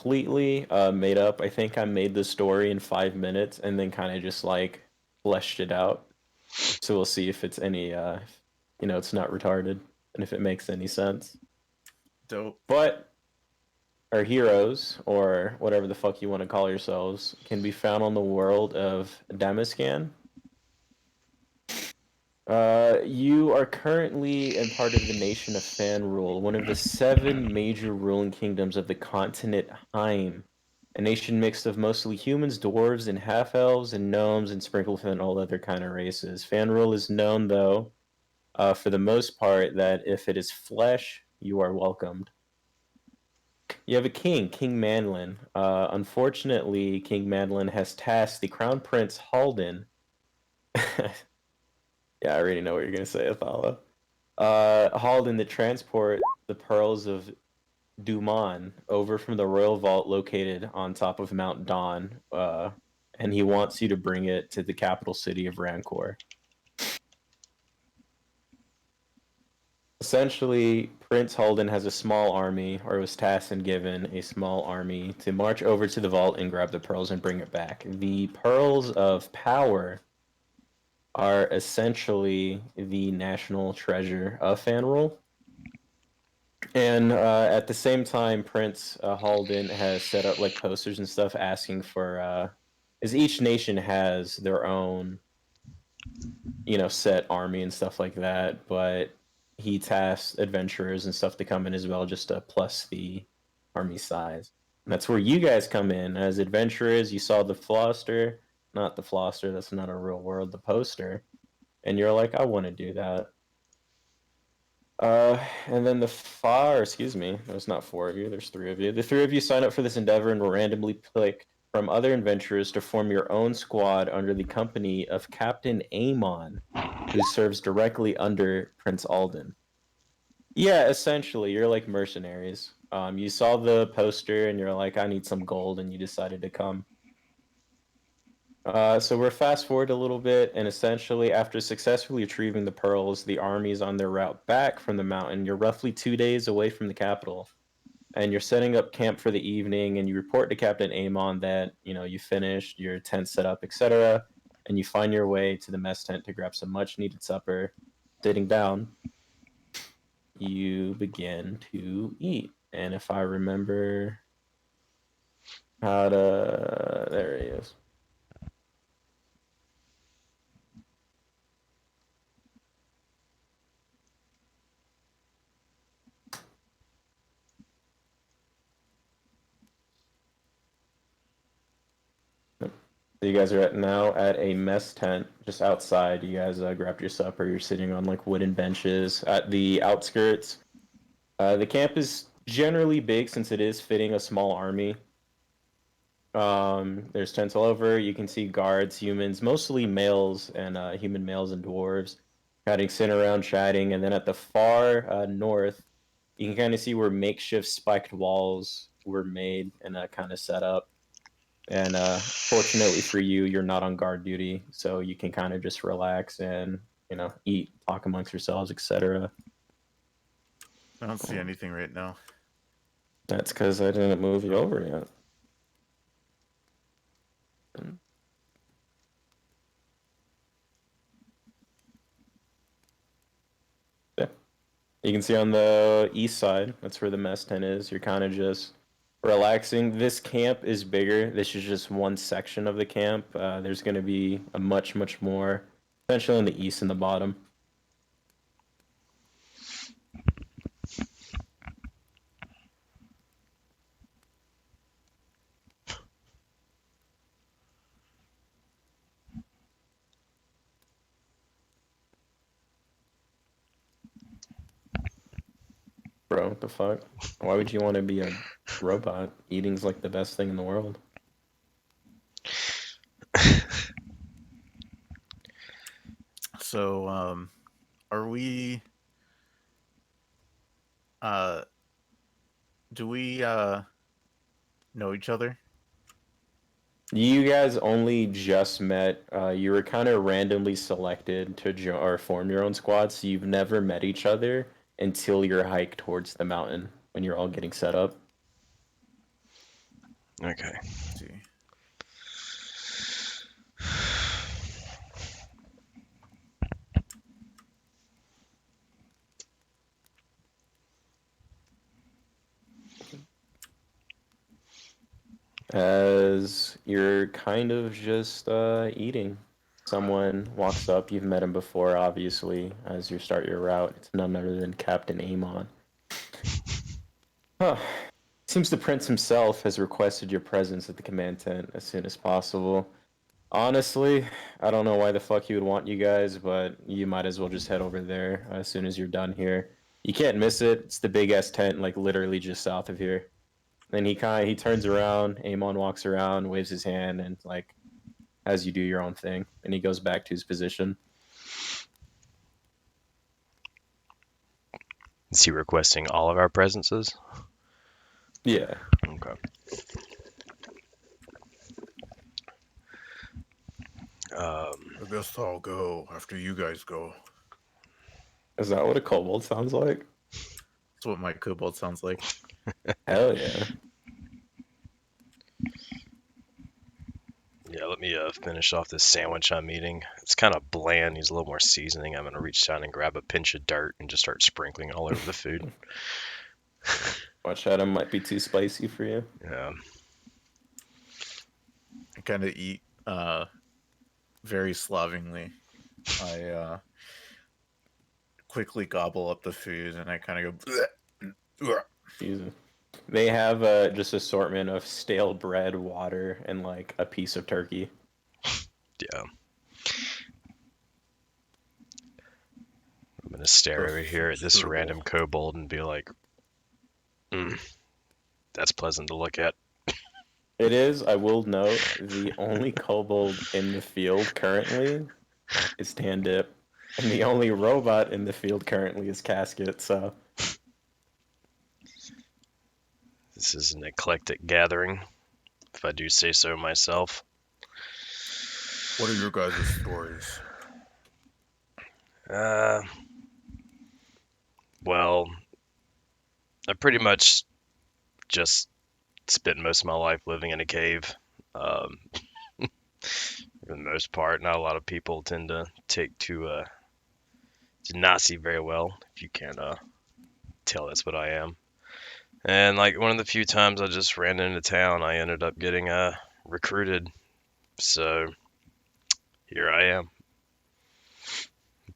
completely made up. I think I made the story in 5 minutes and then kind of just like fleshed it out. So we'll see if it's any, it's not retarded and if it makes any sense. Dope. But our heroes, or whatever the fuck you want to call yourselves, can be found on the world of Damascan. You are currently a part of the nation of Fanrule, one of the 7 major ruling kingdoms of the continent Heim. A nation mixed of mostly humans, dwarves, and half-elves, and gnomes, and sprinkled in all other kind of races. Fanrule is known, though, for the most part, that if it is flesh, you are welcomed. You have a king, King Manlin. Unfortunately, King Manlin has tasked the Crown Prince Halden. Yeah, I already know what you're gonna say, Athala. Halden to transport the pearls of Duman over from the royal vault located on top of Mount Dawn, and he wants you to bring it to the capital city of Rancor. Essentially, Prince Halden has a small army, or was tasked and given a small army to march over to the vault and grab the pearls and bring it back. The pearls of power are essentially the national treasure of Fanrule. And at the same time, Prince Halden has set up like posters and stuff asking for, as each nation has their own, set army and stuff like that. But he tasks adventurers and stuff to come in as well, just to plus the army size. And that's where you guys come in as adventurers. You saw the Floster, not the Floster. That's not a real word. The poster, and you're like, I want to do that. And then excuse me, there's not 4 of you, there's 3 of you. The 3 of you sign up for this endeavor and were randomly picked from other adventurers to form your own squad under the company of Captain Amon, who serves directly under Prince Alden. Yeah, essentially, you're like mercenaries. You saw the poster and you're like, I need some gold, and you decided to come. So we're fast forward a little bit, and essentially, after successfully retrieving the pearls, the army's on their route back from the mountain. You're roughly 2 days away from the capital, and you're setting up camp for the evening. And you report to Captain Amon that you finished your tent setup, etc. And you find your way to the mess tent to grab some much-needed supper. Sitting down, you begin to eat. And if I remember how to, there he is. So you guys are now at a mess tent just outside. You guys grabbed your supper. You're sitting on like wooden benches at the outskirts. The camp is generally big since it is fitting a small army. There's tents all over. You can see guards, humans, mostly males and human males and dwarves, kind of sitting around chatting. And then at the far north, you can kind of see where makeshift spiked walls were made and kind of set up. And fortunately for you, you're not on guard duty, so you can kind of just relax and eat, talk amongst yourselves, etc. I don't see anything right now. That's because I didn't move you over yet. Yeah. You can see on the east side, that's where the mess tent is. You're kind of just relaxing. This camp is bigger. This is just one section of the camp. There's going to be a much, much more, especially on the east and the bottom. Bro, what the fuck? Why would you want to be a robot? Eating's like the best thing in the world. So, are we? Uh, do we know each other? You guys only just met. You were kind of randomly selected to or form your own squad, so you've never met each other until your hike towards the mountain when you're all getting set up. Okay. Let's see. As you're kind of just eating, someone walks up. You've met him before, obviously. As you start your route, it's none other than Captain Amon. Huh. Seems the prince himself has requested your presence at the command tent as soon as possible. Honestly, I don't know why the fuck he would want you guys, but you might as well just head over there as soon as you're done here. You can't miss it. It's the big ass tent, like literally just south of here. Then he turns around, Amon walks around, waves his hand, and like as you do your own thing, and he goes back to his position. Is he requesting all of our presences? Yeah. Okay. I guess I'll go after you guys go. Is that what a kobold sounds like? That's what my kobold sounds like. Hell yeah. Yeah, let me finish off this sandwich I'm eating. It's kind of bland. Needs a little more seasoning. I'm gonna reach down and grab a pinch of dirt and just start sprinkling it all over the food. Watch out, it might be too spicy for you. Yeah. I kind of eat very slovenly. I quickly gobble up the food and I kind of go. Jesus. They have just assortment of stale bread, water, and like a piece of turkey. Yeah. I'm gonna stare over here at this random kobold and be like, that's pleasant to look at. It is, I will note, the only kobold in the field currently is Tandip. And the only robot in the field currently is Casket, so This is an eclectic gathering, if I do say so myself. What are your guys' stories? Uh, well, I pretty much just spent most of my life living in a cave. Um, for the most part, not a lot of people tend to take to Nazi very well. If you can't tell, that's what I am. And like one of the few times I just ran into town, I ended up getting recruited. So here I am.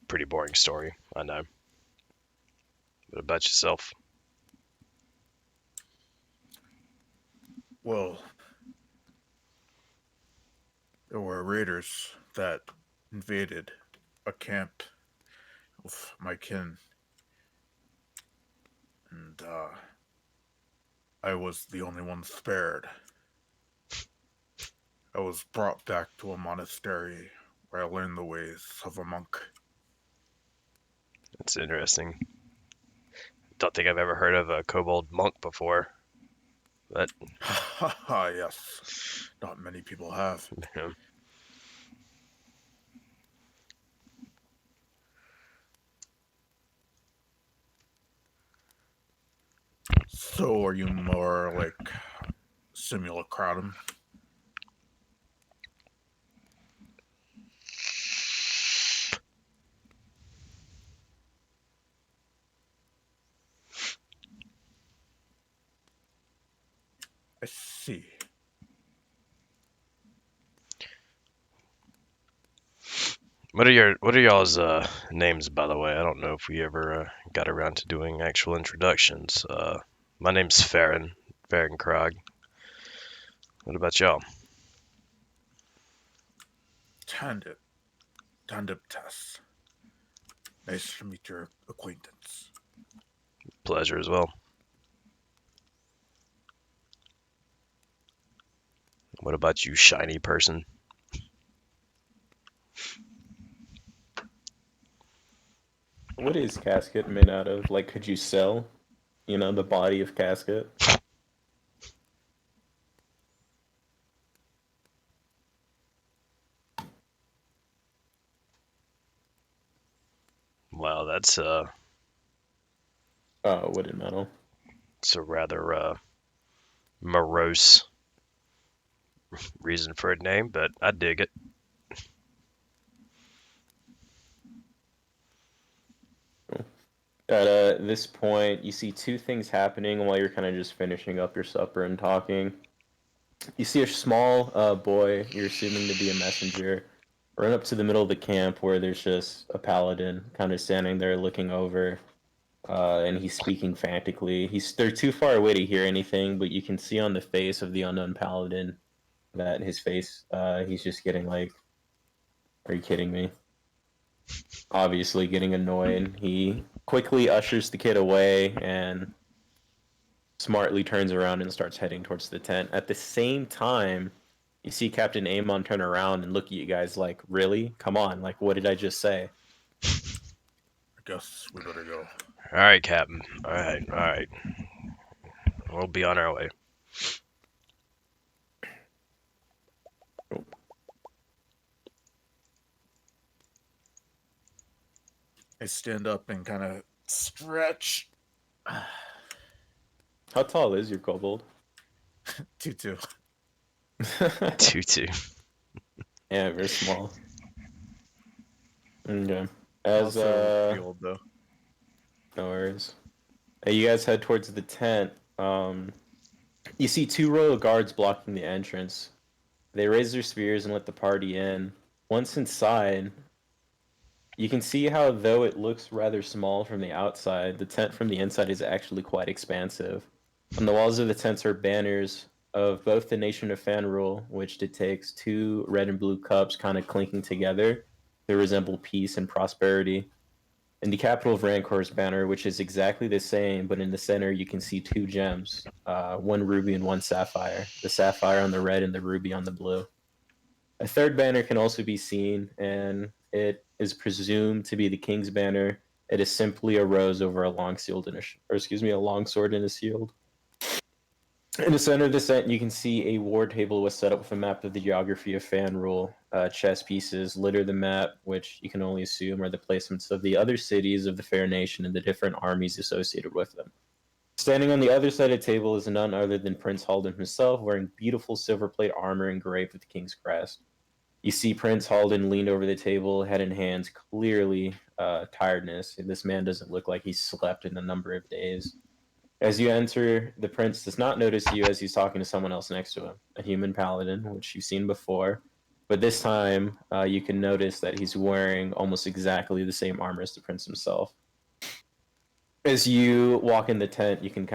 Pretty boring story, I know. What about yourself? Well, there were raiders that invaded a camp of my kin, and I was the only one spared. I was brought back to a monastery where I learned the ways of a monk. It's interesting. Don't think I've ever heard of a kobold monk before, but Ha ha, yes. Not many people have. you know, So, are you more like simulacrum? I see. what are y'all's names, by the way? I don't know if we ever got around to doing actual introductions. My name's Farron Krog. What about y'all? Tandem. Tandem test. Nice to meet your acquaintance. Pleasure as well. What about you, shiny person? what is Casket made out of? Like, could you sell, the body of Casket? Wow, Oh, wooden metal. it's a rather morose reason for a name, but I dig it. At this point, you see two things happening while you're kind of just finishing up your supper and talking. You see a small boy, you're assuming to be a messenger, run up to the middle of the camp where there's just a paladin kind of standing there looking over, and he's speaking frantically. They're too far away to hear anything, but you can see on the face of the unknown paladin that his face, he's just getting like, "Are you kidding me?" Obviously getting annoyed. He quickly ushers the kid away and smartly turns around and starts heading towards the tent. At the same time, you see Captain Amon turn around and look at you guys like, "Really? Come on! Like, what did I just say?" I guess we better go. All right, Captain. All right. We'll be on our way. I stand up and kind of stretch. How tall is your kobold? 2-2. Tutu. Yeah, very small. Okay. As Also fueled though. no worries. You guys head towards the tent. You see two royal guards blocking the entrance. They raise their spears and let the party in. Once inside, you can see how, though it looks rather small from the outside, the tent from the inside is actually quite expansive. On the walls of the tents are banners of both the nation of Fanrule, which depicts two red and blue cups kind of clinking together to resemble peace and prosperity, and the capital of Rancor's banner, which is exactly the same, but in the center you can see two gems, one ruby and one sapphire. The sapphire on the red and the ruby on the blue. A third banner can also be seen, and it is presumed to be the king's banner. It is simply a rose over a long shield a long sword in a shield. In the center of the set, you can see a war table was set up with a map of the geography of Fan Rule. Chess pieces litter the map, which you can only assume are the placements of the other cities of the Fair Nation and the different armies associated with them. Standing on the other side of the table is none other than Prince Halden himself, wearing beautiful silver plate armor engraved with the king's crest. You see Prince Halden leaned over the table, head in hands, clearly tiredness. This man doesn't look like he's slept in a number of days. As you enter, the prince does not notice you as he's talking to someone else next to him, a human paladin, which you've seen before. But this time, you can notice that he's wearing almost exactly the same armor as the prince himself. As you walk in the tent, you can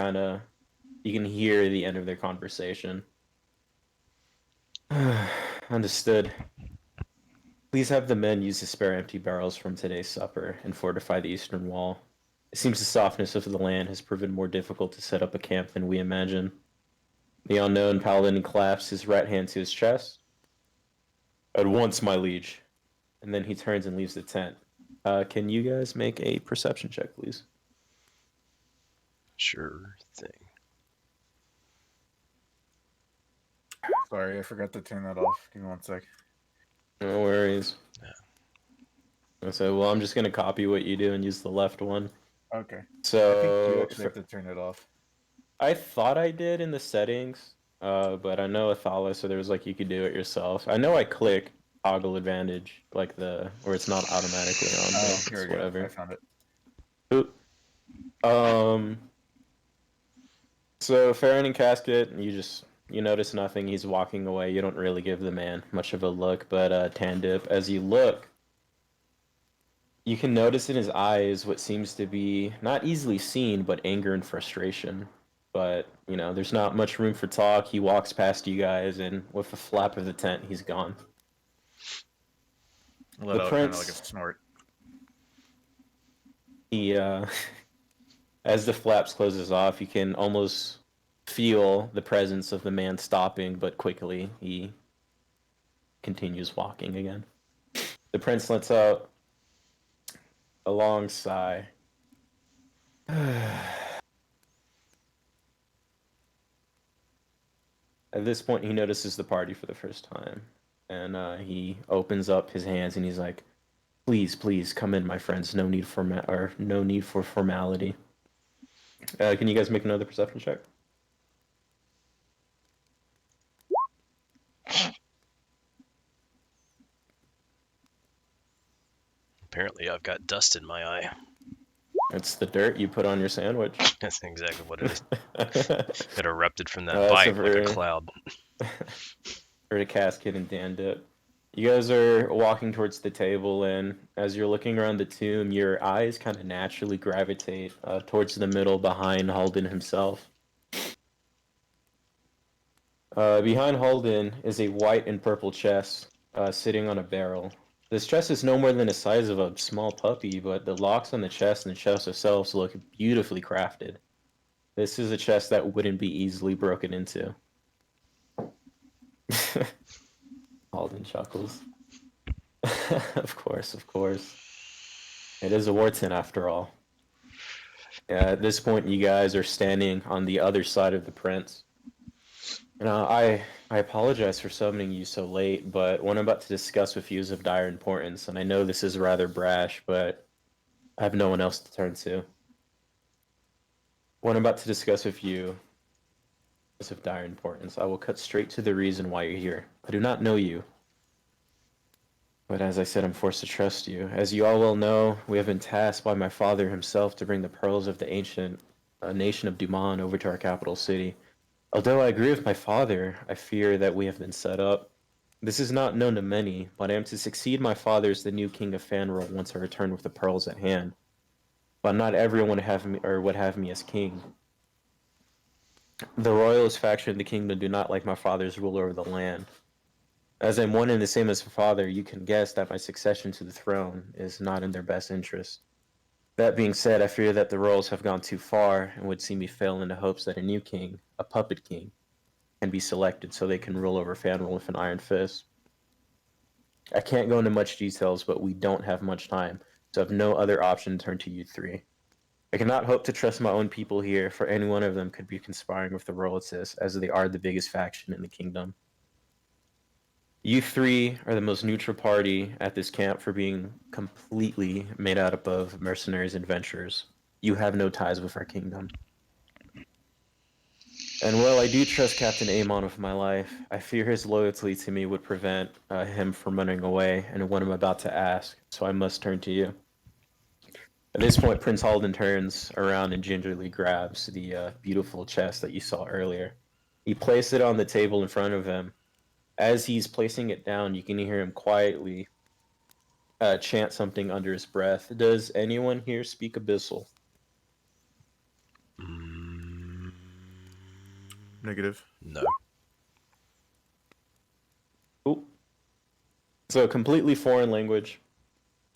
hear the end of their conversation. Understood. Please have the men use the spare empty barrels from today's supper and fortify the eastern wall. It seems the softness of the land has proven more difficult to set up a camp than we imagine. The unknown paladin claps his right hand to his chest. At once, my liege. And then he turns and leaves the tent. Can you guys make a perception check, please? Sure thing. Sorry, I forgot to turn that off. Give me 1 sec. No worries. Yeah. So, well, I'm just going to copy what you do and use the left one. Okay. I think you So, actually have to turn it off. I thought I did in the settings, but I know Athala, so there was like you could do it yourself. I know I click toggle advantage, like where it's not automatically on, Oh, but here it's we go. whatever. I found it. Oop. So Farron and Casket, you notice nothing. He's walking away. You don't really give the man much of a look, but Tandip, as you look, you can notice in his eyes what seems to be not easily seen, but anger and frustration. But, there's not much room for talk. He walks past you guys, and with a flap of the tent, he's gone. Let The out kind of like a prince, snort. he, as the flaps closes off, you can almost feel the presence of the man stopping, but quickly he continues walking again. The prince lets out a long sigh. At this point, he notices the party for the first time, and he opens up his hands and he's like, "Please, please come in, my friends. No need for no need for formality." Can you guys make another perception check? apparently I've got dust in my eye. It's the dirt you put on your sandwich. That's exactly what it is. It erupted from that That's a bite like a very cloud. for the casket and Dan Dip. You guys are walking towards the table, and as you're looking around the tomb, your eyes kind of naturally gravitate towards the middle behind Halden himself. Behind Halden is a white and purple chest sitting on a barrel. This chest is no more than the size of a small puppy, but the locks on the chest and the chest themselves look beautifully crafted. This is a chest that wouldn't be easily broken into. Halden chuckles. Of course, of course. It is a Wharton after all. At this point, you guys are standing on the other side of the prince. Now, I apologize for summoning you so late, but what I'm about to discuss with you is of dire importance, and I know this is rather brash, but I have no one else to turn to. What I'm about to discuss with you is of dire importance. I will cut straight to the reason why you're here. I do not know you, but as I said, I'm forced to trust you. As you all well know, we have been tasked by my father himself to bring the pearls of the ancient nation of Duman over to our capital city. Although I agree with my father, I fear that we have been set up. This is not known to many, but I am to succeed my father as the new king of Fanrol once I return with the pearls at hand. But not everyone would have me as king. The royalist faction of the kingdom do not like my father's rule over the land. As I'm one and the same as my father, you can guess that my succession to the throne is not in their best interest. That being said, I fear that the royals have gone too far and would see me fail in the hopes that a new king, a puppet king, can be selected so they can rule over Fanrol with an iron fist. I can't go into much details, but we don't have much time, so I have no other option to turn to you three. I cannot hope to trust my own people here, for any one of them could be conspiring with the royalists, as they are the biggest faction in the kingdom. You three are the most neutral party at this camp for being completely made up of mercenaries and adventurers. You have no ties with our kingdom. And while I do trust Captain Amon with my life, I fear his loyalty to me would prevent him from running away and what I'm about to ask, so I must turn to you. At this point, Prince Halden turns around and gingerly grabs the beautiful chest that you saw earlier. He placed it on the table in front of him. As he's placing it down, you can hear him quietly chant something under his breath. Does anyone here speak Abyssal? Negative. No. Ooh. So a completely foreign language,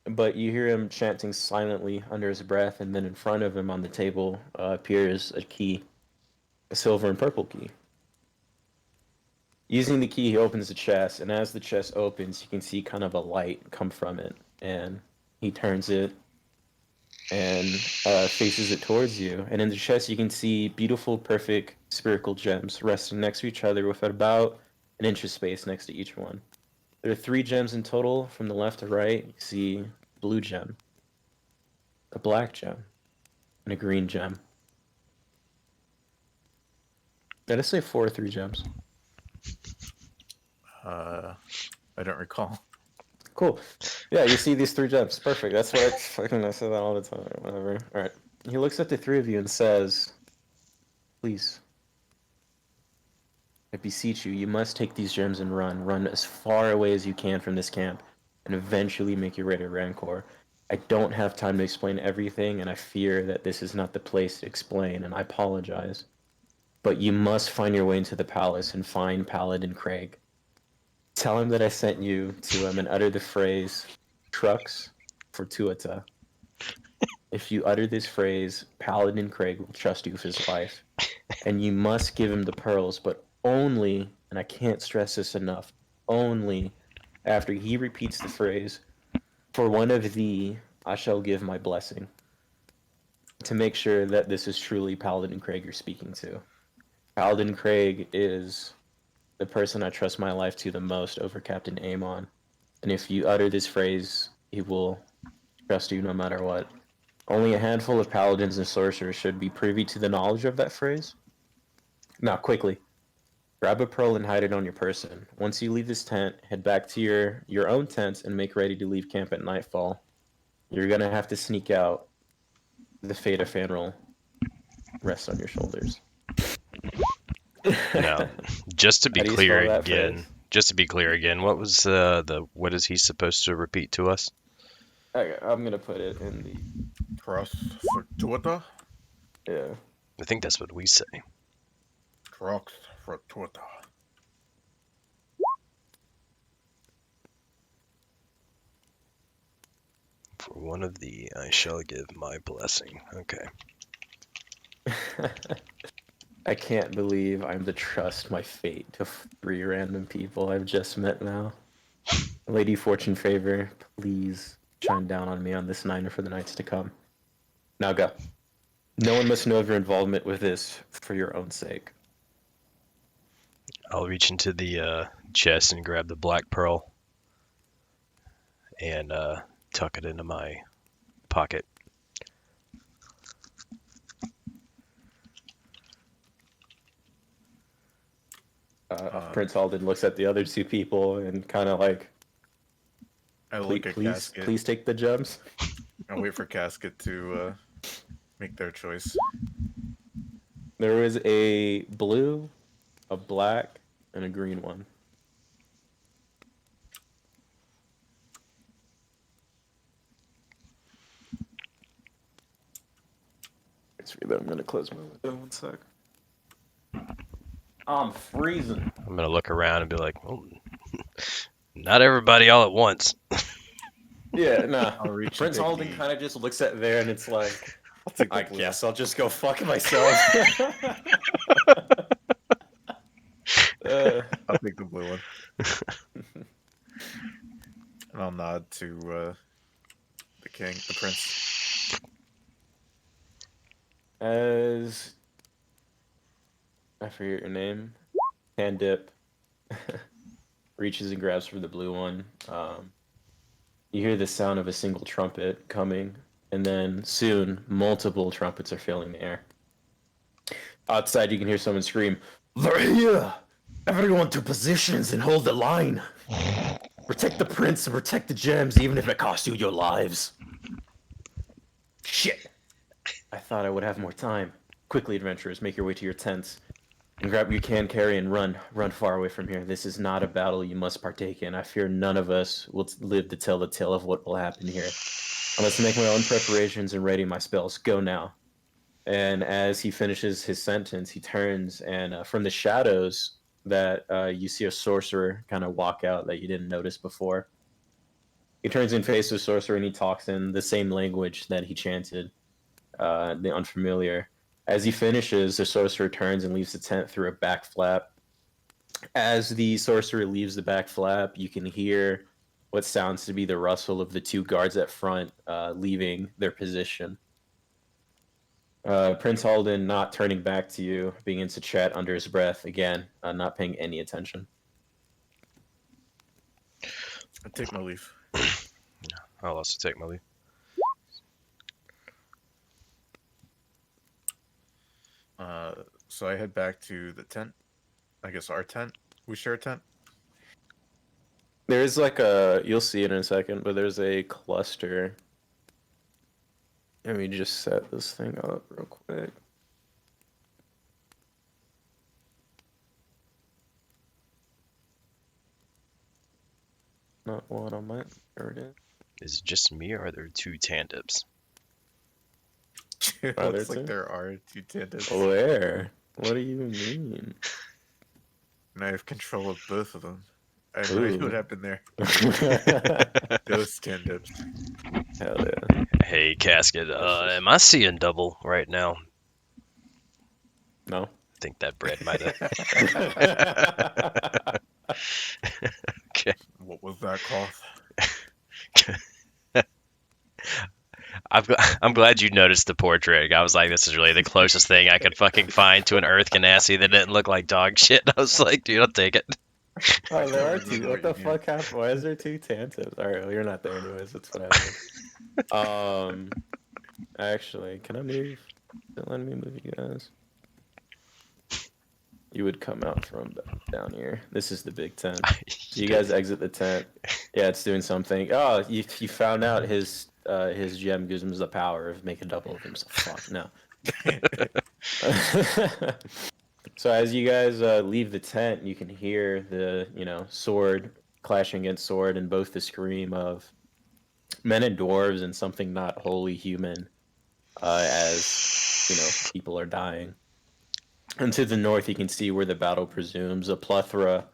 but you hear him chanting silently under his breath, and then in front of him on the table appears a key, a silver and purple key. Using the key, he opens the chest, and as the chest opens, you can see kind of a light come from it, and he turns it and faces it towards you. And in the chest, you can see beautiful, perfect spherical gems resting next to each other with about an inch of space next to each one. There are 3 gems in total. From the left to right, you see a blue gem, a black gem, and a green gem. Did I say 4 or 3 gems? I don't recall. Cool. Yeah, you see these 3 gems. Perfect. That's what I say that all the time. Whatever. All right. He looks at the 3 of you and says, "Please, I beseech you, you must take these gems and run. Run as far away as you can from this camp, and eventually make your way to Rancor. I don't have time to explain everything, and I fear that this is not the place to explain, and I apologize. But you must find your way into the palace and find Paladin Craig. Tell him that I sent you to him and utter the phrase, trucks for Tuata. If you utter this phrase, Paladin Craig will trust you with his life. And you must give him the pearls, but only, and I can't stress this enough, only after he repeats the phrase, for one of thee I shall give my blessing. To make sure that this is truly Paladin Craig you're speaking to. Paladin Craig is the person I trust my life to the most over Captain Amon. And if you utter this phrase, he will trust you no matter what. Only a handful of paladins and sorcerers should be privy to the knowledge of that phrase. Now, quickly, grab a pearl and hide it on your person. Once you leave this tent, head back to your own tent and make ready to leave camp at nightfall. You're gonna have to sneak out. The fate of Fanrel rests on your shoulders. Now, just to be How do you clear spell that again, phrase? what was what is he supposed to repeat to us? I'm gonna put it in the Cross fortuita. yeah. I think that's what we say. Cross fortuita. For one of thee, I shall give my blessing. Okay. I can't believe I'm to trust my fate to 3 random people I've just met now. Lady Fortune Favor, please shine down on me on this niner for the nights to come. Now go. No one must know of your involvement with this for your own sake. I'll reach into the chest and grab the black pearl and tuck it into my pocket. Prince Alden looks at the other 2 people and kind of like, I please, look at please, Casket. please take the gems. I wait for Casket to make their choice. There is a blue, a black, and a green one. I'm gonna close my window 1 sec. I'm freezing. I'm gonna look around and be like, well, not everybody all at once. Yeah, nah. I'll reach Prince and take Alden the. kind of just looks at there and it's like, I'll take the I blue. guess I'll just go fuck myself. I'll take the blue one. And I'll nod to the king, the prince. As I forget your name, Pandip reaches and grabs for the blue one. You hear the sound of a single trumpet coming, and then soon multiple trumpets are filling the air. Outside, you can hear someone scream, "They're here! Everyone to positions and hold the line! Protect the prince and protect the gems, even if it costs you your lives!" Shit! I thought I would have more time. Quickly, adventurers, make your way to your tents and grab your can carry and run. Run far away from here. This is not a battle you must partake in. I fear none of us will live to tell the tale of what will happen here. I must make my own preparations and ready my spells. Go now. And as he finishes his sentence, he turns and from the shadows that you see a sorcerer kind of walk out that you didn't notice before. He turns and faces the sorcerer and he talks in the same language that he chanted, the unfamiliar. As he finishes, the sorcerer turns and leaves the tent through a back flap. As the sorcerer leaves the back flap, you can hear what sounds to be the rustle of the 2 guards at front leaving their position. Prince Halden not turning back to you, begins to chat under his breath again, not paying any attention. I take my leave. I'll also take my leave. So I head back to the tent. I guess our tent. We share a tent. There's you'll see it in a second, but there's a cluster. Let me just set this thing up real quick. Not one on my. There it is. Is it just me or are there 2 tandems? It Are looks there like two? there are 2 tandems. Where? What do you mean? And I have control of both of them. I have no idea what Ooh. happened there. Those tandems. Hell yeah. Hey, Casket, That's just- am I seeing double right now? No. I think that bread might have. Okay. What was that cloth? I'm glad you noticed the portrait. I was like, this is really the closest thing I could fucking find to an Earth Ganassi that didn't look like dog shit. I was like, dude, I'll take it. Oh, there are Exactly 2. what What the you mean. fuck happened? Why is there 2 tantips? All right, well, you're not there anyways. That's what happened. Actually, can I move? Don't let me move you guys. You would come out from down here. This is the big tent. So you guys exit the tent. Yeah, it's doing something. Oh, you found out his his gem gives him the power of making double of himself. Fuck no. So as you guys leave the tent, you can hear the sword clashing against sword, and both the scream of men and dwarves and something not wholly human, as people are dying. And to the north, you can see where the battle presumes. A plethora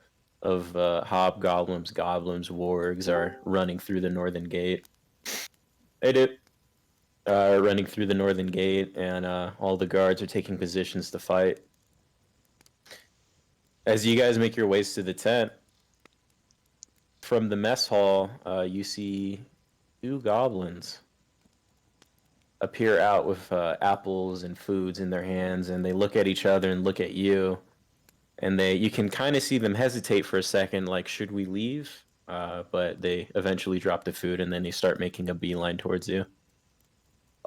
of hobgoblins, goblins, wargs are running through the northern gate. They do. Running through the northern gate, and all the guards are taking positions to fight. As you guys make your ways to the tent, from the mess hall, you see two goblins appear out with apples and foods in their hands, and they look at each other and look at you, and you can kind of see them hesitate for a second, like, should we leave? But they eventually drop the food, and then they start making a beeline towards you.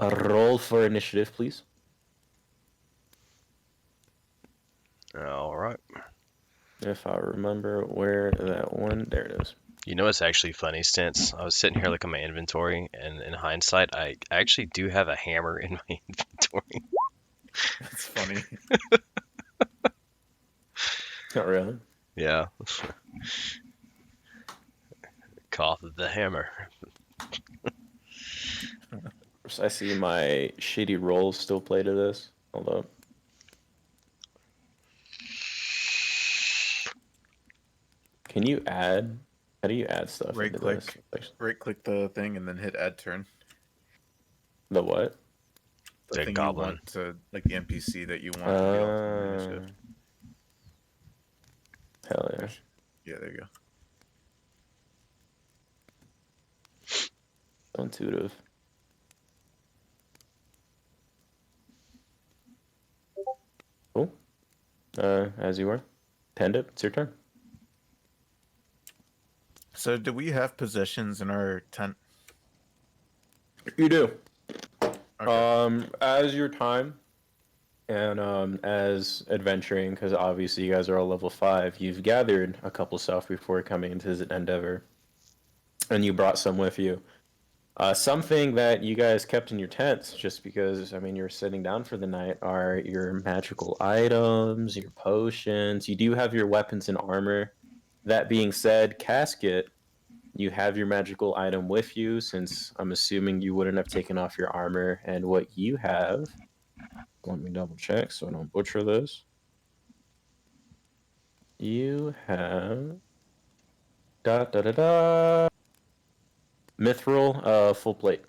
A roll for initiative, please. All right. If I remember where that one, there it is. You know what's actually funny? Since I was sitting here looking at my inventory, and in hindsight, I actually do have a hammer in my inventory. That's funny. Not really. Yeah. Cough of the hammer. I see my shitty rolls still play to this. Hold up. Can you add? How do you add stuff Right into click. this? Right click the thing and then hit add turn. The what? The The thing goblin. you want to, like the NPC that you want to be ultimate initiative. Hell yeah. Yeah, there you go. So intuitive. Cool. As you were. Panda, it's your turn. So, do we have possessions in our tent? You do. Okay. As your time and as adventuring, because obviously you guys are all level 5, you've gathered a couple stuff before coming into this endeavor, and you brought some with you. Something that you guys kept in your tents, just because, I mean, you're sitting down for the night, are your magical items, your potions. You do have your weapons and armor. That being said, Casket, you have your magical item with you, since I'm assuming you wouldn't have taken off your armor. And what you have, let me double check so I don't butcher this. You have mithril full plate.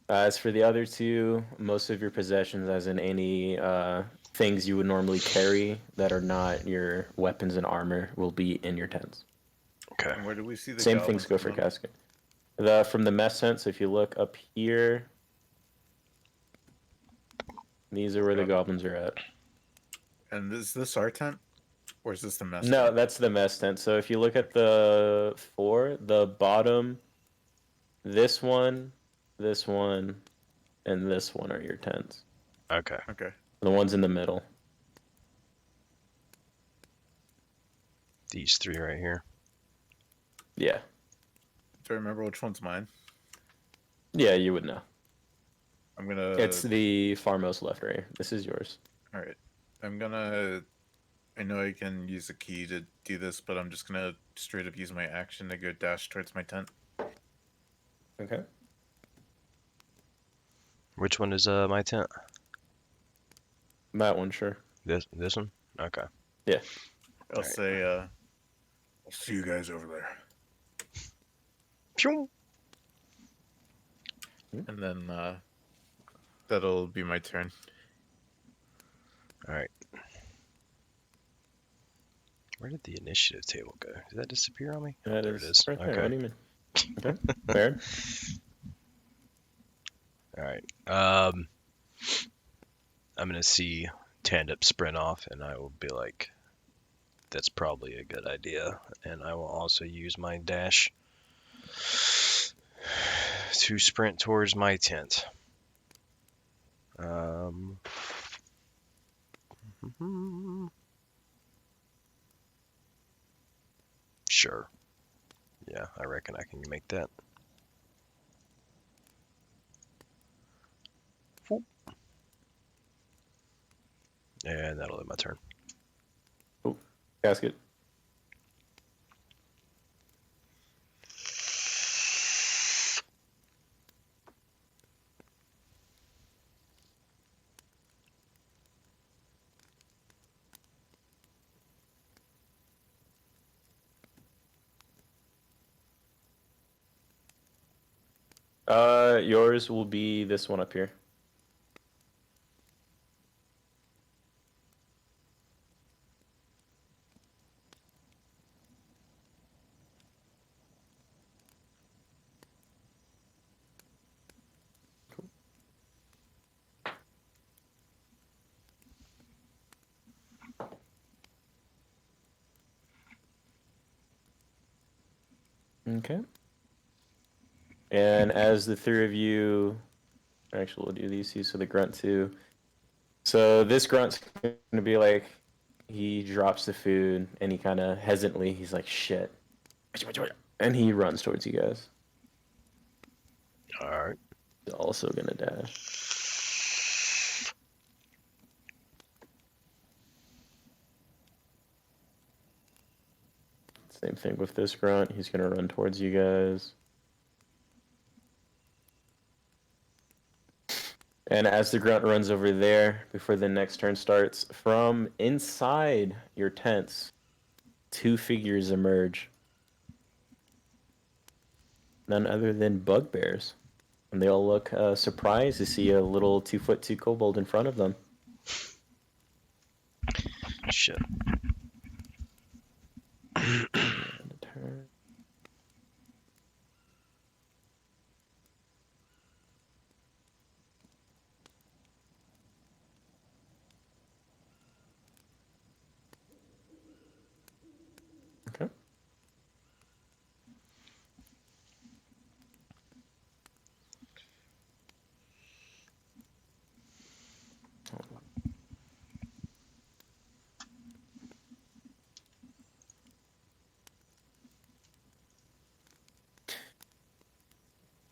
As for the other two, most of your possessions, as in any things you would normally carry that are not your weapons and armor, will be in your tents. Okay. And where do we see the Same goblins things go for coming? Casket. From the mess tent, so if you look up here, these are where the goblins are at. And is this our tent? Or is this the mess No, tent? that's the mess tent. So if you look at the bottom, this one, and this one are your tents. Okay. Okay. The ones in the middle. These three right here. Yeah. Do I remember which one's mine? Yeah, you would know. I'm gonna. It's the farmost left right here. This is yours. Alright. I'm gonna. I know I can use a key to do this, but I'm just gonna straight up use my action to go dash towards my tent. Okay. Which one is my tent? That one, sure. This one? Okay. Yeah. I'll Alright. say, I'll see you guys over there. Pew! And then, that'll be my turn. Alright. Where did the initiative table go? Did that disappear on me? That There is it is. right there. Okay. What do you mean? Okay. Baron? Alright. I'm gonna see Tandem sprint off, and I will be like, that's probably a good idea. And I will also use my dash to sprint towards my tent. Sure. Yeah, I reckon I can make that. Whoop. And that'll end my turn. Oh, casket. Yours will be this one up here. Okay. And as the three of you, actually, we'll do these two, so the grunt too. So this grunt's gonna be like, he drops the food and he kind of hesitantly, he's like, shit. And he runs towards you guys. All right. He's also gonna dash. Same thing with this grunt. He's gonna run towards you guys. And as the grunt runs over there, before the next turn starts, from inside your tents, two figures emerge. None other than bugbears. And they all look surprised to see a little 2'2" kobold in front of them. Shit. And a turn. Okay.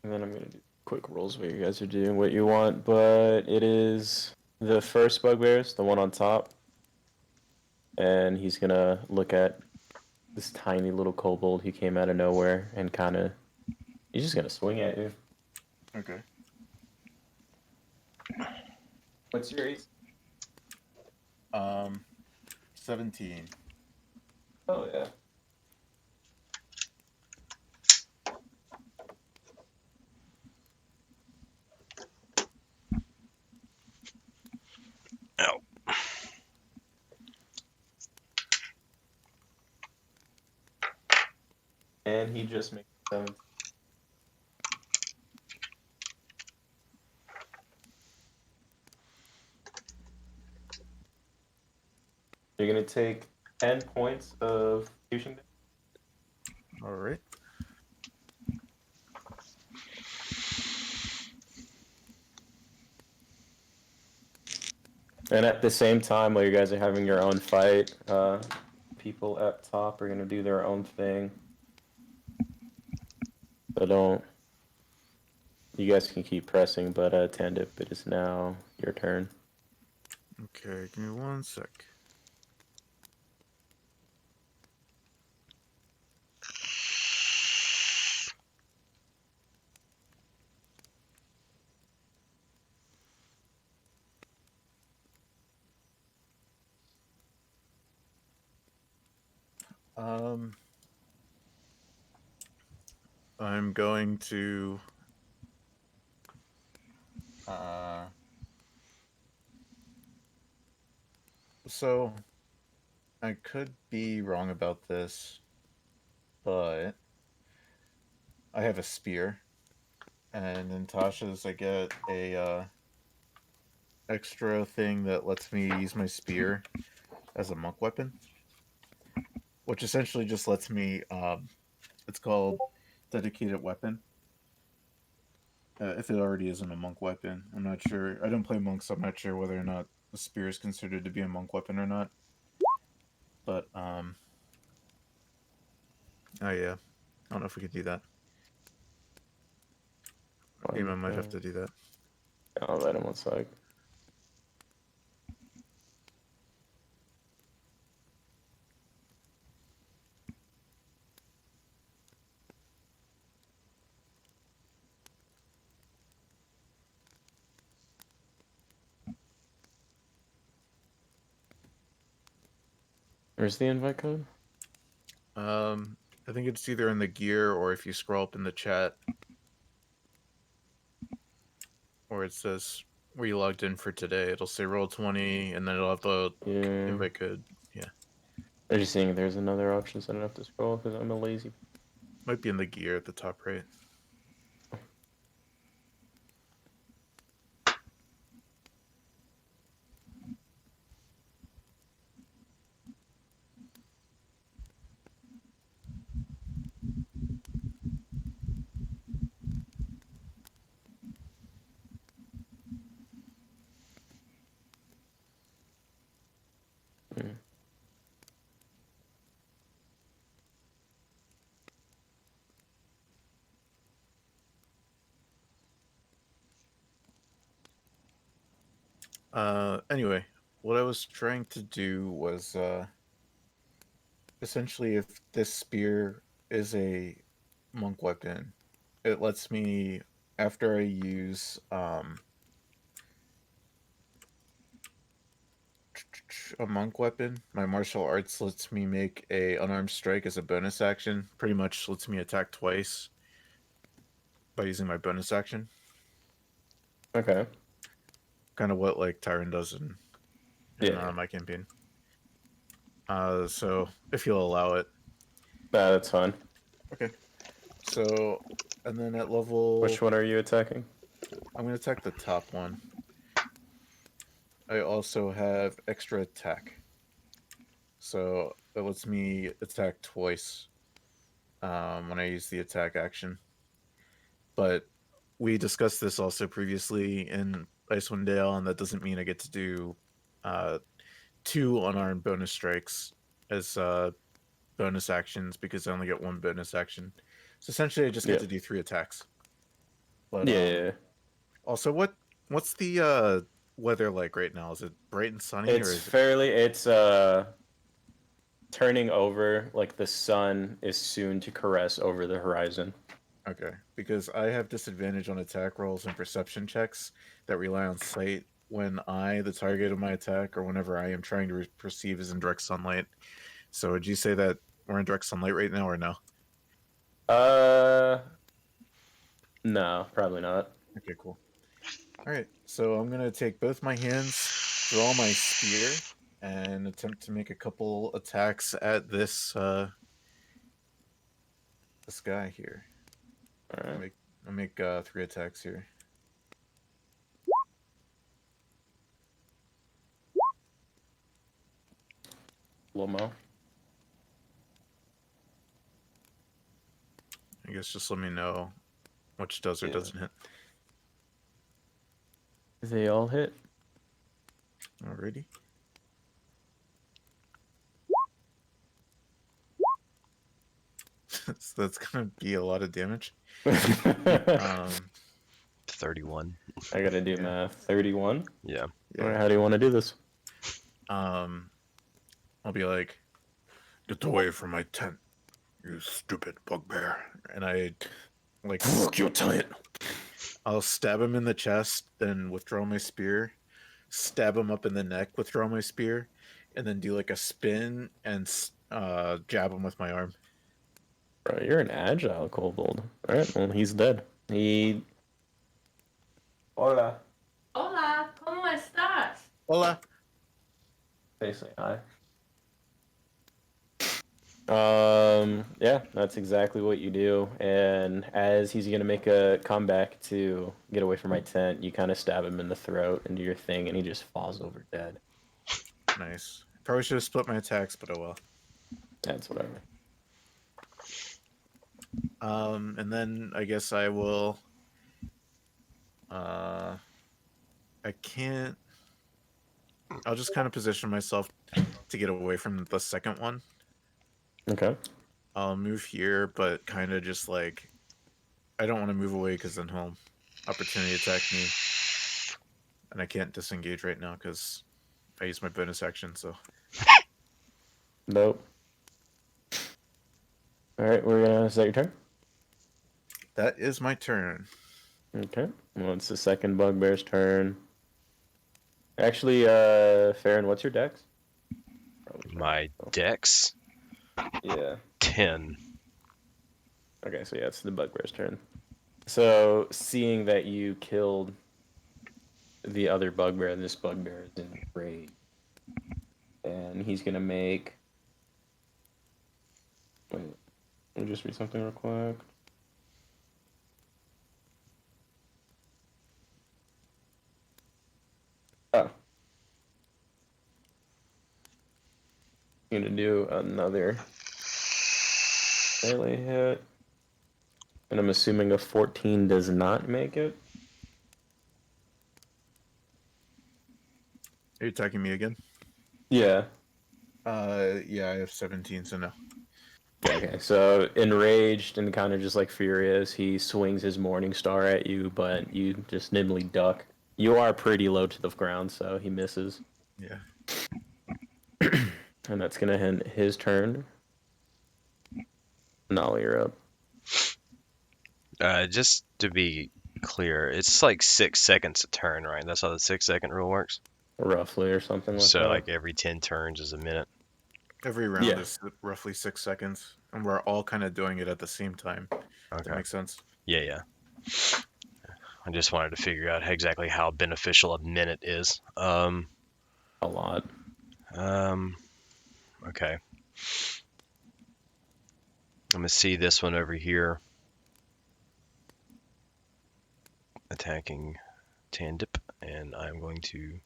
And then I'm going to do quick rolls where you guys are doing what you want, but it is the first bugbears, the one on top. And he's going to look at this tiny little kobold who came out of nowhere and kind of, he's just going to swing at you. Okay. What's your AC? 17. Oh, yeah. Ow. And he just makes 7. You're going to take 10 points of piercing damage. All right. And at the same time, while you guys are having your own fight, people up top are going to do their own thing. So don't. You guys can keep pressing, but Tandip, it is now your turn. Okay, give me 1 sec. I'm going to so I could be wrong about this, but I have a spear, and in Tasha's I get a extra thing that lets me use my spear as a monk weapon, which essentially just lets me it's called dedicated weapon. If it already isn't a monk weapon, I'm not sure. I don't play monks, so I'm not sure whether or not the spear is considered to be a monk weapon or not. But Oh yeah. I don't know if we could do that. Amon might have to do that. I'll let him one sec. Where's the invite code? I think it's either in the gear or if you scroll up in the chat, or it says where you logged in for today. It'll say roll 20, and then it'll have the Yeah. invite code. Yeah, I'm just seeing if there's another option, so I don't have to scroll because I'm a lazy. might be in the gear at the top right. Hmm. Anyway, what I was trying to do was essentially, if this spear is a monk weapon, it lets me, after I use a monk weapon, my martial arts lets me make a unarmed strike as a bonus action. Pretty much lets me attack twice by using my bonus action. Okay. Kind of what like Tyron does in Yeah. my campaign. So if you'll allow it. That's fine. Okay. So, and then at level, Which one are you attacking? I'm gonna attack the top one. I also have extra attack, so it lets me attack twice when I use the attack action. But we discussed this also previously in Icewind Dale, and that doesn't mean I get to do uh, 2 unarmed bonus strikes as bonus actions because I only get 1 bonus action. So essentially, I just get Yeah. to do 3 attacks. But Yeah. also, what's the weather like right now? Is it bright and sunny, or It's is it fairly. It's turning over. Like the sun is soon to caress over the horizon. okay? Because I have disadvantage on attack rolls and perception checks that rely on sight when I, the target of my attack, or whenever I am trying to perceive is in direct sunlight. So would you say that we're in direct sunlight right now, or no? Uh, no, probably not. Okay, cool. All right, so I'm gonna take both my hands, draw my spear, and attempt to make a couple attacks at this guy here. All right. I'll make 3 attacks here. Lomo. I guess just let me know which does or Yeah. doesn't hit. They all hit. Alrighty. So that's gonna be a lot of damage. I 31. gotta do Yeah. math. 31. Yeah. All right. Yeah. How do you want to do this? I'll be like, get away from my tent, you stupid bugbear. And I like Fuck your tent. I'll stab him in the chest, then withdraw my spear, stab him up in the neck, withdraw my spear, and then do like a spin and jab him with my arm. Bro, you're an agile kobold. All right. Well, he's dead. He. Hola. Hola, ¿cómo estás? Hola. Basically, hi. Yeah, that's exactly what you do. And as he's gonna make a comeback to get away from my tent, you kind of stab him in the throat and do your thing, and he just falls over dead. Nice. Probably should have split my attacks, but oh well. That's whatever. And then I guess I will. I can't. I'll just kind of position myself to get away from the second one. Okay. I'll move here, but kind of just like I don't want to move away because then he'll opportunity attack me, and I can't disengage right now because I use my bonus action. So Nope. All right, is that your turn? that is my turn. Okay. Well, it's the second bugbear's turn. Actually, Farron, what's your dex? My dex, Yeah. 10. Okay, so yeah, it's the bugbear's turn. So, seeing that you killed the other bugbear, this bugbear is in rage. And he's gonna make. Wait, let me just read something real quick. Oh. I'm gonna do another melee hit. And I'm assuming a 14 does not make it. Are you attacking me again? Yeah. Yeah, I have 17, so no. Okay, so enraged and kind of just like furious, he swings his morning star at you, but you just nimbly duck. You are pretty low to the ground, so he misses. Yeah. And that's gonna end his turn. Nolly, you're up. Just to be clear, it's like 6 seconds a turn, right? That's how the 6-second rule works. Roughly, or something like So that. like every 10 turns is a minute. Every round Yeah. is roughly 6 seconds, and we're all kind of doing it at the same time. Does that Okay. make sense? Yeah, yeah. I just wanted to figure out exactly how beneficial a minute is. A lot. Okay. I'm gonna see this one over here. Attacking Tandip, and I'm going to.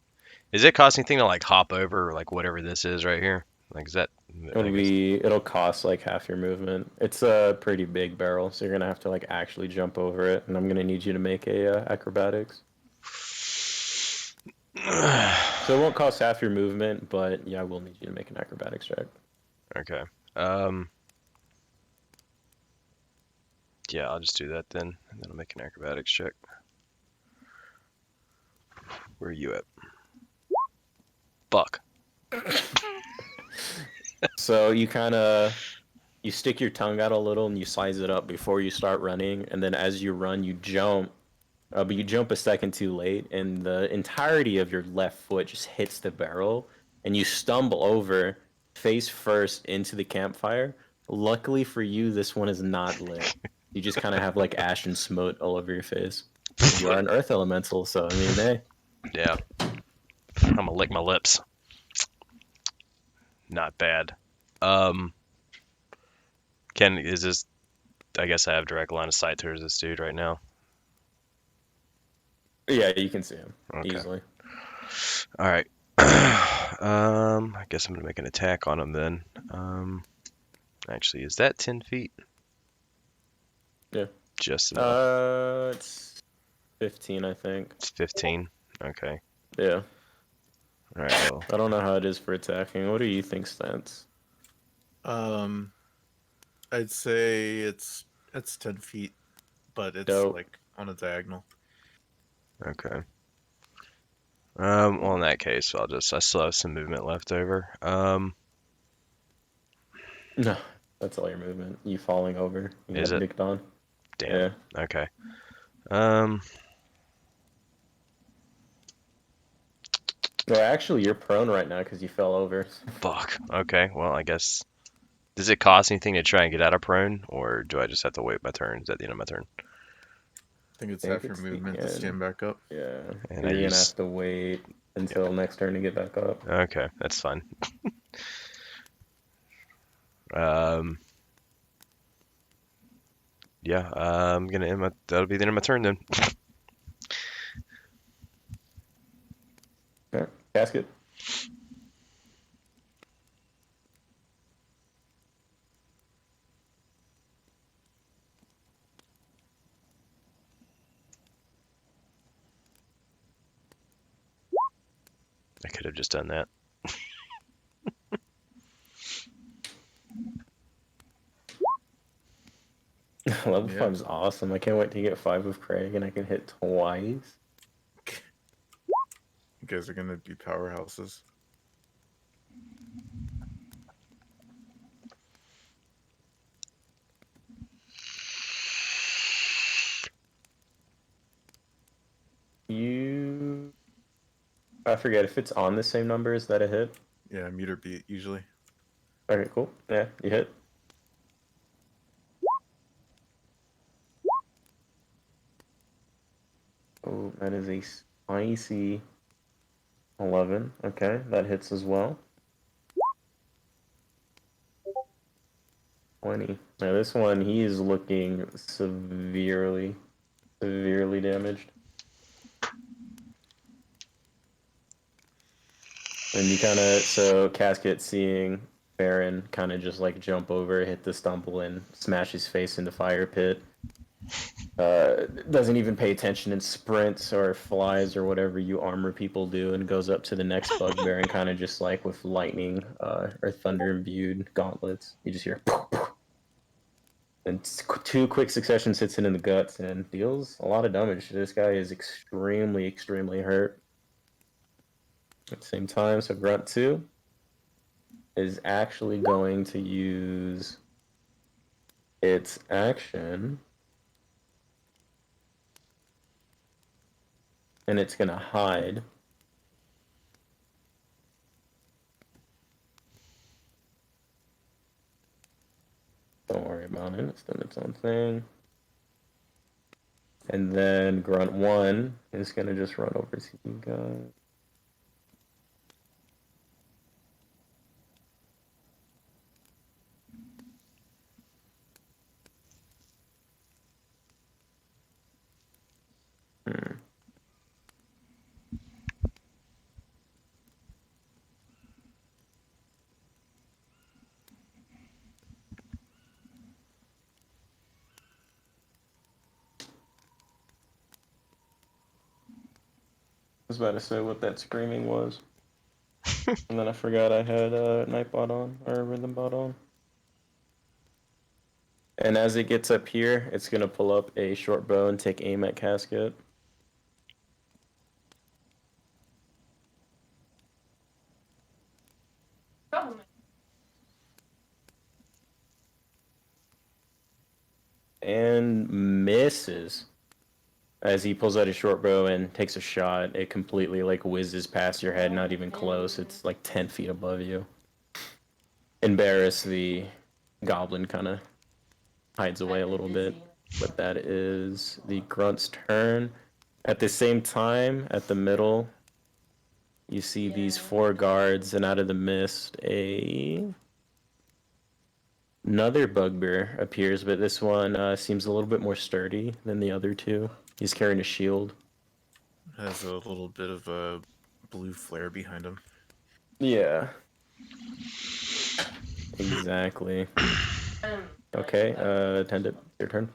Is it cost anything to like hop over like whatever this is right here? Like is that? I guess. It'll cost like half your movement. It's a pretty big barrel, so you're gonna have to like actually jump over it, and I'm gonna need you to make a acrobatics. So it won't cost half your movement, but yeah, I will need you to make an acrobatics check. Okay. Yeah, I'll just do that then, and then I'll make an acrobatics check. Where are you at? Fuck. So you stick your tongue out a little and you size it up before you start running, and then as you run, you jump. But you jump a second too late, and the entirety of your left foot just hits the barrel, and you stumble over face first into the campfire. Luckily for you, this one is not lit. You just kind of have like ash and smote all over your face. You are an earth elemental, so I mean, hey. Yeah. I'm gonna lick my lips. Not bad. Is this? I guess I have direct line of sight towards this dude right now. Yeah, you can see him Okay. easily. All right. I guess I'm gonna make an attack on him then. Actually, is that 10 feet? Yeah. Just enough. It's 15, I think. It's 15. Okay. Yeah. All right. Well, I don't know how it is for attacking. What do you think, Stance? I'd say it's 10 feet, but it's Dope. like on a diagonal. okay. Well, in that case, I still have some movement left over. No, that's all your movement. You falling over. You Is got it? dicked on. Damn. Yeah. Okay. No, actually, you're prone right now because you fell over. Fuck. Okay. Well, I guess. Does it cost anything to try and get out of prone, or do I just have to wait my turn? Is that the end of my turn? I think it's I think half your it's the movement to end. stand back up. Yeah. And I You're gonna use. have to wait until next turn to get back up. Okay, that's fine. um. Yeah. I'm gonna end my. That'll be the end of my turn then. Okay. Casket. I could have just done that. Level Yeah. 5 is awesome. I can't wait to get 5 of Craig and I can hit twice. You guys are gonna be powerhouses. I forget if it's on the same number. Is that a hit? Yeah, meter beat usually. Okay, cool. Yeah, you hit. Oh, that is a spicy 11. Okay, that hits as well. 20. Now this one, he is looking severely damaged. And you kind of, so Casket seeing Baron kind of just like jump over, hit the stumble, and smash his face in the fire pit. Doesn't even pay attention and sprints or flies or whatever you armor people do, and goes up to the next bugbear and kind of just like with lightning or thunder imbued gauntlets, you just hear and 2 quick successions hits it in the guts and deals a lot of damage. This guy is extremely hurt. At the same time, so Grunt 2 is actually going to use its action, and it's going to hide. Don't worry about it, it's doing its own thing. And then Grunt 1 is going to just run over to you guys. I was about to say what that screaming was. And then I forgot I had Nightbot on, or Rhythmbot on. And as it gets up here, it's going to pull up a short bow and take aim at Casket. Troublemaker. And misses. As he pulls out his short bow and takes a shot, it completely like whizzes past your head, not even close. It's like 10 feet above you. Embarrass, the goblin kind of hides away a little bit. But that is the grunt's turn. At the same time, at the middle, you see these 4 guards, and out of the mist, another bugbear appears, but this one seems a little bit more sturdy than the other 2. He's carrying a shield. Has a little bit of a blue flare behind him. Yeah. Exactly. Okay, attendant, your turn.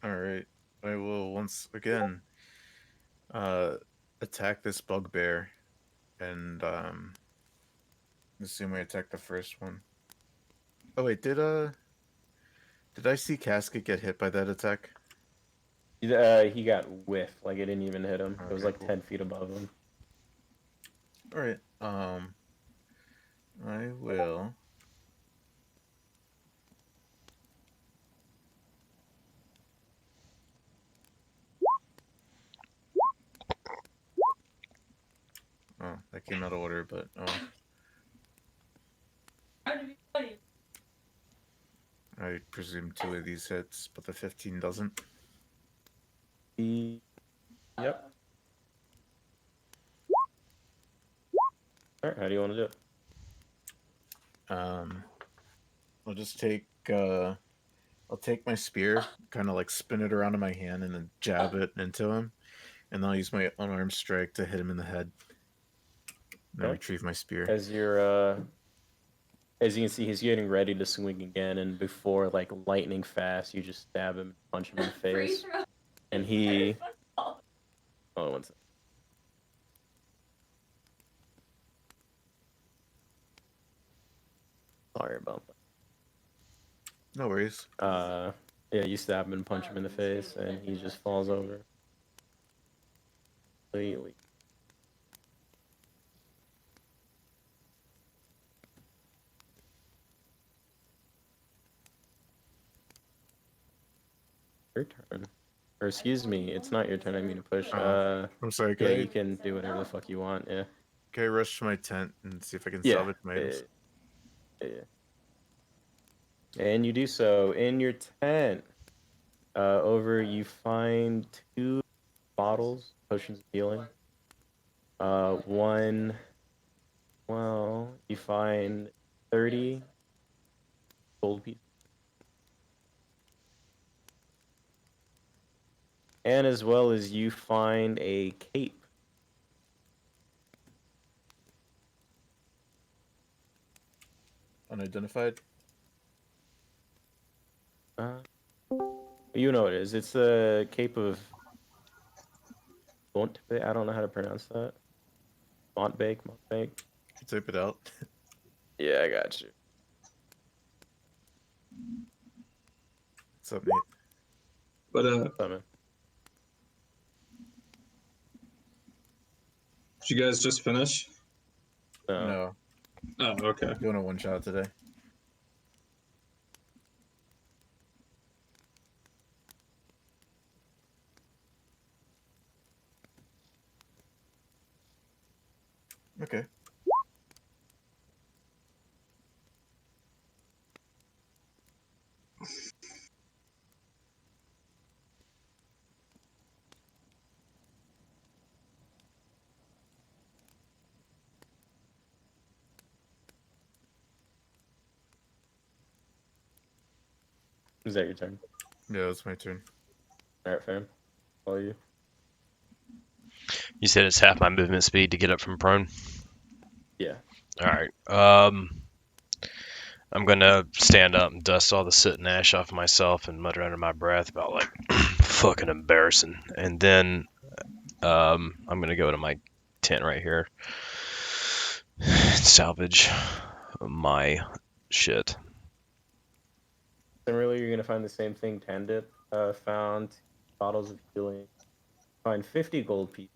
Alright. I will once again attack this bugbear and assume I attack the first one. Oh wait, did I see Casket get hit by that attack? He got whiffed, like it didn't even hit him. It was Okay, like cool. 10 feet above him. Alright, I will oh, that came out of order, but I presume 2 of these hits, but the 15 doesn't. Yep. Alright, how do you want to do it? I'll just take I'll take my spear, kind of like spin it around in my hand, and then jab it into him, and then I'll use my unarmed strike to hit him in the head. And then Okay. retrieve my spear. As you can see, he's getting ready to swing again, and before like lightning fast, you just stab him, punch him in the face, and he. Hold on one second. Sorry about that. No worries. Yeah, you stab him and punch him in the face, and he just falls over. Completely. Your turn. Or excuse me, it's not your turn. I mean to push. I'm sorry. Yeah, you can do whatever the fuck you want. Yeah. Can I rush to my tent and see if I can Yeah. salvage my items? Yeah. And you do so in your tent. Over you find 2 bottles, potions of healing. One. Well, you find 30 gold pieces, and as well as you find a cape. Unidentified. You know what it is. It's a cape of Montbe. I don't know how to pronounce that. Montbake. Can you type it out? Yeah, I got you. What's up, Nate? But Summon. did you guys just finish? No. No, Oh, okay. doing a one shot today. Okay. Is that your turn? Yeah, it's my turn. All right, fam. Follow you. You said it's half my movement speed to get up from prone. Yeah. All right. I'm gonna stand up and dust all the soot and ash off myself and mutter under my breath about like fucking embarrassing. And then I'm gonna go to my tent right here and salvage my shit. Similarly, you're gonna find the same thing. Tandit found 2 bottles of healing. Find 50 gold pieces,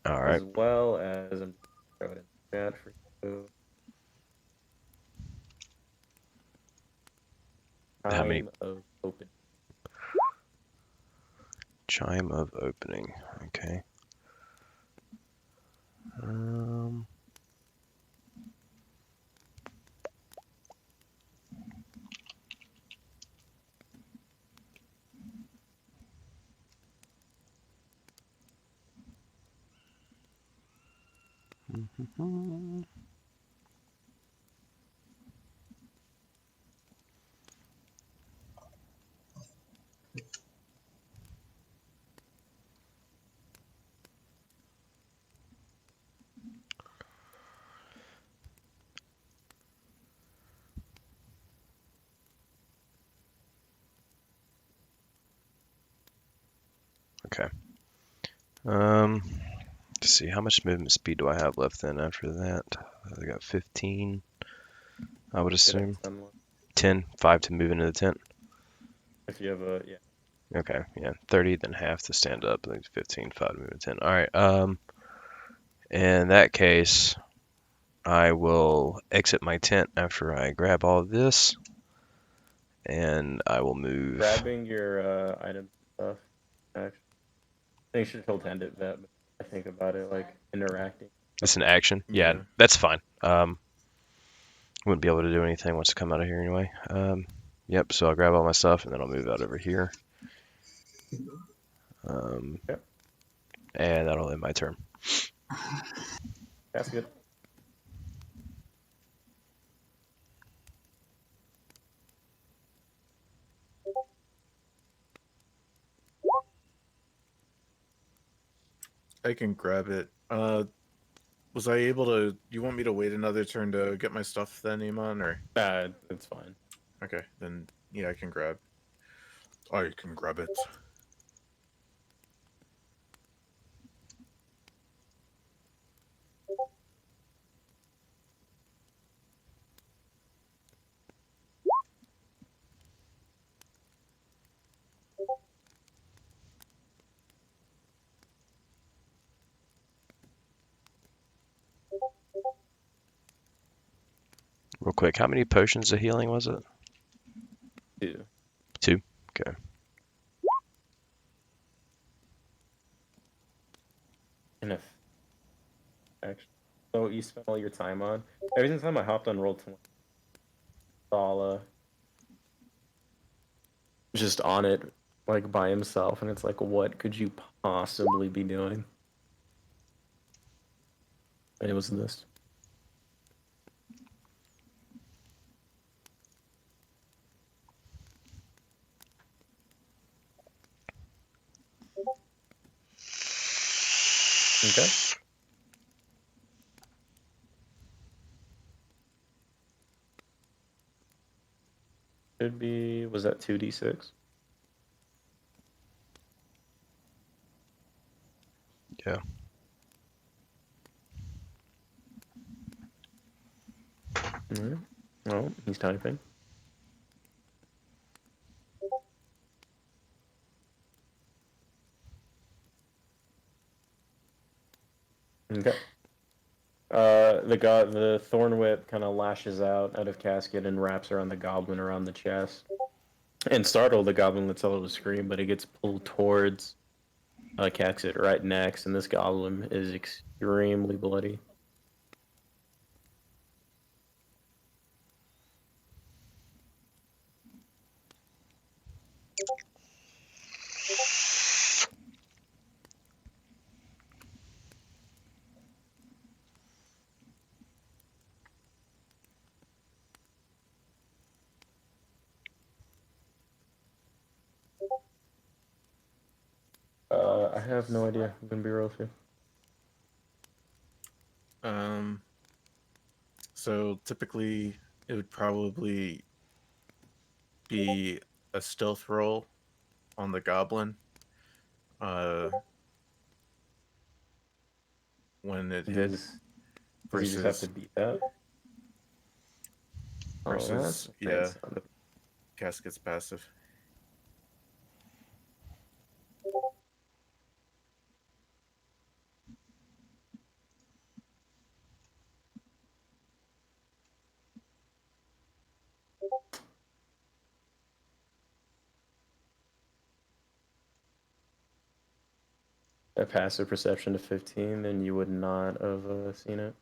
All right. as well as I'm throwing it in the chat for you. How many? Time of open. Chime of opening. Okay. Um. Okay. Let's see. How much movement speed do I have left then after that? I got 15. I would Should have assume 10 left. 10, 5 to move into the tent. If you have a Okay, yeah, 30, then half to stand up. I think 15, 5 to move into 10. All right. In that case, I will exit my tent after I grab all of this, and I will move. grabbing your items and stuff. Actually, I think you should have told Tandit that. But I think about it like interacting. It's an action. Yeah, Yeah. that's fine. Wouldn't be able to do anything once I come out of here anyway. Yep. So I'll grab all my stuff and then I'll move out over here. Yep. And that'll end my turn. That's good. I can grab it. Was I able to? You want me to wait another turn to get my stuff then, Amon, or? It's fine. Okay, then yeah, I can grab. I can grab it. Real quick, how many potions of healing was it? 2. 2? Okay. And if actually, so what you spent all your time on? Every single time I hopped on Roll20, Sala just on it, like by himself, and it's like, what could you possibly be doing? And it was this. Okay. Should be, was that 2d6? Yeah. Alright. Well, he's typing. Okay. The thorn whip kind of lashes out of casket and wraps around the goblin around the chest. And startle the goblin lets out a scream, but it gets pulled towards Caxit right next, and this goblin is extremely bloody. I have no idea. I'm gonna be real with you. So typically it would probably be a stealth roll on the goblin. When it hits Does he just have to versus beat that? Oh, that's versus a bad yeah, sound. casket's passive. A passive perception of 15, then you would not have seen it.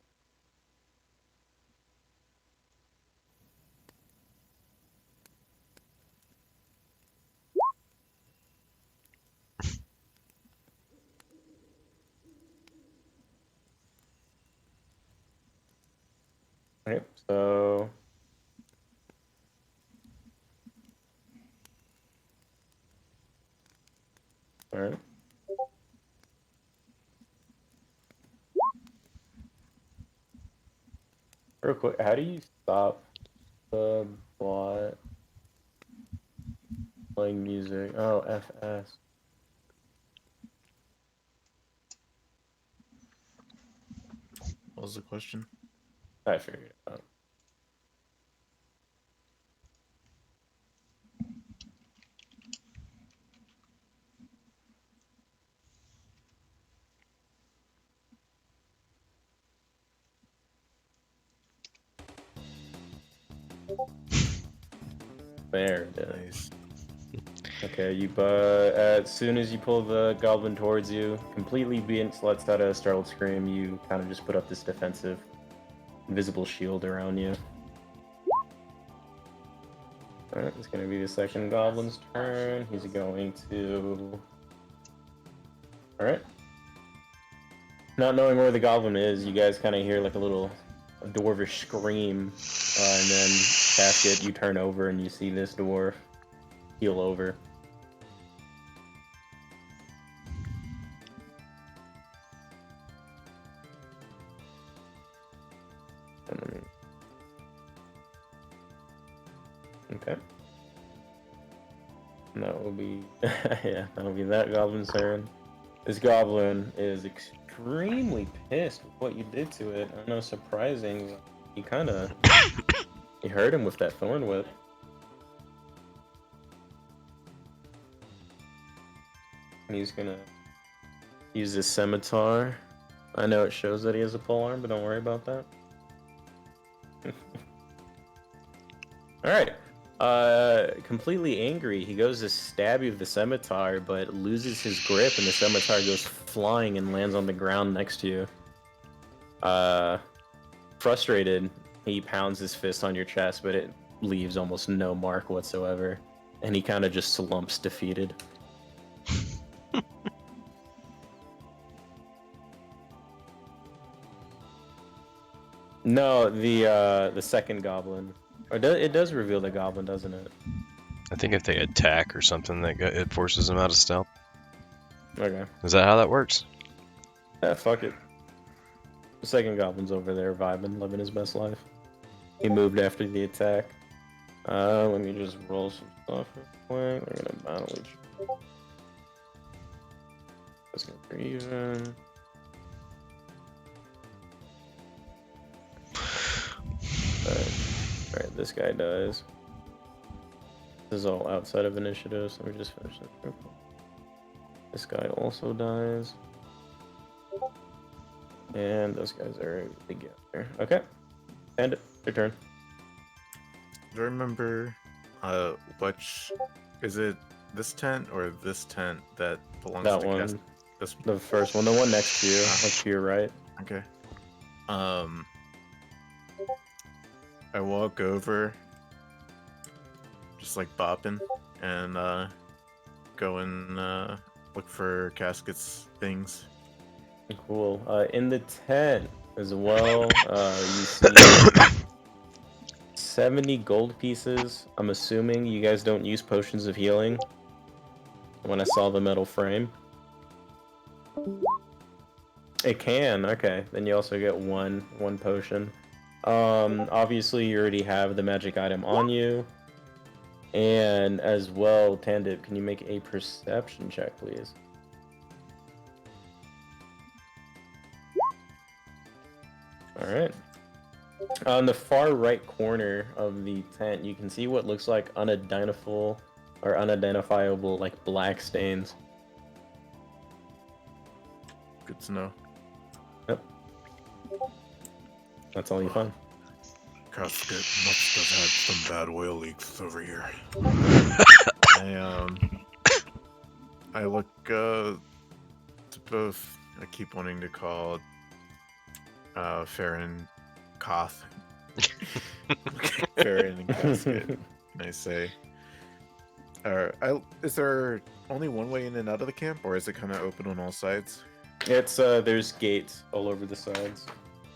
Alright, so alright. Real quick, how do you stop the bot playing music? Oh, FS. What was the question? I figured it out. There it is. Nice. Okay, as soon as you pull the goblin towards you, completely lets out a startled scream, you kind of just put up this defensive, invisible shield around you. Alright, it's gonna be the second goblin's turn. He's going to. Alright. Not knowing where the goblin is, you guys kind of hear like a dwarvish scream, and then Casket, you turn over and you see this dwarf heel over. Okay. And that will be, yeah, that'll be that goblin's turn. This goblin is extremely pissed with what you did to it. I know, surprising. You hurt him with that thorn whip. And he's gonna use his scimitar. I know it shows that he has a pole arm, but don't worry about that. All right. Completely angry, he goes to stab you with the scimitar, but loses his grip, and the scimitar goes flying and lands on the ground next to you. Frustrated, he pounds his fist on your chest, but it leaves almost no mark whatsoever, and he kind of just slumps defeated. No, the second goblin. Or it does reveal the goblin, doesn't it? I think if they attack or something, it forces them out of stealth. Okay. Is that how that works? Yeah, fuck it. The second goblin's over there vibing, living his best life. He moved after the attack. Let me just roll some stuff real quick. We're gonna battle each other. That's gonna be even. Alright, this guy dies. This is all outside of initiative, so let me just finish this real quick. This guy also dies. And those guys are together. Okay. And your turn. Do I remember which is it this tent or this tent that belongs That to one. Cass? This The first one, the one next to you, up to your right. okay. I walk over just like bopping and go and look for Casket's things. Cool. In the tent as well, you see 70 gold pieces. I'm assuming you guys don't use potions of healing. When I saw the metal frame. It can, okay. Then you also get one potion. Obviously you already have the magic item on you. And as well, Tandip, can you make a perception check, please? Alright. On the far right corner of the tent, you can see what looks like unidentifiable like black stains. Good to know. Yep. That's all you find. Casket must have had some bad oil leaks over here. I look to both. I keep wanting to call Farron Koth. Farron and Casket. And I say, is there only one way in and out of the camp, or is it kind of open on all sides? It's there's gates all over the sides.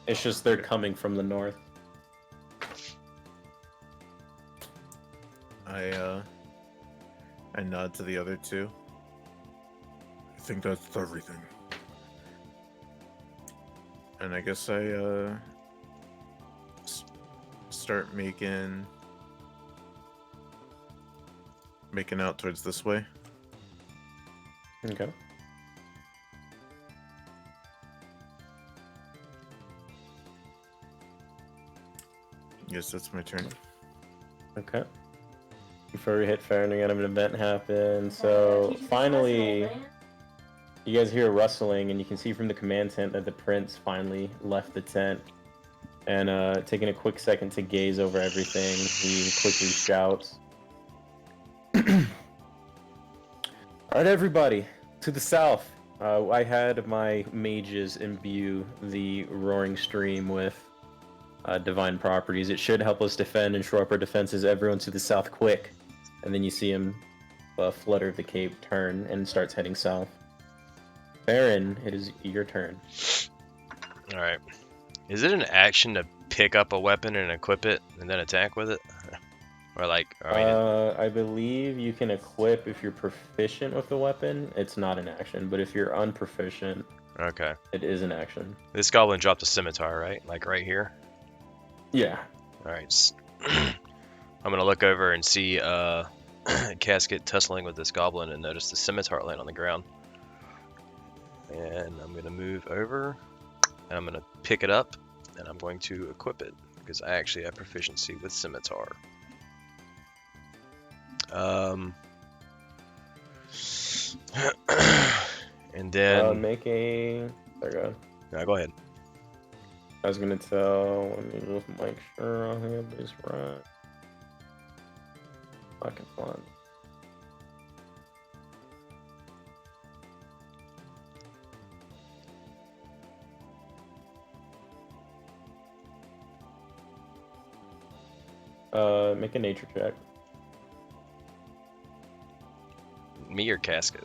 It's just they're coming from the north. I nod to the other two. I think that's everything. And I guess I start making out towards this way. Okay. Yes, that's my turn. Okay. Before we hit Farron, we're gonna have an event happen. So finally, you guys hear a rustling, and you can see from the command tent that the prince finally left the tent. And taking a quick second to gaze over everything, he quickly shouts, "Alright, everybody, to the south. I had my mages imbue the roaring stream with divine properties. It should help us defend and shore up our defenses. Everyone to the south, quick." And then you see him flutter the cape, turn, and starts heading south. Baron, it is your turn. Alright. Is it an action to pick up a weapon and equip it and then attack with it? Or like, I believe you can equip if you're proficient with the weapon. It's not an action, but if you're unproficient, okay. it is an action. This goblin dropped a scimitar, right? Like right here? Yeah. Alright. I'm gonna look over and see Casket tussling with this goblin and notice the scimitar laying on the ground. And I'm gonna move over and I'm gonna pick it up and I'm going to equip it because I actually have proficiency with scimitar. And then Make a. There, go ahead. no, go ahead. I was gonna tell. Let me just make sure I have this right. Fucking fun. Make a nature check. Me or Casket?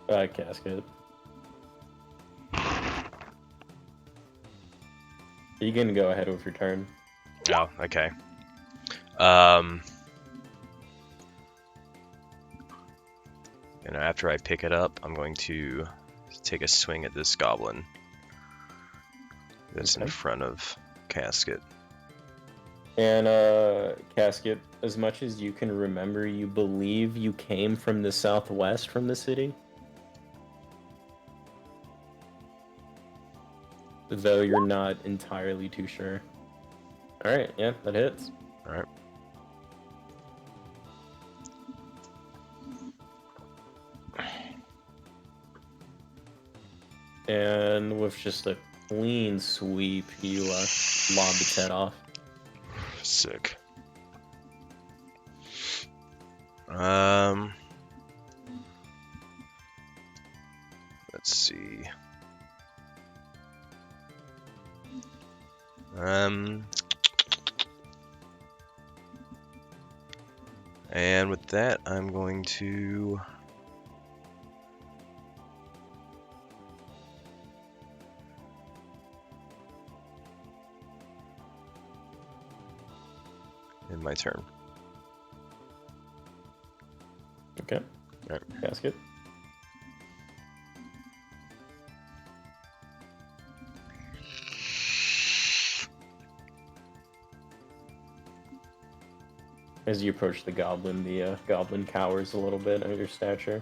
Casket. You can go ahead with your turn. Oh, okay. After I pick it up, I'm going to take a swing at this goblin that's in Okay. front of Casket. And Casket, as much as you can remember, you believe you came from the southwest from the city? Though you're not entirely too sure. Alright, yeah, that hits. Alright. And with just a clean sweep, you lob its head off. Sick. Let's see. And with that, I'm going to end my turn. Okay. Alright. Casket. As you approach the goblin cowers a little bit at your stature.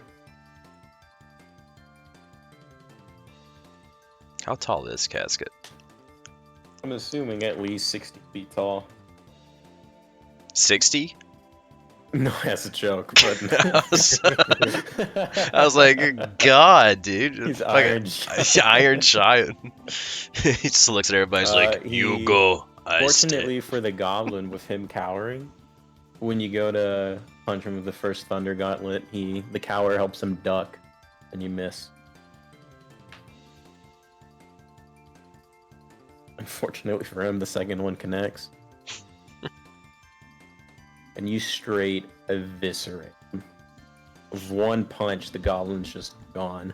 How tall is Casket? I'm assuming at least 60 feet tall. 60? No, that's a joke, but I was like, God, dude. He's Like, Iron Iron Giant. He just looks at everybody. He's like, you he- go. I Fortunately stay. for the goblin, with him cowering, when you go to punch him with the first Thunder Gauntlet, the cower helps him duck, and you miss. Unfortunately for him, the second one connects. And you straight eviscerate him. With one punch, the goblin's just gone.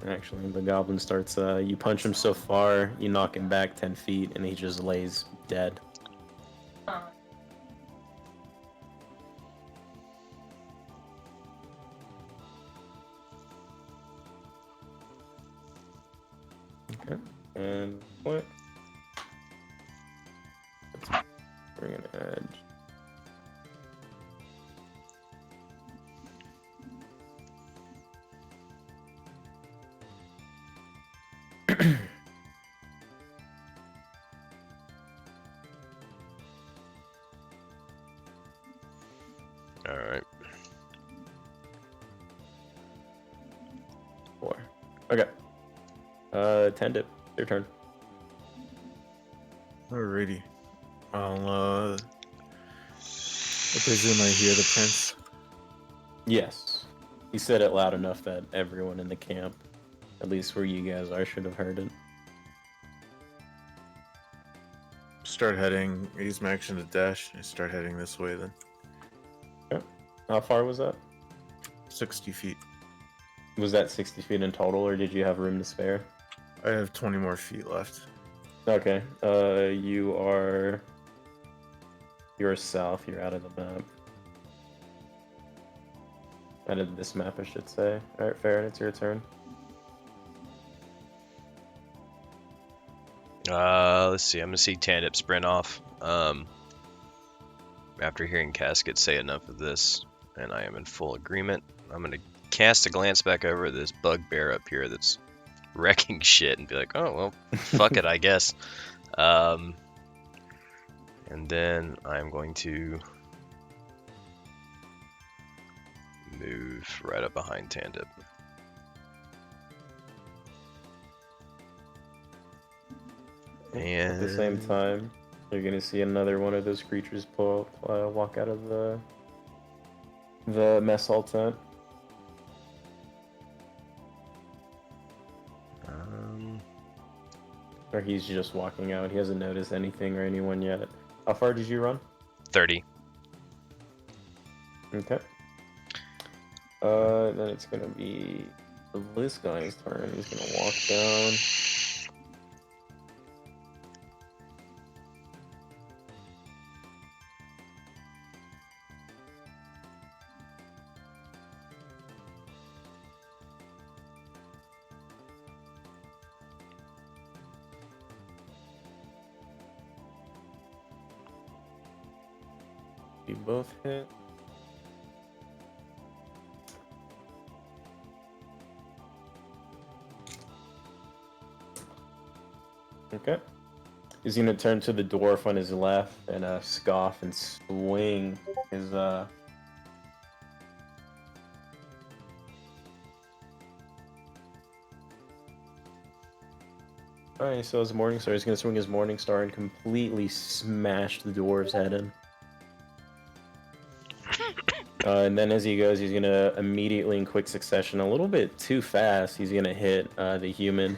Actually, the goblin starts, you punch him so far, you knock him back 10 feet, and he just lays dead. Okay, and what? Let's bring an edge. All right. 4. Okay. Tendit, your turn. Alrighty. I presume I hear the prince. Yes. He said it loud enough that everyone in the camp, at least where you guys are, should have heard it. Start heading. Use my action to dash. I start heading this way then. Okay. How far was that? 60 feet. Was that 60 feet in total, or did you have room to spare? I have 20 more feet left. Okay. You're south. You're out of the map. Out of this map, I should say. All right, Farron, it's your turn. Let's see. I'm gonna see Tandip sprint off. After hearing Casket say enough of this, and I am in full agreement, I'm gonna cast a glance back over at this bugbear up here that's wrecking shit and be like, oh well, fuck it, I guess. And then I'm going to move right up behind Tandip. At the same time, You're gonna see another one of those creatures walk out of the mess hall tent. Or he's just walking out. He hasn't noticed anything or anyone yet. How far did you run? 30. Okay. Then it's gonna be this guy's turn. He's gonna walk down. You both hit. Okay. He's gonna turn to the dwarf on his left and scoff and swing his Alright, so his Morning Star, he's gonna swing his Morning Star and completely smash the dwarf's head in. And then as he goes, he's gonna immediately in quick succession, a little bit too fast, he's gonna hit the human.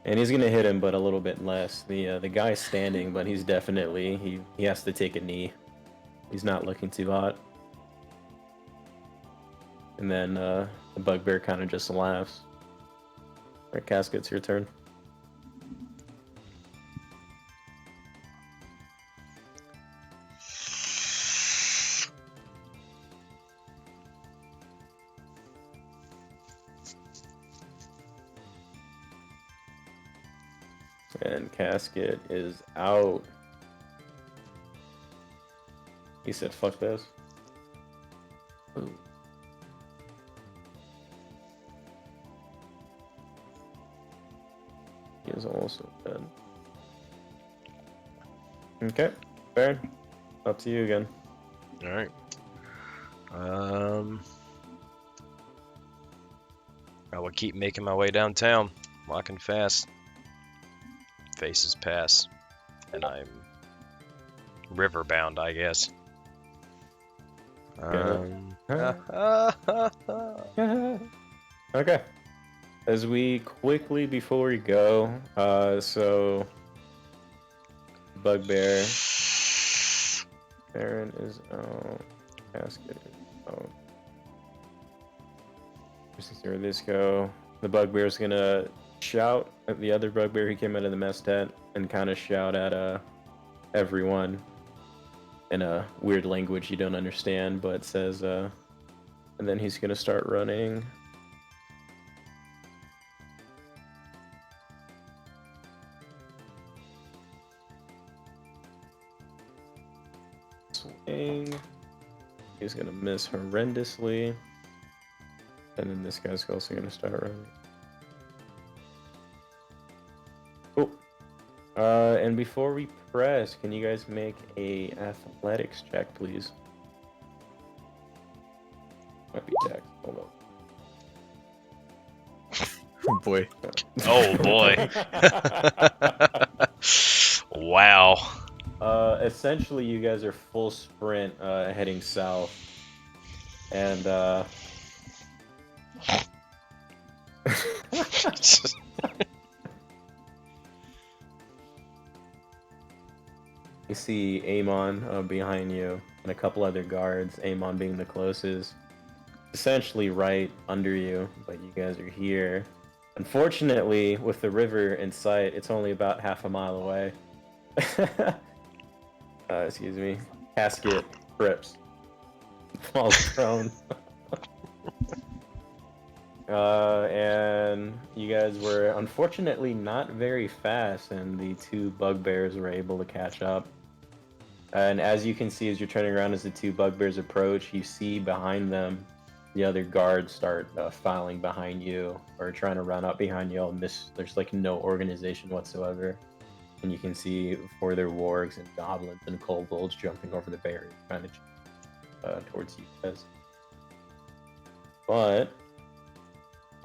And he's gonna hit him, but a little bit less. The guy's standing, but he's definitely he has to take a knee. He's not looking too hot. And then the bugbear kind of just laughs. Alright, Casket, it's your turn. And Casket is out. He said, fuck this. Ooh. He is also dead. Okay, Baron, up to you again. All right. I will keep making my way downtown, walking fast. Faces pass, and I'm riverbound, I guess. Okay. As we quickly, before we go, so Bugbear, Baron is out, Casket is out. Where this go? The Bugbear's gonna shout at the other Bugbear who came out of the mess tent and kind of shout at everyone in a weird language you don't understand, but says and then he's gonna start running. Swing. He's gonna miss horrendously. And then this guy's also gonna start running. Oh. And before we press, can you guys make a athletics check, please? Might be Jack. Hold up. Oh boy. Oh boy. Wow. Essentially, you guys are full sprint heading south. And, you see Amon behind you and a couple other guards, Amon being the closest. Essentially right under you, but you guys are here. Unfortunately, with the river in sight, it's only about half a mile away. Excuse me. Casket trips. Falls prone. And you guys were unfortunately not very fast, and the two bugbears were able to catch up. And as you can see, as you're turning around, as the two bugbears approach, you see behind them the other guards start filing behind you or trying to run up behind you. And there's like no organization whatsoever. And you can see further wargs and goblins and kobolds jumping over the barrier, trying to towards you guys. But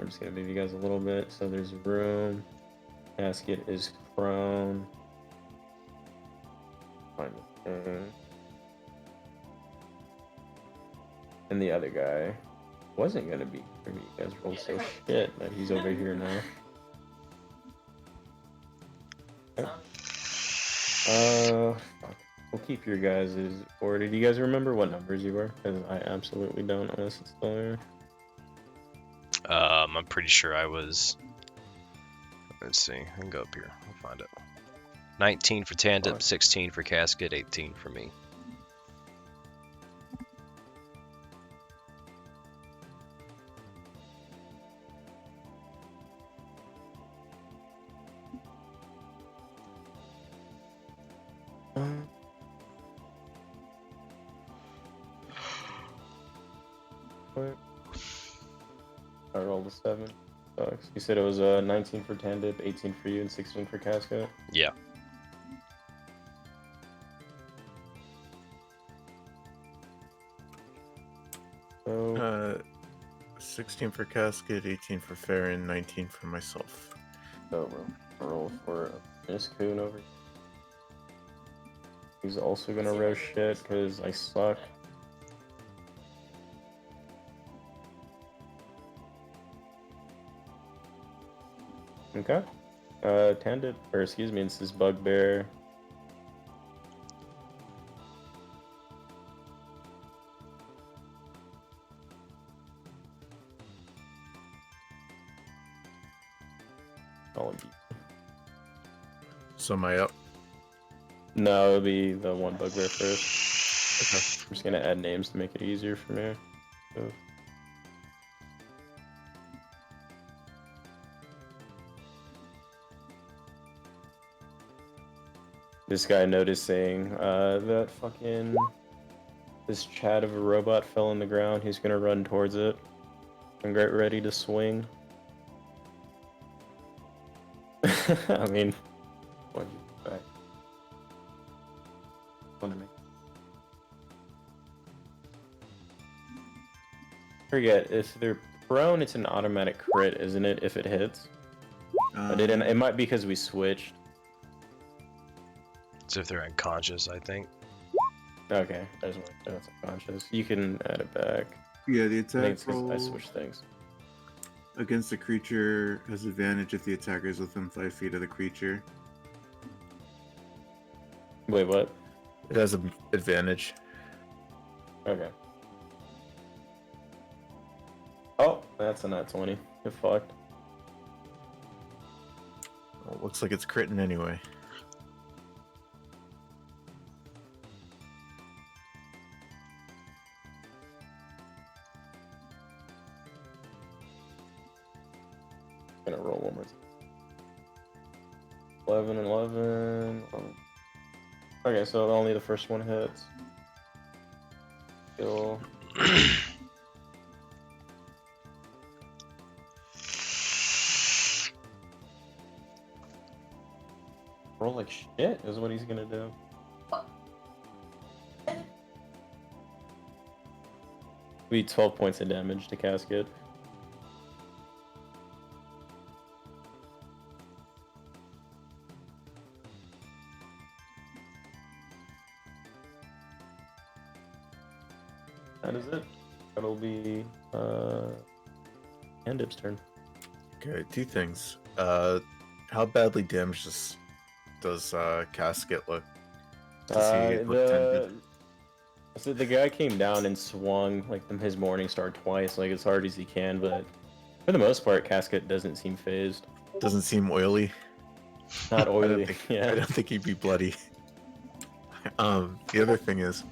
I'm just gonna move you guys a little bit so there's room. Casket is prone. Fine. And the other guy wasn't gonna be for me. You guys rolled so shit that he's over here now. Fuck. We'll keep your guys' order. Do you guys remember what numbers you were? Because I absolutely don't unless it's still there. I'm pretty sure I was. Let's see. I can go up here. I'll find it. 19 for tandem, Fuck. 16 for casket, 18 for me. What? I rolled a 7. Sucks. You said it was 19 for tandem, 18 for you, and 16 for casket? Yeah. So, 16 for casket, 18 for Farron, 19 for myself. so roll for this coon over here. He's also gonna roast shit because I suck. Okay. Tandem, or excuse me, this is Bugbear. Call him B. So am I up? No, it'll be the one Bugbear first. Okay. I'm just gonna add names to make it easier for me. So. This guy noticing that fucking this chat of a robot fell on the ground. He's gonna run towards it and get ready to swing. I mean, what do you expect? Wanna make- Forget if they're prone, it's an automatic crit, isn't it? If it hits, but it might be because we switched. So if they're unconscious, I think. Okay, there's one that's unconscious. You can add it back. Yeah, the I think attack it's 'cause I roll switched things. against the creature has advantage if the attacker is within 5 feet of the creature. Wait, what? It has an advantage. Okay. Oh, that's a nat 20. Get fucked. Well, looks like it's critting anyway. Gonna roll one more time. 11 and 11. Okay, so only the first one hits. Kill. Roll like shit is what he's gonna do. Be 12 points of damage to casket. That is it. That'll be Andip's turn. Okay, 2 things. How badly damaged does casket look? Does he look tended? So the guy came down and swung like his morning star twice, like as hard as he can, but for the most part, casket doesn't seem phased. Doesn't seem oily. Not I oily. don't think, Yeah. I don't think he'd be bloody. The other thing is,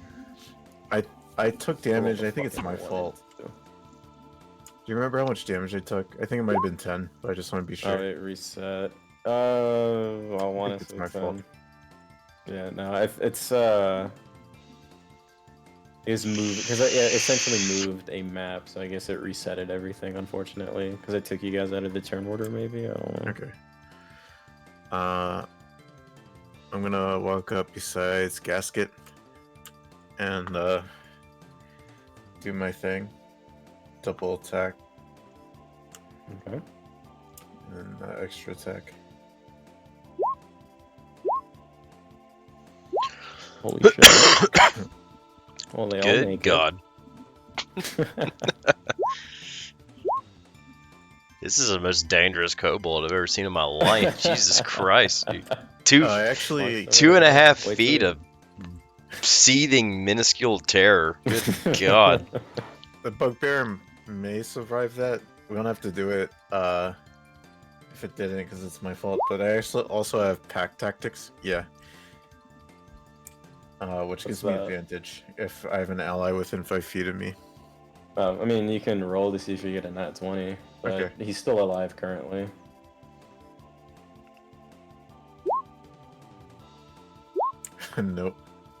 I took damage. And I think it's my fault. Do you remember how much damage I took? I think it might have been 10, but I just want to be Oh, sure. it reset. I want to it's say my 10. fault. Yeah, no, it's is moved because I essentially moved a map, so I guess it resetted everything. Unfortunately, because I took you guys out of the turn order. Maybe I don't know. Okay. I'm gonna walk up besides gasket and do my thing. Double attack Okay. and extra attack. Holy shit. Well, they all Good make God. This is the most dangerous kobold I've ever seen in my life. Jesus Christ, dude. Two, I actually, Fuck. 2.5 Wait feet till- of seething minuscule terror. Good God. the bugbear may survive that. We don't have to do it if it didn't, because it's my fault. But I actually also have pack tactics. Yeah. Which What's gives me that? advantage if I have an ally within 5 feet of me. I mean, you can roll to see if you get a nat 20, but Okay. he's still alive currently. Nope.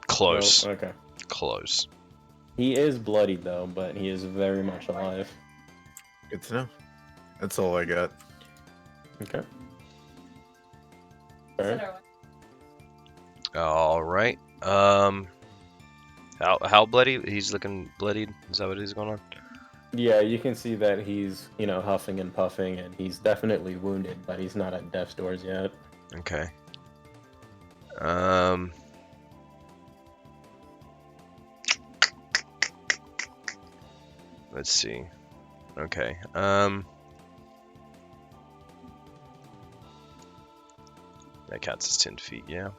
Close. Nope, okay. Close. He is bloodied though, but he is very much alive. Good to know. That's all I got. Okay. Is Alright. it our- Alright. How bloody? He's looking bloodied? Is that what is going on? Yeah, you can see that he's, huffing and puffing, and he's definitely wounded, but he's not at death's doors yet. Okay. Let's see. Okay. That counts as 10 feet, yeah?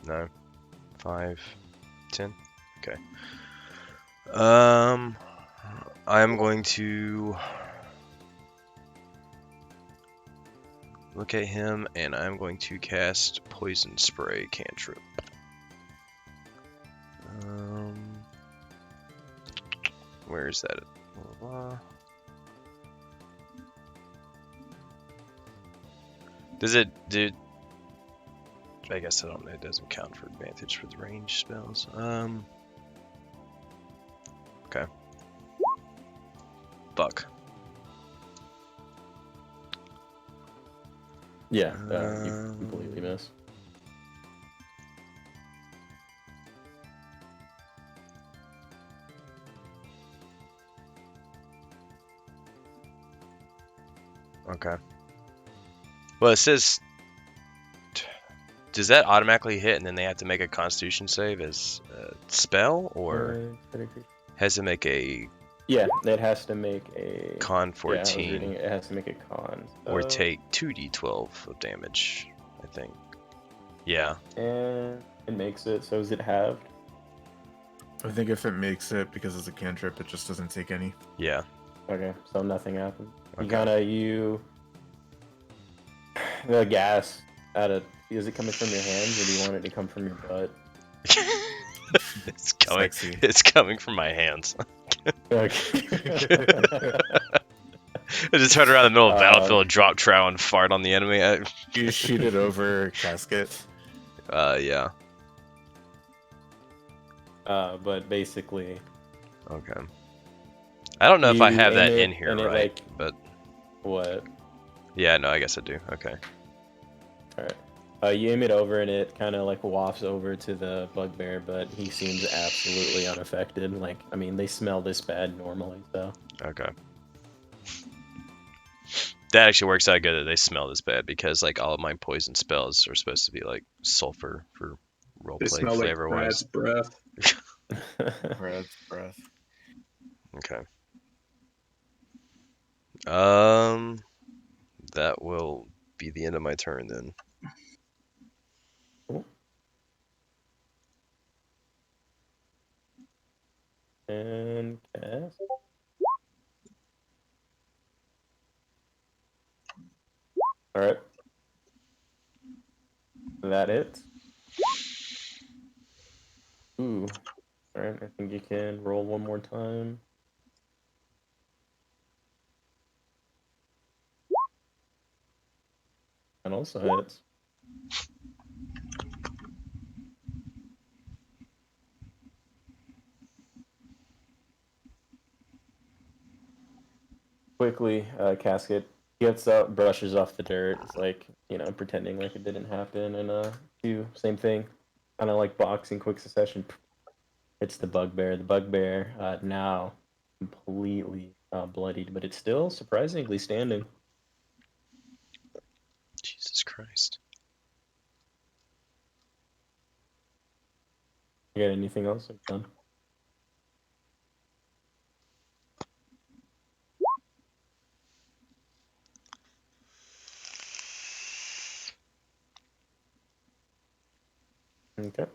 No. 5, 10? Okay. I'm going to look at him and I'm going to cast Poison Spray cantrip. Where is that? Does it do? I guess it doesn't count for advantage for the range spells. Okay. Fuck. Yeah, you completely miss. Okay. Well, it says. Does that automatically hit and then they have to make a Constitution save as a spell, or has to make a Yeah, it has to make a Con Yeah, I was 14 reading it has to make a con. or so- take 2d12 of damage? I think. Yeah. And it makes it. So is it halved? I think if it makes it, because it's a cantrip, it just doesn't take any. Yeah. Okay, so nothing happened. Okay. The gas out of. Is it coming from your hands, or do you want it to come from your butt? It's coming. Sexy. It's coming from my hands. Okay. I just turn around in the middle of the battlefield, Uh, drop trowel, and fart on the enemy. You shoot it over casket. Yeah. but basically, Okay. I don't know if I you have that aim in it, here, and it, right? like- But what? yeah, no, I guess I do. Okay. All right. You aim it over, and it kind of like wafts over to the bugbear, but he seems absolutely unaffected. Like, I mean, they smell this bad normally, so. Okay. That actually works out good that they smell this bad, because like all of my poison spells are supposed to be like sulfur for They roleplay smell like flavor Brad's wise. breath. Brad's breath. Okay. That will be the end of my turn then. And cast. All right. That it. Ooh. All right. I think you can roll one more time. And also hits. Quickly, Casket gets up, brushes off the dirt. It's like, pretending like it didn't happen. And do same thing. Kind of like boxing, quick succession. It's the bugbear. The bugbear now completely bloodied, but it's still surprisingly standing. Jesus Christ. You got anything else? I'm done. Okay.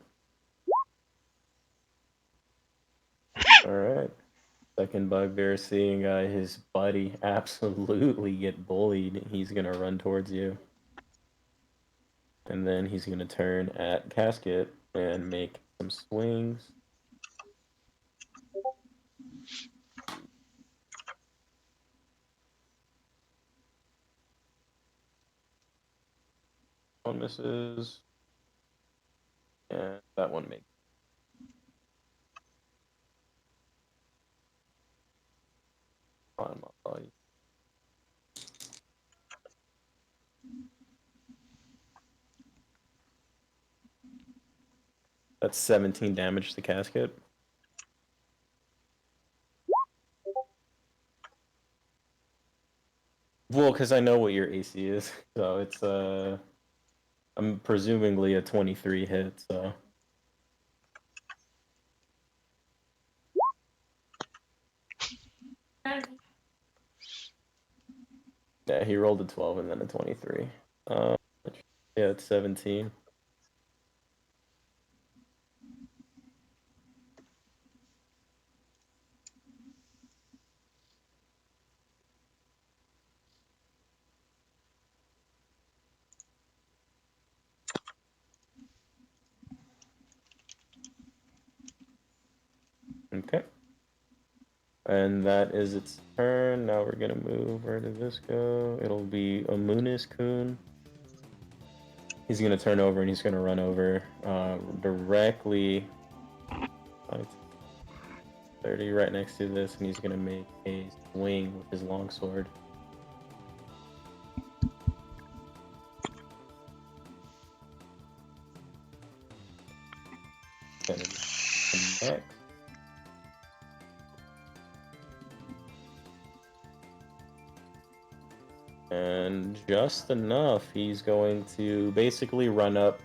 All right. Second bugbear, seeing his buddy absolutely get bullied, he's gonna run towards you. And then he's gonna turn at Casket and make some swings. One misses. And that one makes. On my body. That's 17 damage to Casket. Well, because I know what your AC is, so it's I'm presumably a 23 hit, so. Yeah, he rolled a 12 and then a 23. Yeah, it's 17. Okay. And that is its turn. Now we're gonna move. Where did this go? It'll be Amunis Kun. He's gonna turn over and he's gonna run over directly 30 right next to this, and he's gonna make a swing with his longsword. Gonna connect. And just enough, he's going to basically run up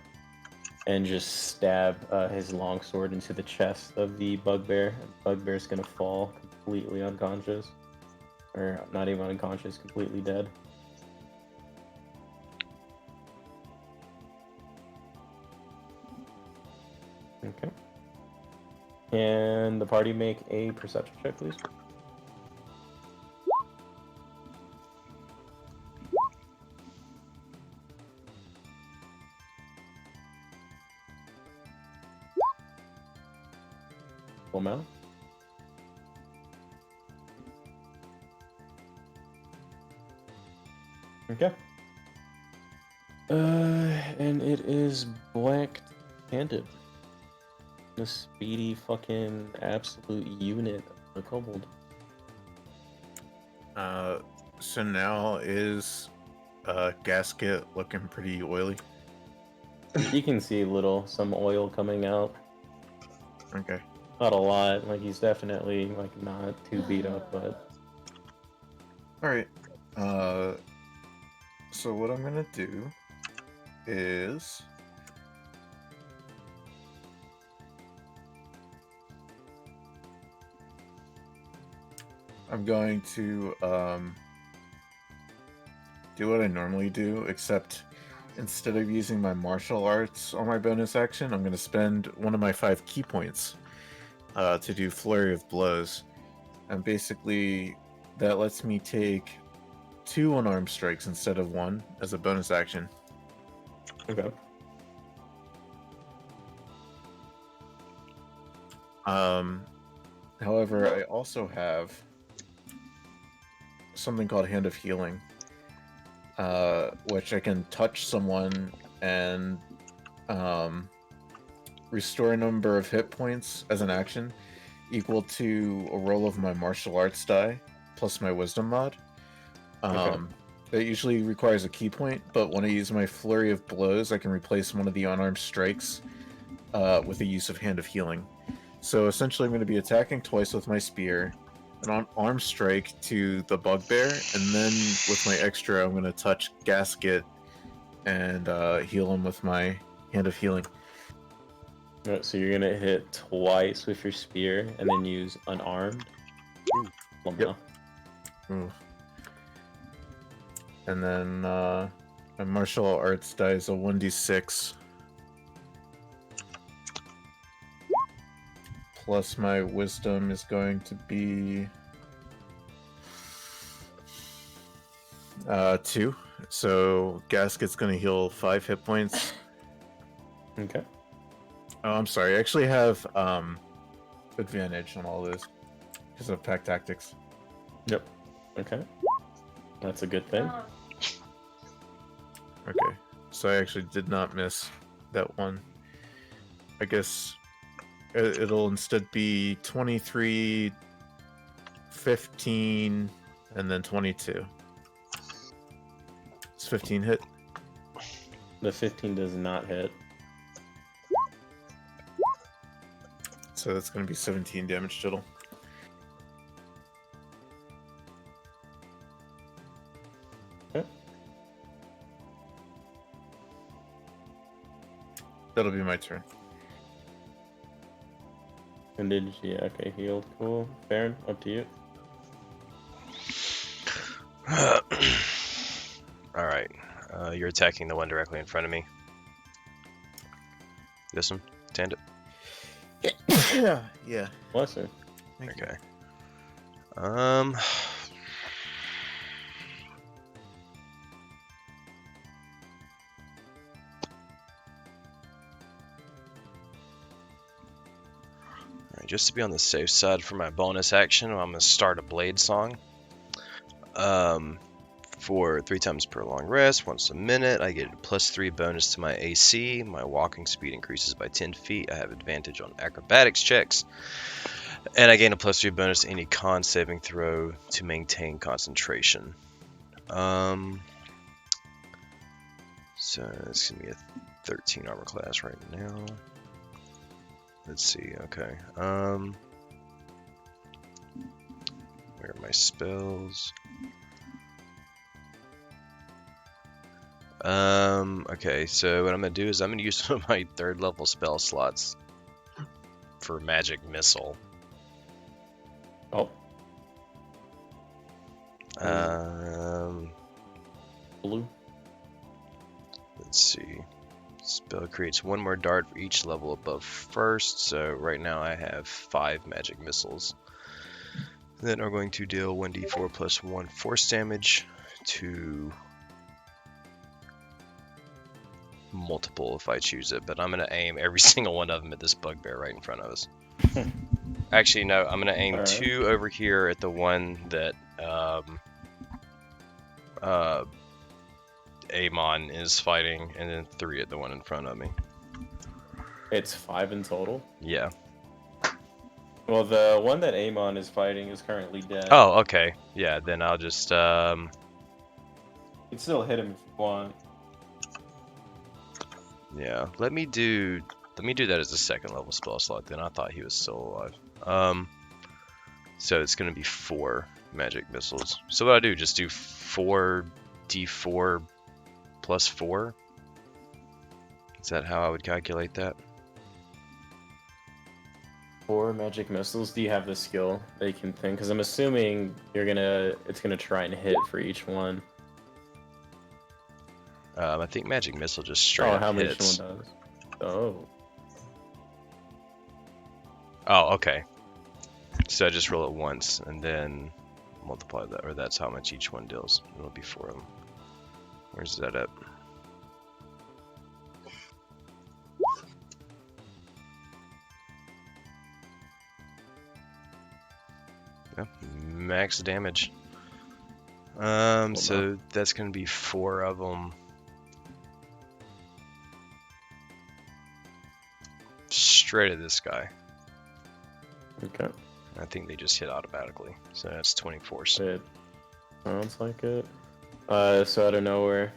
and just stab his longsword into the chest of the bugbear. And bugbear's gonna fall completely unconscious. Or not even unconscious, completely dead. Okay. Can the party make a perception check, please? Full amount? Okay. And it is black-handed. A speedy fucking absolute unit of the kobold. So now is gasket looking pretty oily? You can see some oil coming out. Okay. Not a lot. Like, he's definitely like not too beat up, but Alright. So what I'm gonna do is I'm going to do what I normally do, except instead of using my martial arts on my bonus action, I'm going to spend one of my 5 key points to do Flurry of Blows. And basically, that lets me take 2 unarmed strikes instead of 1 as a bonus action. okay. However, I also have something called Hand of Healing, which I can touch someone and restore a number of hit points as an action equal to a roll of my martial arts die plus my wisdom mod. That usually requires a key point, but when I use my Flurry of Blows, I can replace one of the unarmed strikes with the use of Hand of Healing. So essentially I'm going to be attacking twice with my spear, an arm strike to the bugbear, and then with my extra I'm going to touch Gasket and heal him with my Hand of Healing. Alright, so you're gonna hit twice with your spear and then use unarmed. Yep. Ooh. And then my martial arts die is a 1d6. Plus my wisdom is going to be 2. So Gasket's going to heal 5 hit points. Okay. Oh, I'm sorry. I actually have advantage on all this because of pack tactics. Yep. Okay. That's a good thing. Okay. So I actually did not miss that one. I guess it'll instead be 23, 15, and then 22. It's 15 hit. The 15 does not hit. So that's going to be 17 damage total. Okay. That'll be my turn. And did you? Okay, healed. Cool. Farron, up to you. All right. You're attacking the one directly in front of me. This one, Tandit. Yeah. Bless her. Thank you. Okay. Alright, just to be on the safe side for my bonus action, I'm gonna start a blade song. For 3 times per long rest, once a minute. I get a +3 bonus to my AC. My walking speed increases by 10 feet. I have advantage on acrobatics checks. And I gain a +3 bonus to any con saving throw to maintain concentration. So it's gonna be a 13 armor class right now. Let's see, okay. Where are my spells? Okay, so what I'm gonna do is I'm gonna use one of my 3rd level spell slots for magic missile. Oh, blue. Let's see. Spell creates 1 more dart for each level above first, so right now I have 5 magic missiles. Then are going to deal 1d4 plus 1 force damage to multiple if I choose it, but I'm going to aim every single one of them at this bugbear right in front of us. Actually, no, I'm going to aim Alright. 2 over here at the one that Amon is fighting, and then 3 at the one in front of me. It's 5 in total. Yeah. Well, the one that Amon is fighting is currently dead. Oh, okay. Yeah, then I'll just You can still hit him if you want. yeah. Let me do that as a 2nd level spell slot then. I thought he was still alive. So it's gonna be 4 magic missiles. So what I do, just do 4d4 plus 4? Is that how I would calculate that? 4 magic missiles. Do you have the skill that you can think? Because I'm assuming it's gonna try and hit for each one. I think magic missile just straight Oh, up how much hits. one does? Oh. Oh, okay. So I just roll it once and then multiply that, or that's how much each one deals. It'll be 4 of them. Where's that at? Yeah, max damage. So that's gonna be 4 of them. Straight at this guy. Okay. I think they just hit automatically. So that's 24. It sounds like it. So out of nowhere,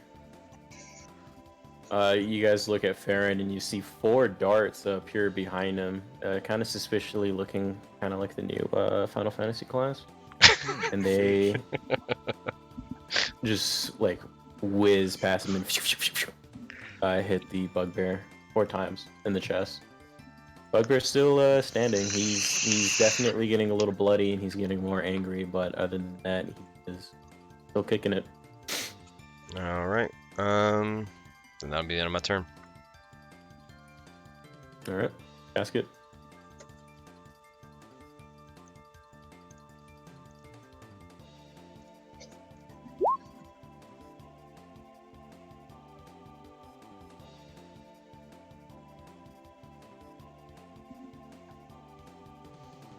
you guys look at Farron and you see 4 darts appear behind him, kind of suspiciously looking, kind of like the new Final Fantasy class, and they just like whiz past him and hit the bugbear 4 times in the chest. Bugbear's still standing. He's definitely getting a little bloody and he's getting more angry, but other than that, he is still kicking it. All right. Then that'll be the end of my turn. All right, casket.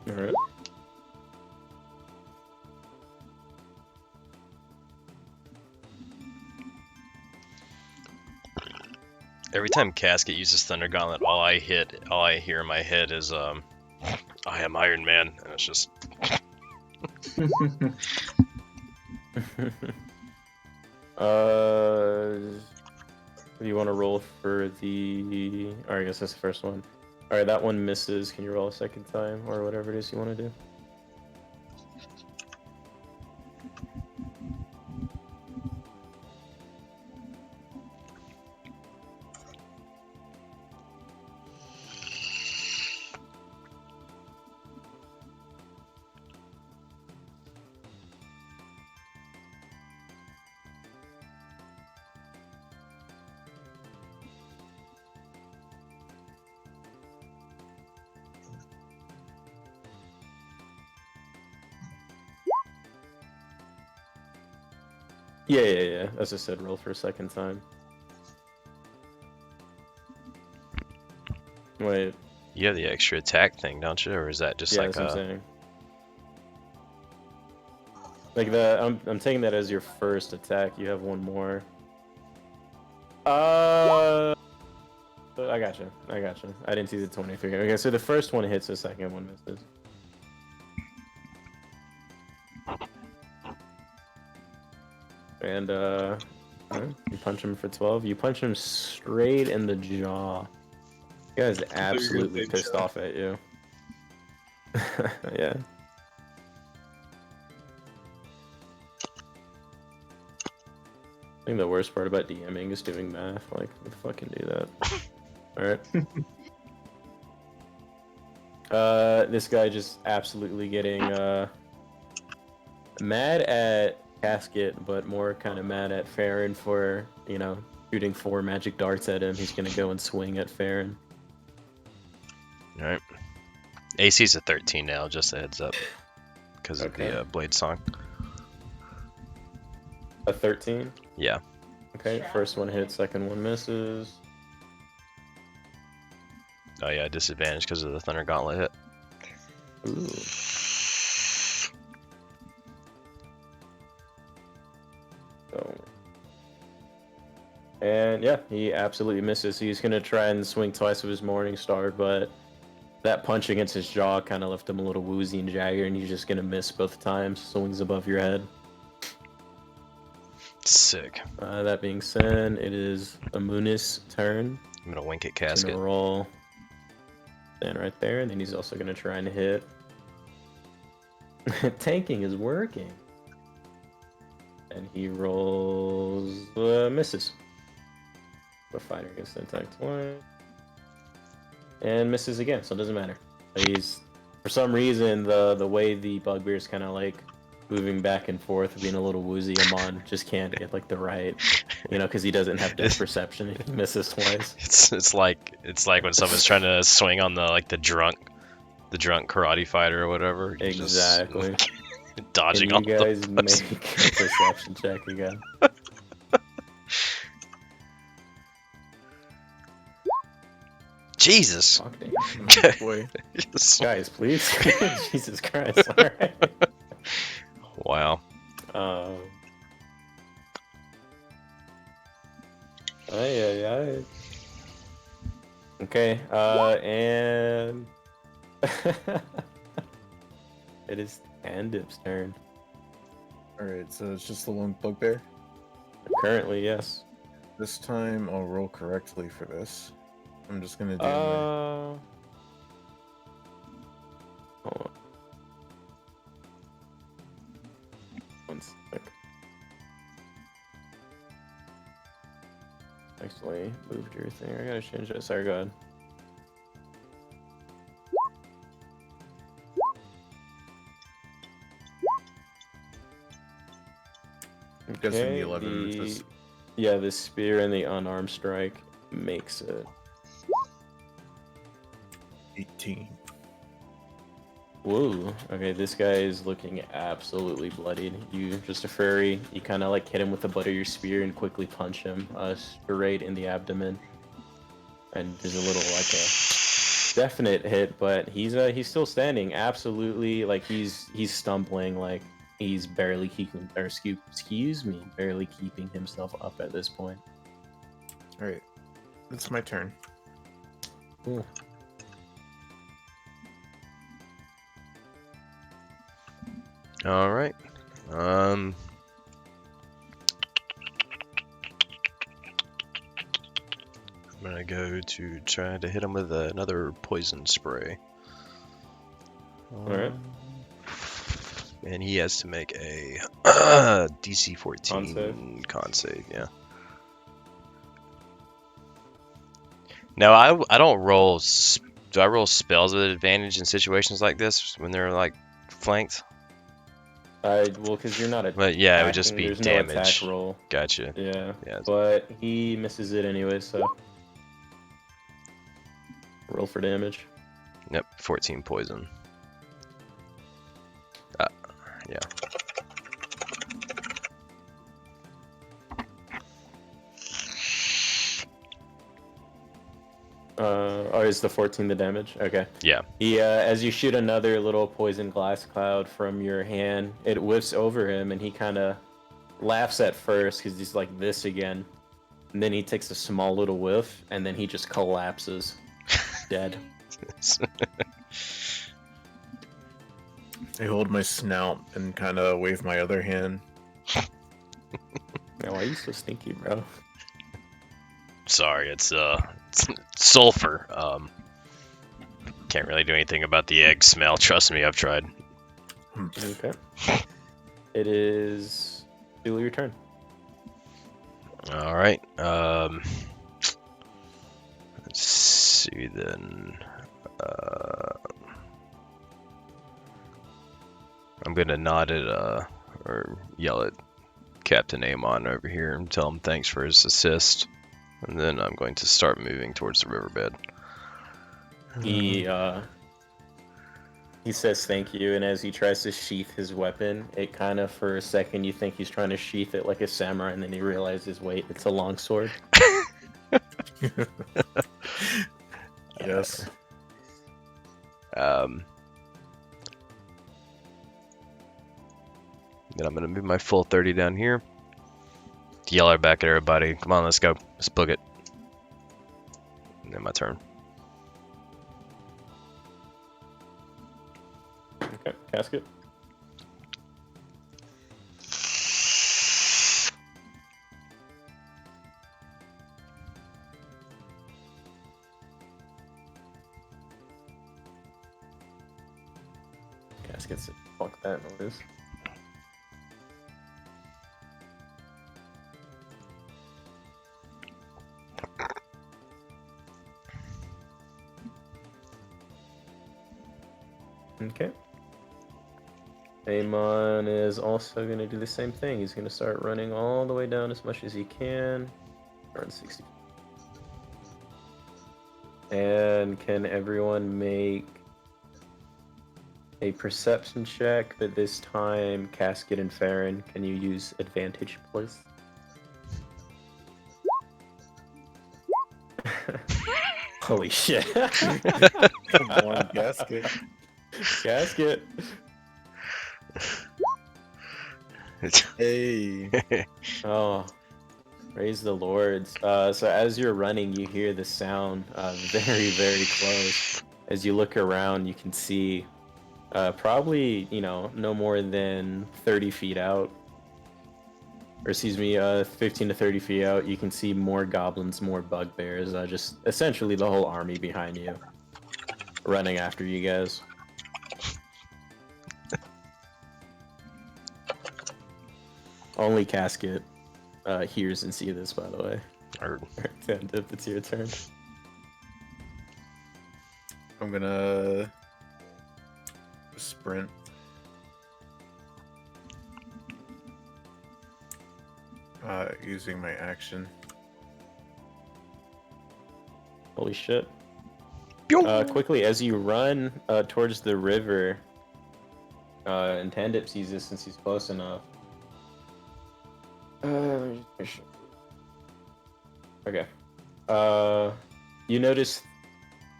All right. Every time Casket uses Thunder Gauntlet, all I hear in my head is I am Iron Man, and it's just Do you want to roll for the? Or I guess that's the first one. All right, that one misses. Can you roll a second time, or whatever it is you want to do? Yeah. As I said, roll for a second time. Wait. you have the extra attack thing, don't you? Or is that just Yeah, like that's what I'm saying. Like I'm taking that as your first attack. You have one more. I gotcha. I didn't see the 23. Okay, so the first one hits, the second one misses. And you punch him for 12. You punch him straight in the jaw. You guy's absolutely big pissed shot. off at you. Yeah. I think the worst part about DMing is doing math. Like, who the fuck can do that? Alright. This guy just absolutely getting mad at Casket, but more kind of mad at Farron for, shooting 4 magic darts at him. He's gonna go and swing at Farron. all right. AC's a 13 now, just a heads up, because of Okay. the Blade Song. A 13? Yeah. Okay, first one hits, second one misses. Oh yeah, disadvantage because of the Thunder Gauntlet hit. Ooh. So. And yeah, he absolutely misses. He's gonna try and swing twice with his Morning Star, but that punch against his jaw kind of left him a little woozy and jaggered, and he's just gonna miss both times. Swings above your head. Sick. That being said, it is Amunis' turn. I'm gonna wink at He's Casket. gonna roll. Stand right there, and then he's also gonna try and hit. Tanking is working. And he rolls misses. The fighter gets to attack twice. And misses again, so it doesn't matter. He's, for some reason, the way the Bugbear is kind of like moving back and forth, being a little woozy, Amon just can't get like the right, because he doesn't have depth perception. He misses twice. It's like when someone's trying to swing on the drunk karate fighter or whatever. You're Exactly. Just dodging Can all you guys the make a perception check again? Jesus. Fuck, damn. Oh, boy. Guys, please. Jesus Christ. Alright. Wow. Ay. Okay, and it is Andip's turn. Alright, so it's just the one bugbear. Currently, yes. This time I'll roll correctly for this. I'm just gonna do Hold on. One sec. Actually, moved your thing. I gotta change that. Sorry, go ahead. guessing the Okay, 11 misses. yeah, the spear and the unarmed strike makes it. 18. Whoa. Okay, this guy is looking absolutely bloodied. You just a furry. You kind of like hit him with the butt of your spear and quickly punch him straight in the abdomen. And there's a little like a definite hit, but he's still standing. Absolutely, like he's stumbling, like he's barely keeping, or excuse me, barely keeping himself up at this point. All right, it's my turn. Cool. All right. I'm gonna go to try to hit him with another poison spray. Alright. And he has to make a DC 14 con save. Yeah. Now I don't roll. Do I roll spells with advantage in situations like this when they're like flanked? Well, because you're not a. But yeah, it would just be there's damage. no attack roll. Gotcha. Yeah. Yeah. But he misses it anyway, so roll for damage. Yep. 14 poison. Yeah. Or is the 14 the damage? Okay. Yeah. He, as you shoot another little poison glass cloud from your hand, it whiffs over him, and he kind of laughs at first because he's like this again, and then he takes a small little whiff, and then he just collapses, dead. I hold my snout and kind of wave my other hand. Man, why are you so stinky, bro? Sorry, it's sulfur. Can't really do anything about the egg smell. Trust me, I've tried. Okay. It is still your turn. All right. Let's see then. I'm gonna nod at or yell at Captain Amon over here and tell him thanks for his assist, and then I'm going to start moving towards the riverbed. He says thank you, and as he tries to sheath his weapon, it kind of for a second you think he's trying to sheath it like a samurai, and then he realizes, wait, it's a longsword. Yes. Then I'm gonna move my full 30 down here. Yell back at everybody. Come on, let's go. Let's book it. And then my turn. Okay, casket. Caskets, fuck that noise. Okay. Amon is also going to do the same thing. He's going to start running all the way down as much as he can. Run 60. And can everyone make a perception check? But this time, Casket and Farron, can you use advantage, please? Holy shit. Come on, gasket. Casket. Hey. Oh, praise the Lords. So as you're running, you hear the sound very, very close. As you look around, you can see probably, no more than 30 feet out. Or excuse me, 15 to 30 feet out, you can see more goblins, more bugbears, just essentially the whole army behind you. Running after you guys. Only Casket hears and sees this, by the way. Heard. If it's your turn. I'm gonna sprint. Using my action. Holy shit. Pew! Quickly, as you run towards the river, and Tandip sees this since he's close enough. Let me just make sure. Okay. You notice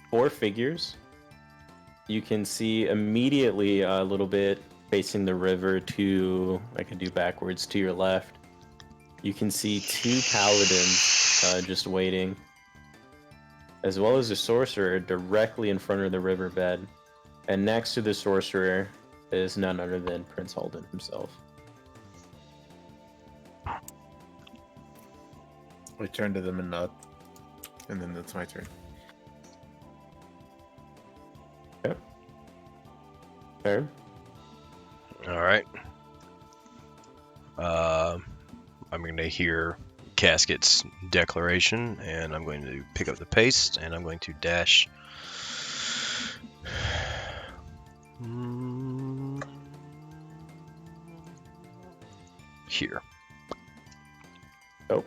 4 figures. You can see immediately a little bit facing the river to, I can do backwards, to your left. You can see 2 paladins just waiting, as well as a sorcerer directly in front of the riverbed. And next to the sorcerer is none other than Prince Halden himself. I turn to them and nod. And then it's my turn. Fair. All right. I'm going to hear Casket's declaration, and I'm going to pick up the pace, and I'm going to dash. Here. Oh.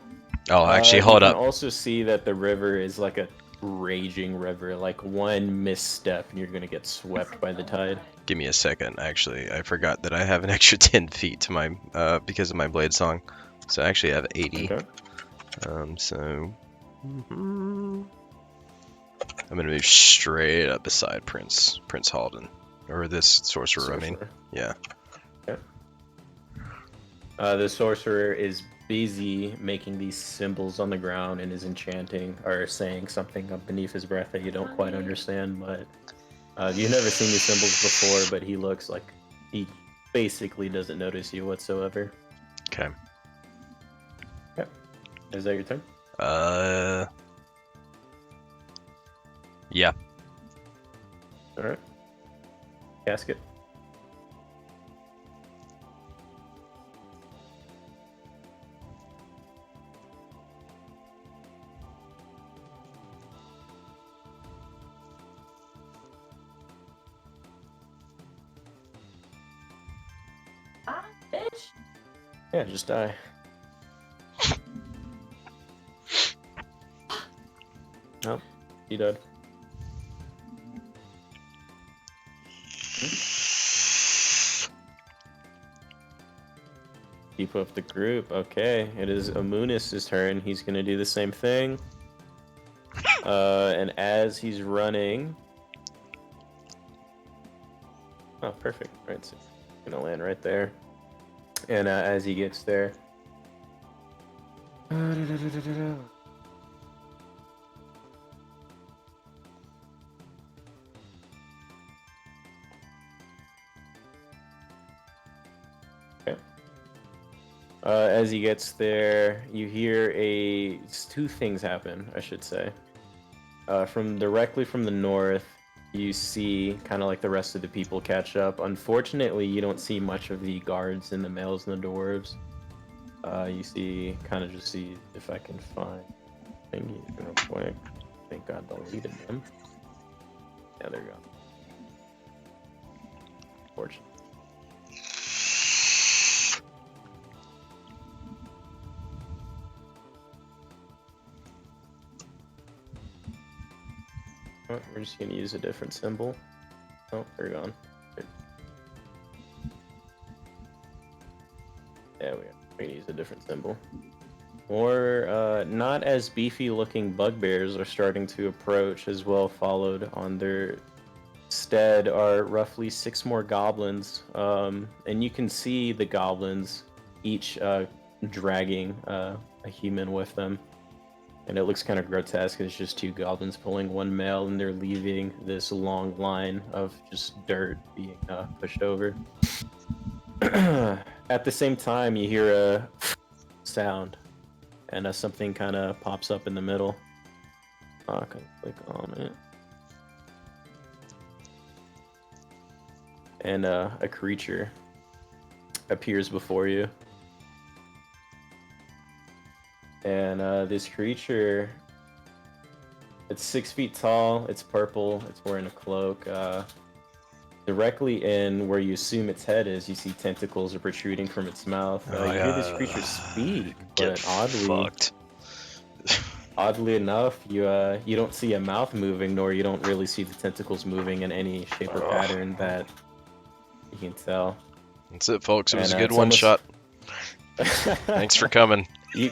Oh, actually, hold you up. can also see that the river is like a raging river. Like one misstep and you're gonna get swept by the tide. Give me a second. Actually, I forgot that I have an extra 10 feet to my because of my blade song. So I actually have 80. Okay. So I'm gonna move straight up beside Prince Halden, or this sorcerer. I mean, yeah. Okay. The sorcerer is busy making these symbols on the ground and is enchanting or saying something up beneath his breath that you don't quite understand. But you've never seen these symbols before, but he looks like he basically doesn't notice you whatsoever. Okay. Yep. Is that your turn? Yeah. All right. Casket. Bitch. Yeah, just die. Nope, he died. Keep up the group. Okay, it is Amunis' turn. He's gonna do the same thing. And as he's running, oh, perfect. Right, so he's gonna land right there. And as he gets there, okay. As he gets there, you hear two things happen, I should say. From directly from the north, you see kind of like the rest of the people catch up. Unfortunately, you don't see much of the guards and the males and the dwarves. You see, kind of just see if I can find thingy real quick. Thank God deleted them. Yeah, there you go. Unfortunately. Oh, we're just gonna use a different symbol. Oh, they're gone. Good. Yeah, we can use a different symbol. More, not as beefy looking bugbears are starting to approach, as well followed on their stead are roughly 6 more goblins. And you can see the goblins each dragging a human with them. And it looks kind of grotesque. It's just 2 goblins pulling one male, and they're leaving this long line of just dirt being pushed over. At the same time, you hear a sound, and something kind of pops up in the middle. I can click on it. And a creature appears before you. And this creature, it's 6 feet tall, it's purple, it's wearing a cloak. directly in where you assume its head is, you see tentacles are protruding from its mouth. Oh, You hear this creature speak, Get but fucked. oddly enough, you don't see a mouth moving, nor you don't really see the tentacles moving in any shape or Ugh. pattern that you can tell. That's it, folks. It was And a good it's one almost... shot. Thanks for coming. You,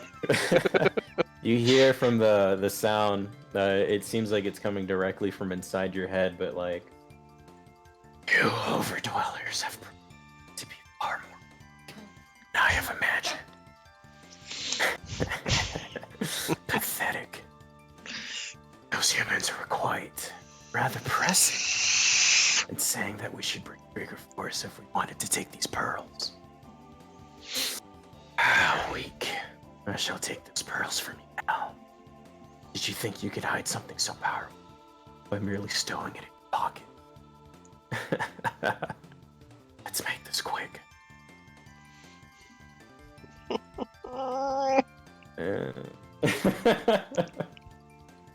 you hear from the sound. It seems like it's coming directly from inside your head, but like, you overdwellers have proven to be far more than I have imagined. Pathetic. Those humans were quite rather pressing and saying that we should bring bigger force if we wanted to take these pearls. Weak. I shall take those pearls from you now. Did you think you could hide something so powerful by merely stowing it in your pocket? Let's make this quick. Let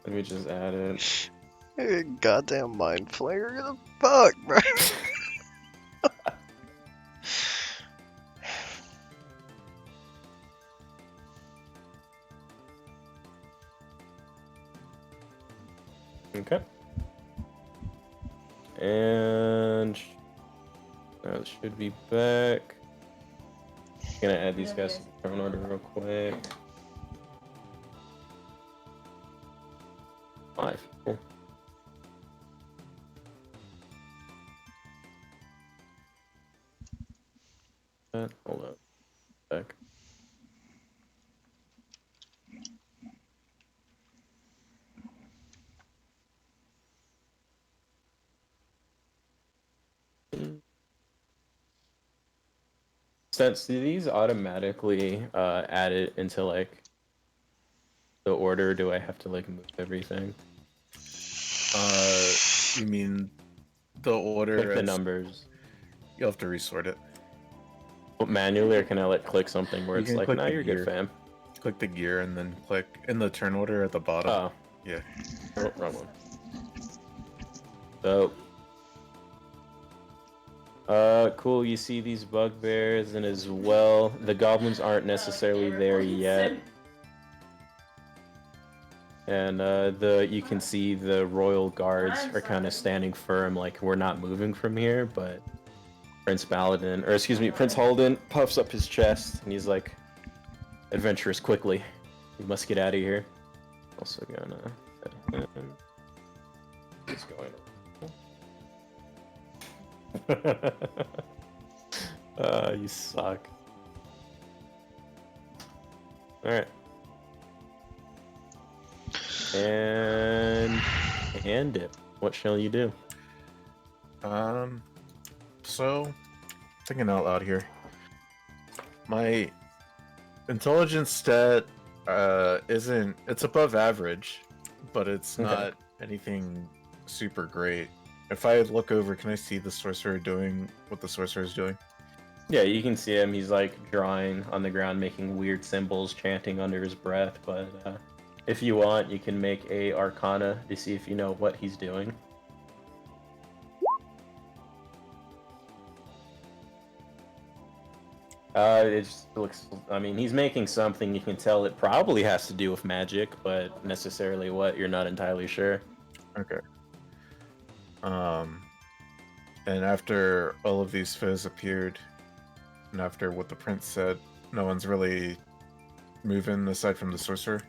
me just add it. Goddamn mind flayer. The fuck, bro? Okay. And that should be back. Gonna add these guys to the turn order real quick. 5 people. Hold up. Back. Since do these automatically add it into like the order? Do I have to like move everything? You mean the order? Like the as- numbers. You'll have to resort it. Manually, or can I like click something where You it's can like, click nah, the you're gear. good, fam? Click the gear and then click in the turn order at the bottom. Oh. Yeah. Oh, wrong one. So. Cool. You see these bugbears, and as well, the goblins aren't necessarily there yet. And you can see the royal guards are kind of standing firm, like we're not moving from here. But Prince Halden puffs up his chest, and he's like, "Adventurers, quickly! We must get out of here." Also gonna. What's going on? You suck. Alright. And it. What shall you do? So thinking out loud here. My intelligence stat it's above average, but it's Okay. not anything super great. If I look over, can I see the sorcerer doing what the sorcerer is doing? Yeah, you can see him. He's like drawing on the ground, making weird symbols, chanting under his breath. But if you want, you can make a Arcana to see if you know what he's doing. It just looks. I mean, he's making something. You can tell it probably has to do with magic, but necessarily what, you're not entirely sure. Okay. And after all of these foes appeared, and after what the prince said, no one's really moving aside from the sorcerer.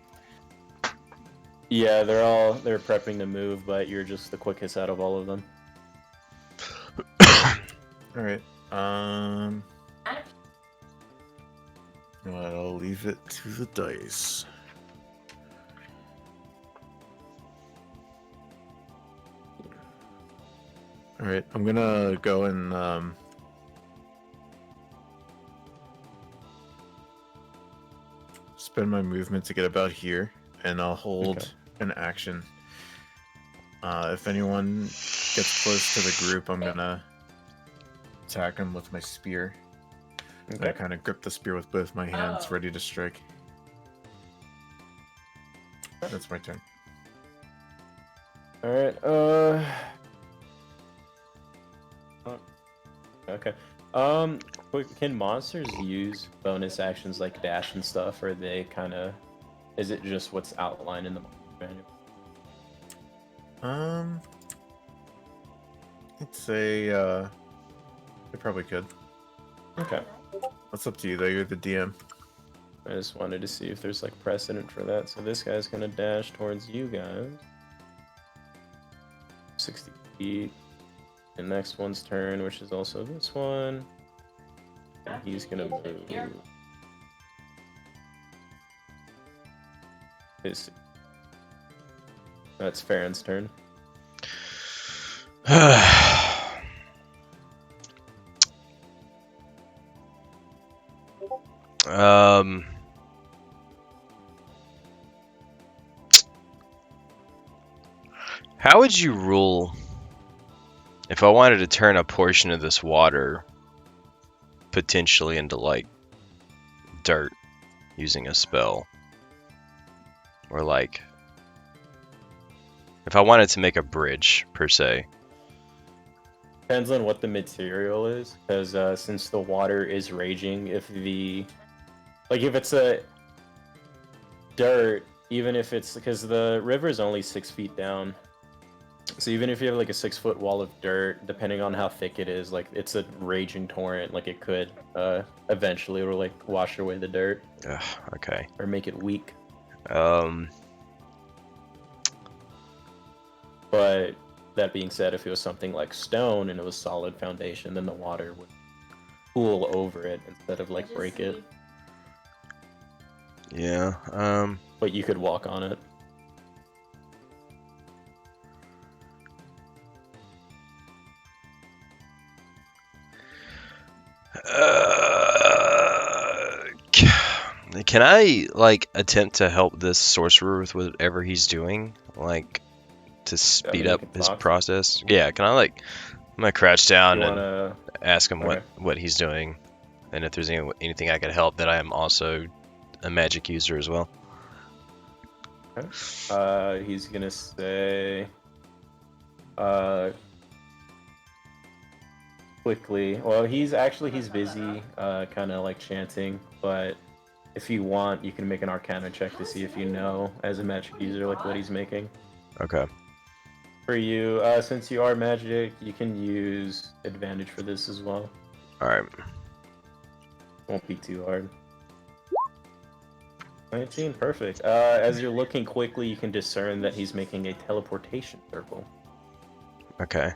Yeah, they're prepping to move, but you're just the quickest out of all of them. All right. You know what, I'll leave it to the dice. All right, I'm gonna go and spend my movement to get about here, and I'll hold Okay. an action. If anyone gets close to the group, I'm gonna attack them with my spear. Okay. I kind of grip the spear with both my hands, ready to strike. That's my turn. All right. Okay. Can monsters use bonus actions like dash and stuff, or they kind of? Is it just what's outlined in the monster manual? I'd say they probably could. Okay. That's up to you though. You're the DM. I just wanted to see if there's like precedent for that. So this guy's gonna dash towards you guys. 60 feet. The next one's turn, which is also this one. And he's gonna move. That's Farron's turn. um. How would you rule if I wanted to turn a portion of this water potentially into like dirt using a spell? Or like if I wanted to make a bridge per se. Depends on what the material is, because since the water is raging, if it's a dirt, even if it's because the river is only 6 feet down, so even if you have like a 6 foot wall of dirt, depending on how thick it is, like it's a raging torrent, like it could eventually or like wash away the dirt. Ugh, okay. Or make it weak. But that being said, if it was something like stone and it was solid foundation, then the water would pool over it instead of like break it. Yeah. But you could walk on it. Can I like attempt to help this sorcerer with whatever he's doing, like to speed up his process? Yeah. Can I like? I'm gonna crouch down and ask him what he's doing, and if there's anything I could help. That I am also a magic user as well. Okay. He's gonna say, quickly. Well, he's busy, kind of like chanting. But if you want, you can make an Arcana check to see if you know, as a magic user, like what he's making. Okay. For you, since you are magic, you can use advantage for this as well. All right. Won't be too hard. 19, perfect. As you're looking quickly, you can discern that he's making a teleportation circle. Okay.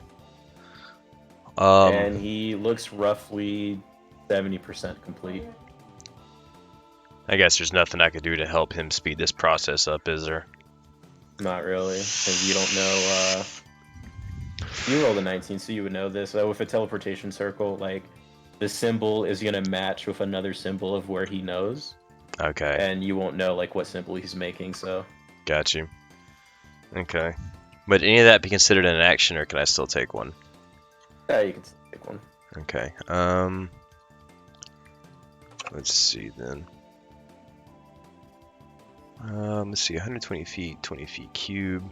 And he looks roughly 70% complete. I guess there's nothing I could do to help him speed this process up, is there? Not really, because you don't know. You rolled a 19, so you would know this. With a teleportation circle, like the symbol is gonna match with another symbol of where he knows. Okay. And you won't know like what symbol he's making. So. Got you. Okay. Would any of that be considered an action, or can I still take one? Yeah, you can still take one. Okay. Let's see then. Let's see. 120 feet, 20 feet cube.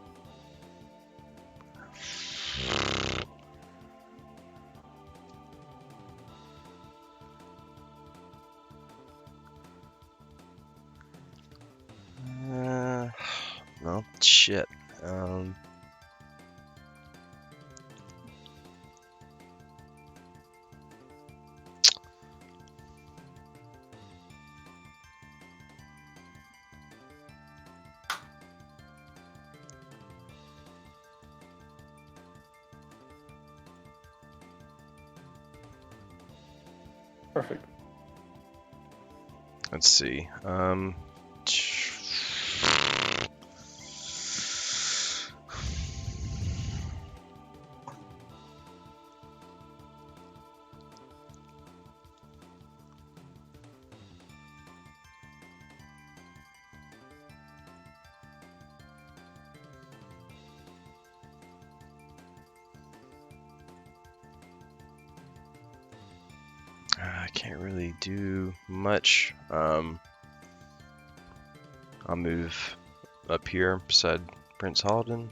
Well, shit. Perfect. Let's see. I can't really do much. I'll move up here beside Prince Halden.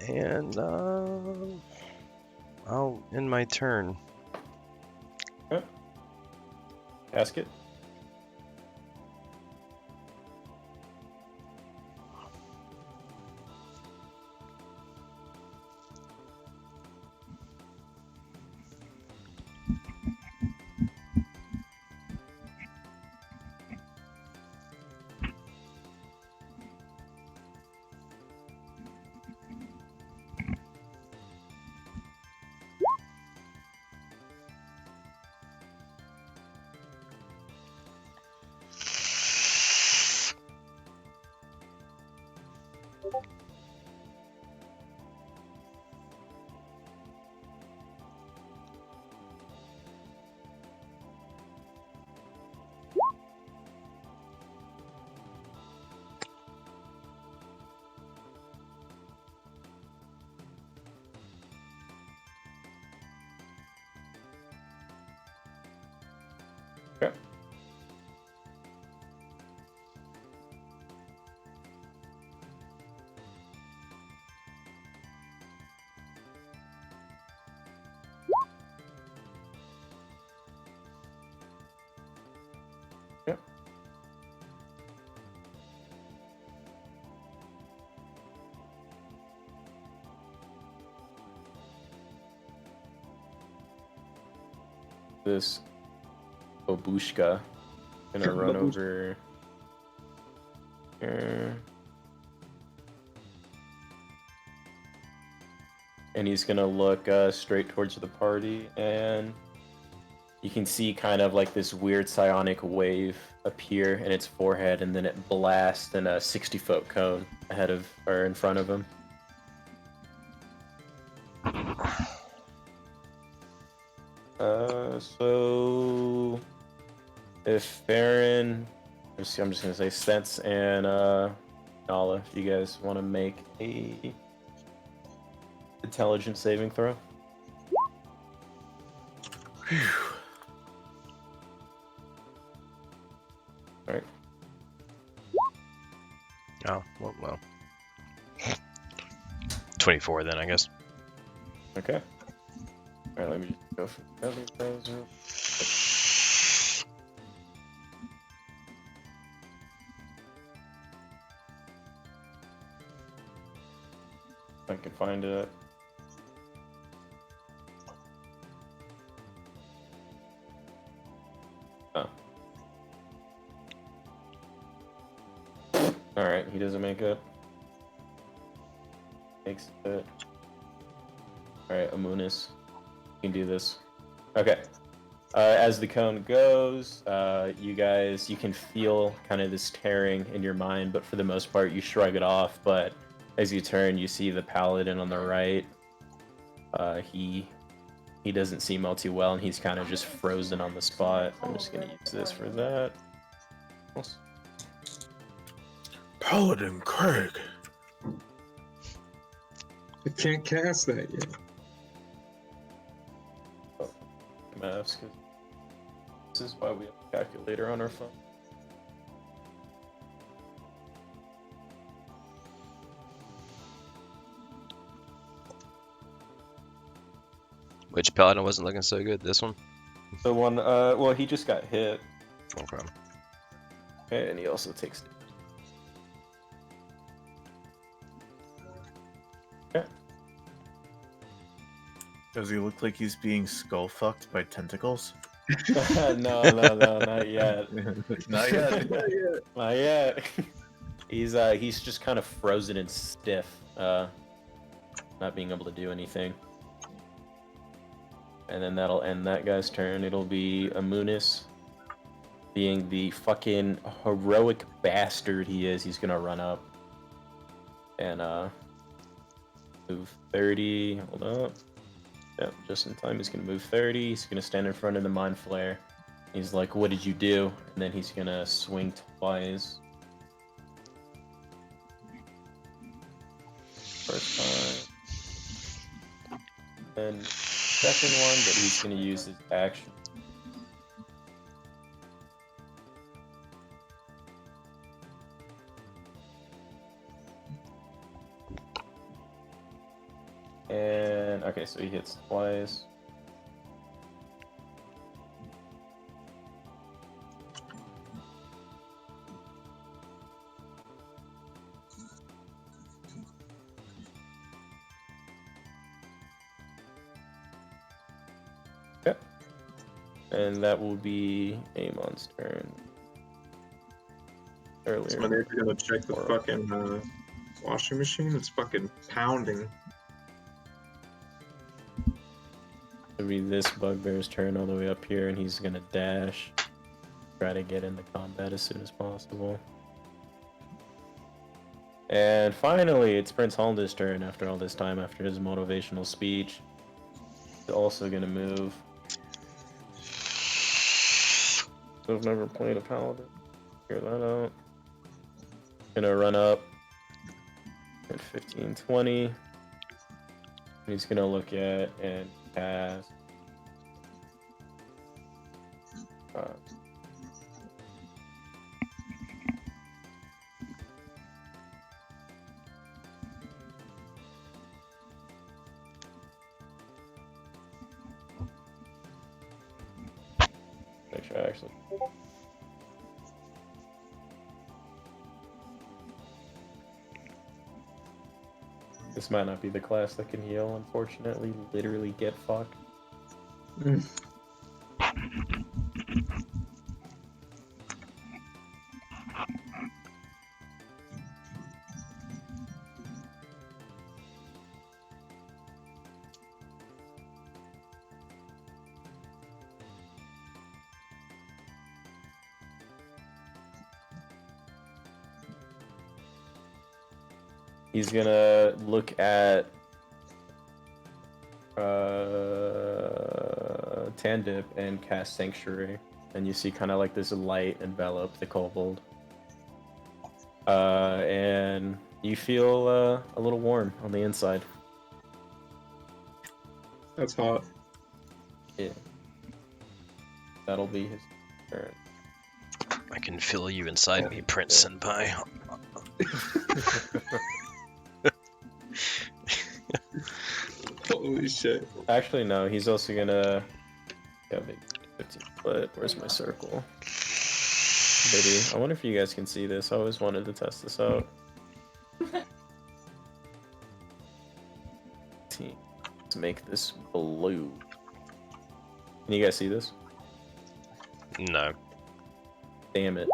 And I'll end my turn. Okay. Casket. Okay. Yep. This babushka gonna run over here. And he's gonna look straight towards the party, and you can see kind of like this weird psionic wave appear in its forehead, and then it blasts in a 60-foot cone ahead of or in front of him. So if Baron, I'm just gonna say Sense and Nala, if you guys want to make a intelligence saving throw. All right. Oh, well. 24 then, I guess. Okay. All right, let me just go for the other browser. If I can find it. Oh. All right, he doesn't make it. Makes it. All right, Amunis, you can do this. Okay. As the cone goes, you can feel kind of this tearing in your mind, but for the most part, you shrug it off. But as you turn, you see the paladin on the right. He doesn't seem all too well, and he's kind of just frozen on the spot. I'm just gonna use this for that. Paladin Craig. I can't cast that yet. Maths, 'cause this is why we have a calculator on our phone. Which paladin wasn't looking so good? This one? The one, well, he just got hit. Okay. Okay, and he also takes. Okay. Does he look like he's being skull fucked by tentacles? No, not yet. Not yet. Not yet. He's just kind of frozen and stiff, not being able to do anything. And then that'll end that guy's turn. It'll be Amunis, being the fucking heroic bastard he is. He's gonna run up and move 30. Hold up. Yep, just in time. He's gonna move 30. He's gonna stand in front of the Mind Flare. He's like, "What did you do?" And then he's gonna swing twice. First time. And second one, but he's gonna use his action. And okay, so he hits twice. Okay. And that will be Amon's turn. Earlier. Is my neighbor gonna check the fucking washing machine? It's fucking pounding. It'll be this bugbear's turn all the way up here, and he's gonna dash. Try to get into combat as soon as possible. And finally, it's Prince Halda's turn after all this time, after his motivational speech. He's also gonna move. I've never played a paladin. Figure that out. Gonna run up at 15, 20. He's gonna look at and cast. Make sure I actually. This might not be the class that can heal, unfortunately. Literally get fucked. He's gonna look at Tandip and cast Sanctuary, and you see kind of like this light envelop the kobold, and you feel a little warm on the inside. That's hot. Yeah, that'll be his turn. I can feel you inside me, Prince Senpai. Holy shit. Actually, no. He's also gonna. Yeah, 15 foot. Where's my circle? Maybe. I wonder if you guys can see this. I always wanted to test this out. Let's make this blue. Can you guys see this? No. Damn it.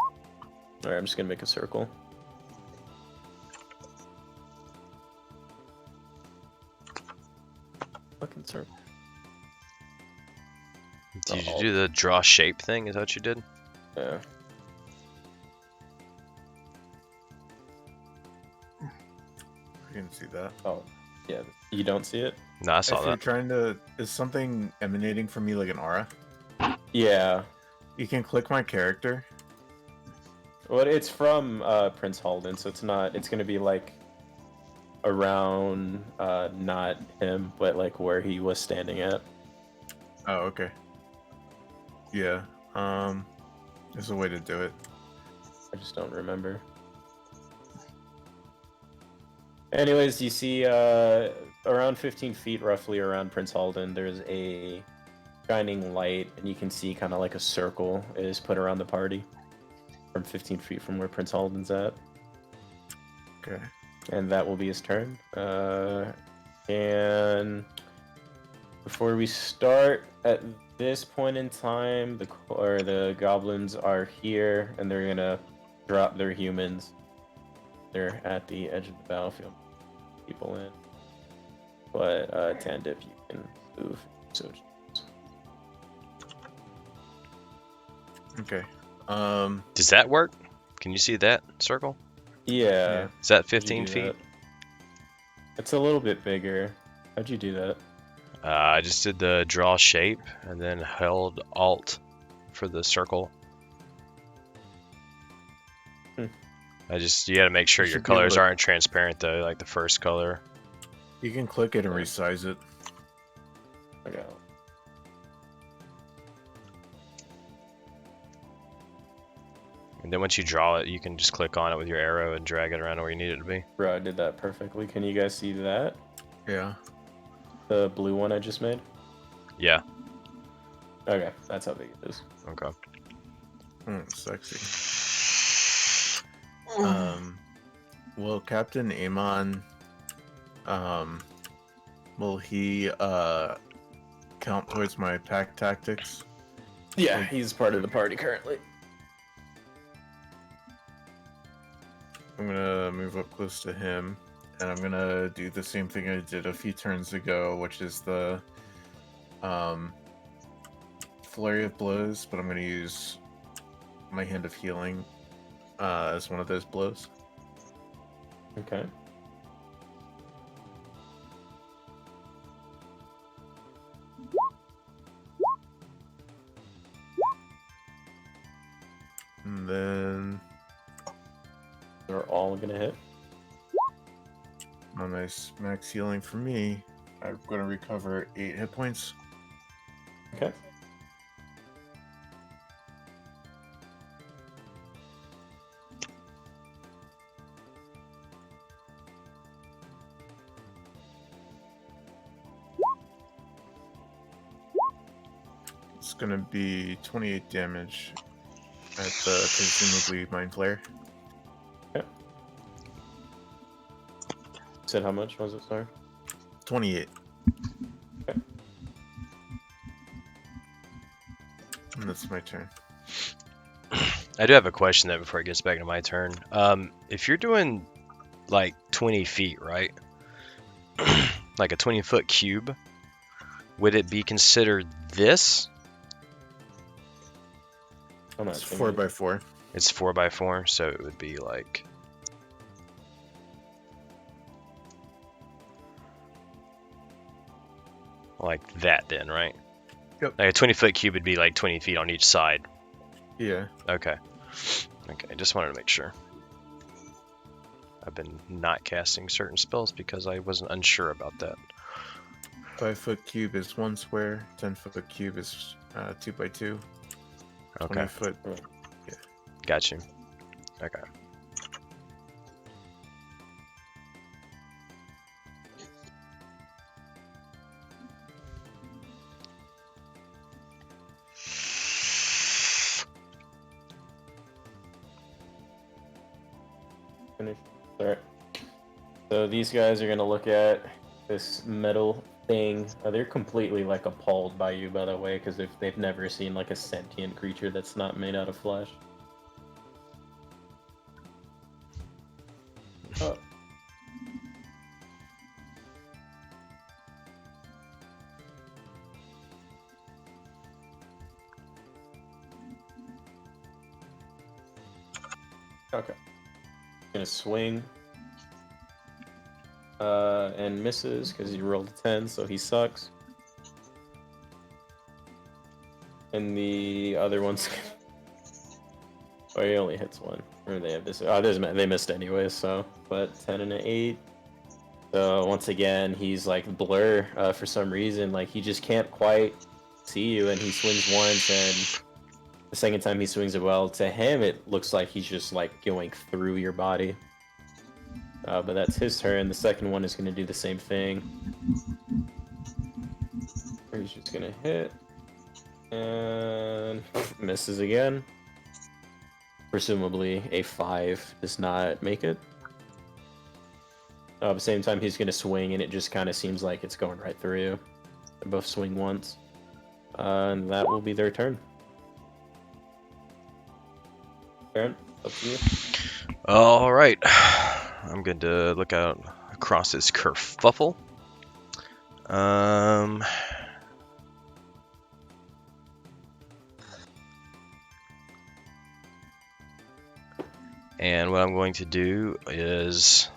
Alright, I'm just gonna make a circle. Fucking circle. Did you do the draw shape thing? Is that what you did? Yeah. I can see that. Oh, yeah. You don't see it? No, I saw If you're that. trying to, is something emanating from me like an aura? Yeah. You can click my character. Well, it's from Prince Haldan, so it's not. It's gonna be like around, not him, but like where he was standing at. Oh, okay. Yeah. There's a way to do it. I just don't remember. Anyways, you see around 15 feet roughly around Prince Haldan, there's a shining light, and you can see kind of like a circle is put around the party from 15 feet from where Prince Haldan's at. Okay. And that will be his turn. And before we start, at this point in time, the goblins are here, and they're gonna drop their humans. They're at the edge of the battlefield. People in. But Tandip, you can move. So. Okay. Does that work? Can you see that circle? Yeah. Is that How'd you 15 do feet? that? It's a little bit bigger. How'd you do that? I just did the draw shape and then held Alt for the circle. You gotta make sure You your should be able colors to- aren't transparent though, like the first color. You can click it and resize it. Okay. And then once you draw it, you can just click on it with your arrow and drag it around where you need it to be. Bro, I did that perfectly. Can you guys see that? Yeah. The blue one I just made? Yeah. Okay, that's how big it is. Okay. Sexy. Will Captain Amon, will he count towards my pack tactics? Yeah, he's part of the party currently. I'm gonna move up close to him, and I'm gonna do the same thing I did a few turns ago, which is the flurry of blows, but I'm gonna use my hand of healing as one of those blows. Okay. And then they're all gonna hit. On my max healing for me, I'm gonna recover 8 hit points. Okay. It's gonna be 28 damage at the presumably Mind Flare. Okay. Said how much was it, sorry? 28. Okay. And that's my turn. I do have a question though before it gets back to my turn. If you're doing like 20 feet, right? Like a 20-foot cube, would it be considered this? It's 4x4. It's 4x4, so it would be like that then, right? Yep. Like a 20-foot cube would be like 20 feet on each side. Yeah. Okay. Okay, just wanted to make sure. I've been not casting certain spells because I wasn't unsure about that. 5-foot cube is 1 square. 10-foot cube is 2x2. Okay. 20-foot. Yeah. Got you. Okay. Finish. Alright. So these guys are gonna look at this metal thing. They're completely like appalled by you, by the way, because they've never seen like a sentient creature that's not made out of flesh. Oh. Okay. Gonna swing. And misses because he rolled a 10, so he sucks. And the other one's oh, he only hits one. Or they have this. Oh, they missed anyway. So, but 10 and an 8. So once again, he's like blur for some reason. Like he just can't quite see you, and he swings once, and the second time he swings it well. To him, it looks like he's just like going through your body. But that's his turn. The second one is going to do the same thing. He's just going to hit. And misses again. Presumably a 5 does not make it. At the same time, he's going to swing, and it just kind of seems like it's going right through you. They both swing once. And that will be their turn. Baron, up to you. All right. I'm going to look out across this kerfuffle. And what I'm going to do is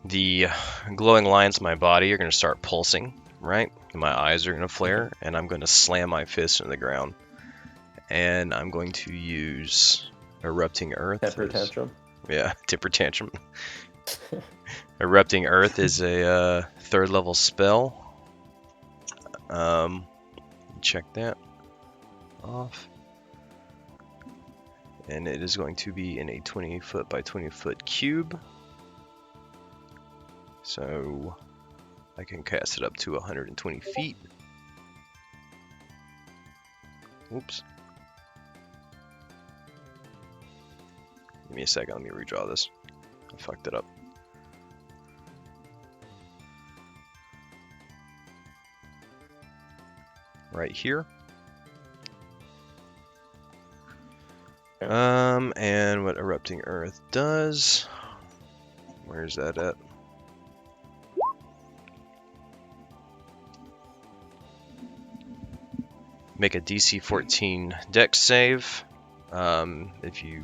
the glowing lines of my body are going to start pulsing, right? My eyes are going to flare, and I'm going to slam my fist into the ground. And I'm going to use Erupting Earth. Temper tantrum. Yeah, temper tantrum. Erupting Earth is a 3rd level spell. Check that off. And it is going to be in a 20-foot by 20-foot cube. So I can cast it up to 120 feet. Oops. Give me a second, let me redraw this. I fucked it up. Right here. And what Erupting Earth does. Where's that at? Make a DC 14 Dex save. If you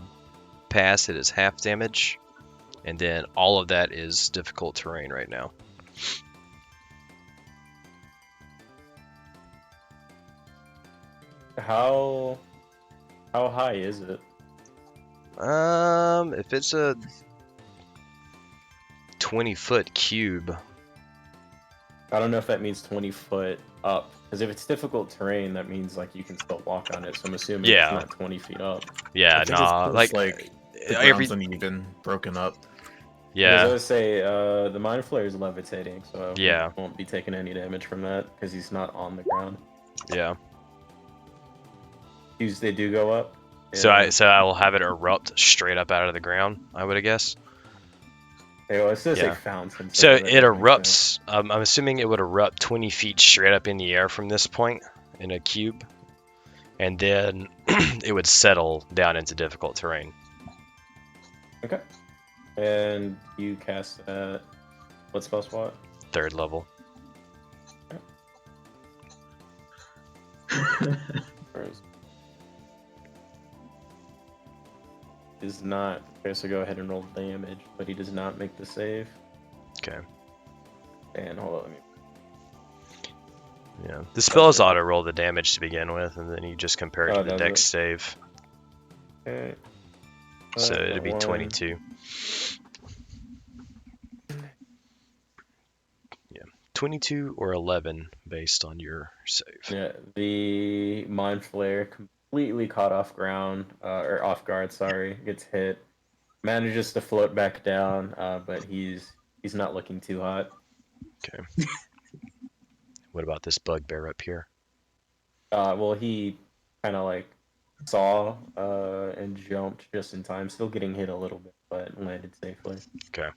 pass, it is half damage. And then all of that is difficult terrain right now. How high is it? If it's a 20-foot cube. I don't know if that means 20 foot up. Because if it's difficult terrain, that means like you can still walk on it. So I'm assuming it's not 20 feet up. Yeah, nah, like the ground's uneven, broken up. Yeah. Because I would say the Mind Flayer is levitating, so yeah, he won't be taking any damage from that because he's not on the ground. Yeah. They do go up. So I will have it erupt straight up out of the ground, I would guess. Hey, well, it says a fountain. So it erupts. I'm assuming it would erupt 20 feet straight up in the air from this point in a cube, and then it would settle down into difficult terrain. Okay. And you cast at what spell slot? 3rd level. Is not okay, so go ahead and roll damage, but he does not make the save. Okay. And hold on, Yeah, the spells auto roll the damage to begin with, and then you just compare it to the dex save. Okay. So it'd be 22. Yeah, 22 or 11 based on your save. Yeah, the Mind Flayer completely caught off ground, or off guard, sorry, gets hit, manages to float back down, but he's not looking too hot. Okay. What about this bugbear up here? Well, he kind of like saw and jumped just in time, still getting hit a little bit, but landed safely. Okay.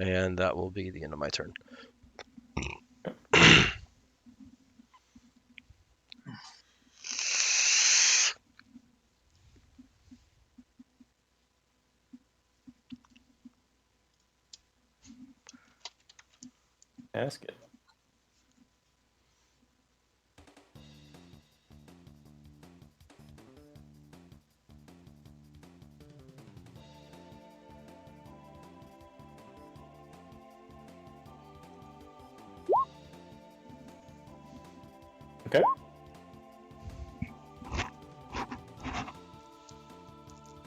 And that will be the end of my turn. Ask it. Okay.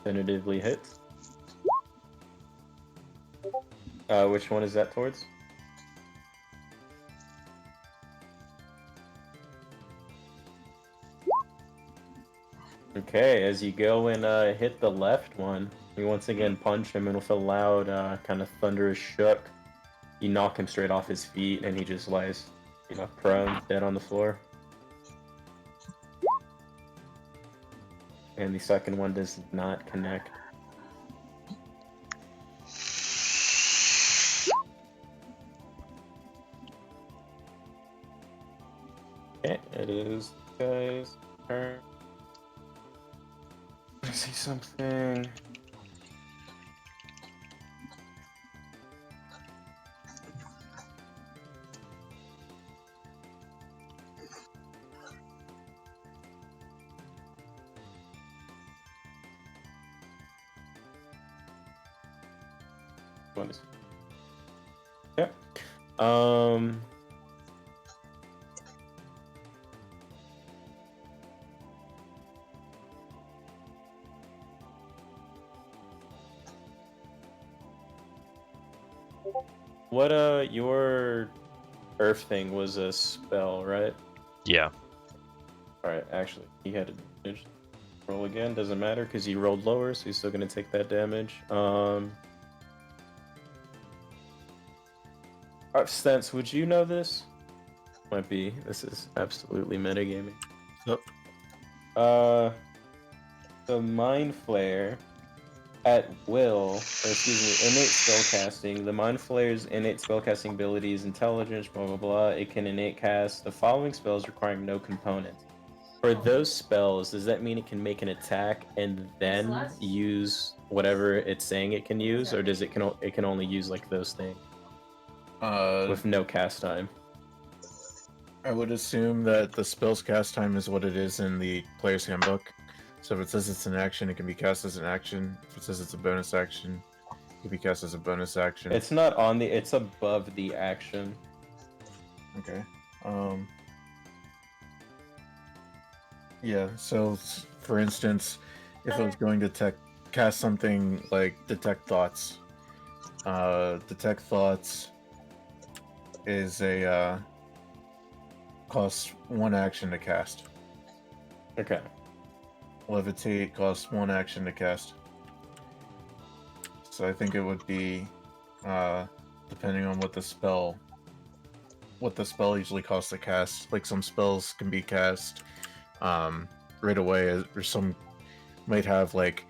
Tentatively hits. Which one is that towards? Okay, as you go and hit the left one, you once again punch him, and with a loud, kind of thunderous shook, you knock him straight off his feet, and he just lies, prone, dead on the floor. And the second one does not connect. Okay, it is guys' turn. I see something. What is? Yeah. What your earth thing was a spell, right? Yeah. Alright, actually he had advantage. Roll again, doesn't matter because he rolled lower, so he's still gonna take that damage. Stents, would you know this? Might be. This is absolutely metagaming. Yep. The Mind Flare at will, or excuse me, innate spellcasting. The Mind Flare's innate spellcasting ability is intelligence, blah blah blah. It can innate cast the following spells requiring no component. For those spells, does that mean it can make an attack and then use whatever it's saying it can use, or does it can only use like those things with no cast time? I would assume that the spell's cast time is what it is in the player's handbook. So if it says it's an action, it can be cast as an action. If it says it's a bonus action, it can be cast as a bonus action. It's not on the. It's above the action. Okay. Yeah. So, for instance, if I was going to cast something like Detect Thoughts, Detect Thoughts is a costs 1 action to cast. Okay. Levitate costs 1 action to cast. So I think it would be, depending on what the spell usually costs to cast. Like some spells can be cast right away, or some might have like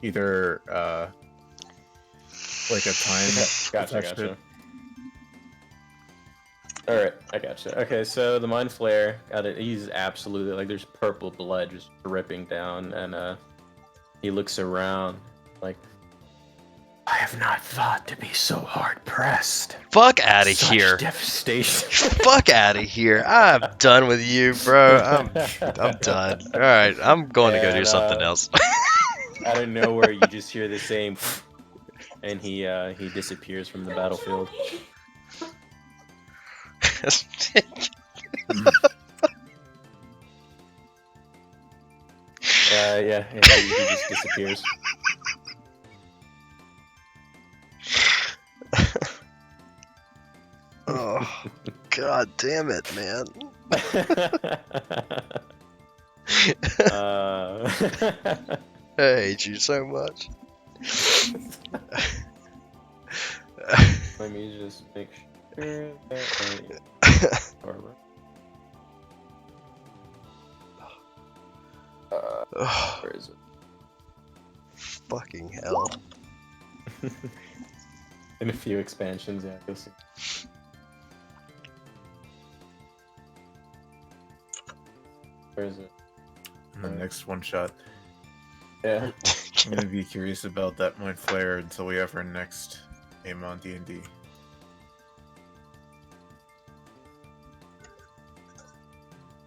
either like a time. Gotcha. All right, I gotcha. Okay, so the Mind Flare got it. He's absolutely like there's purple blood just dripping down, and he looks around like, I have not thought to be so hard pressed. Fuck out of here! Devastation. Fuck out of here! I'm done with you, bro. I'm done. All right, I'm going to go do something else. Out of nowhere, you just hear the same, and he disappears from the battlefield. Yeah, he just disappears. Oh, god damn it, man. I hate you so much. Let me just make sure that where is it? Fucking hell. In a few expansions, yeah, you'll see. Where is it? The next one shot. Yeah. I'm gonna be curious about that Mind Flare until we have our next Amon D&D.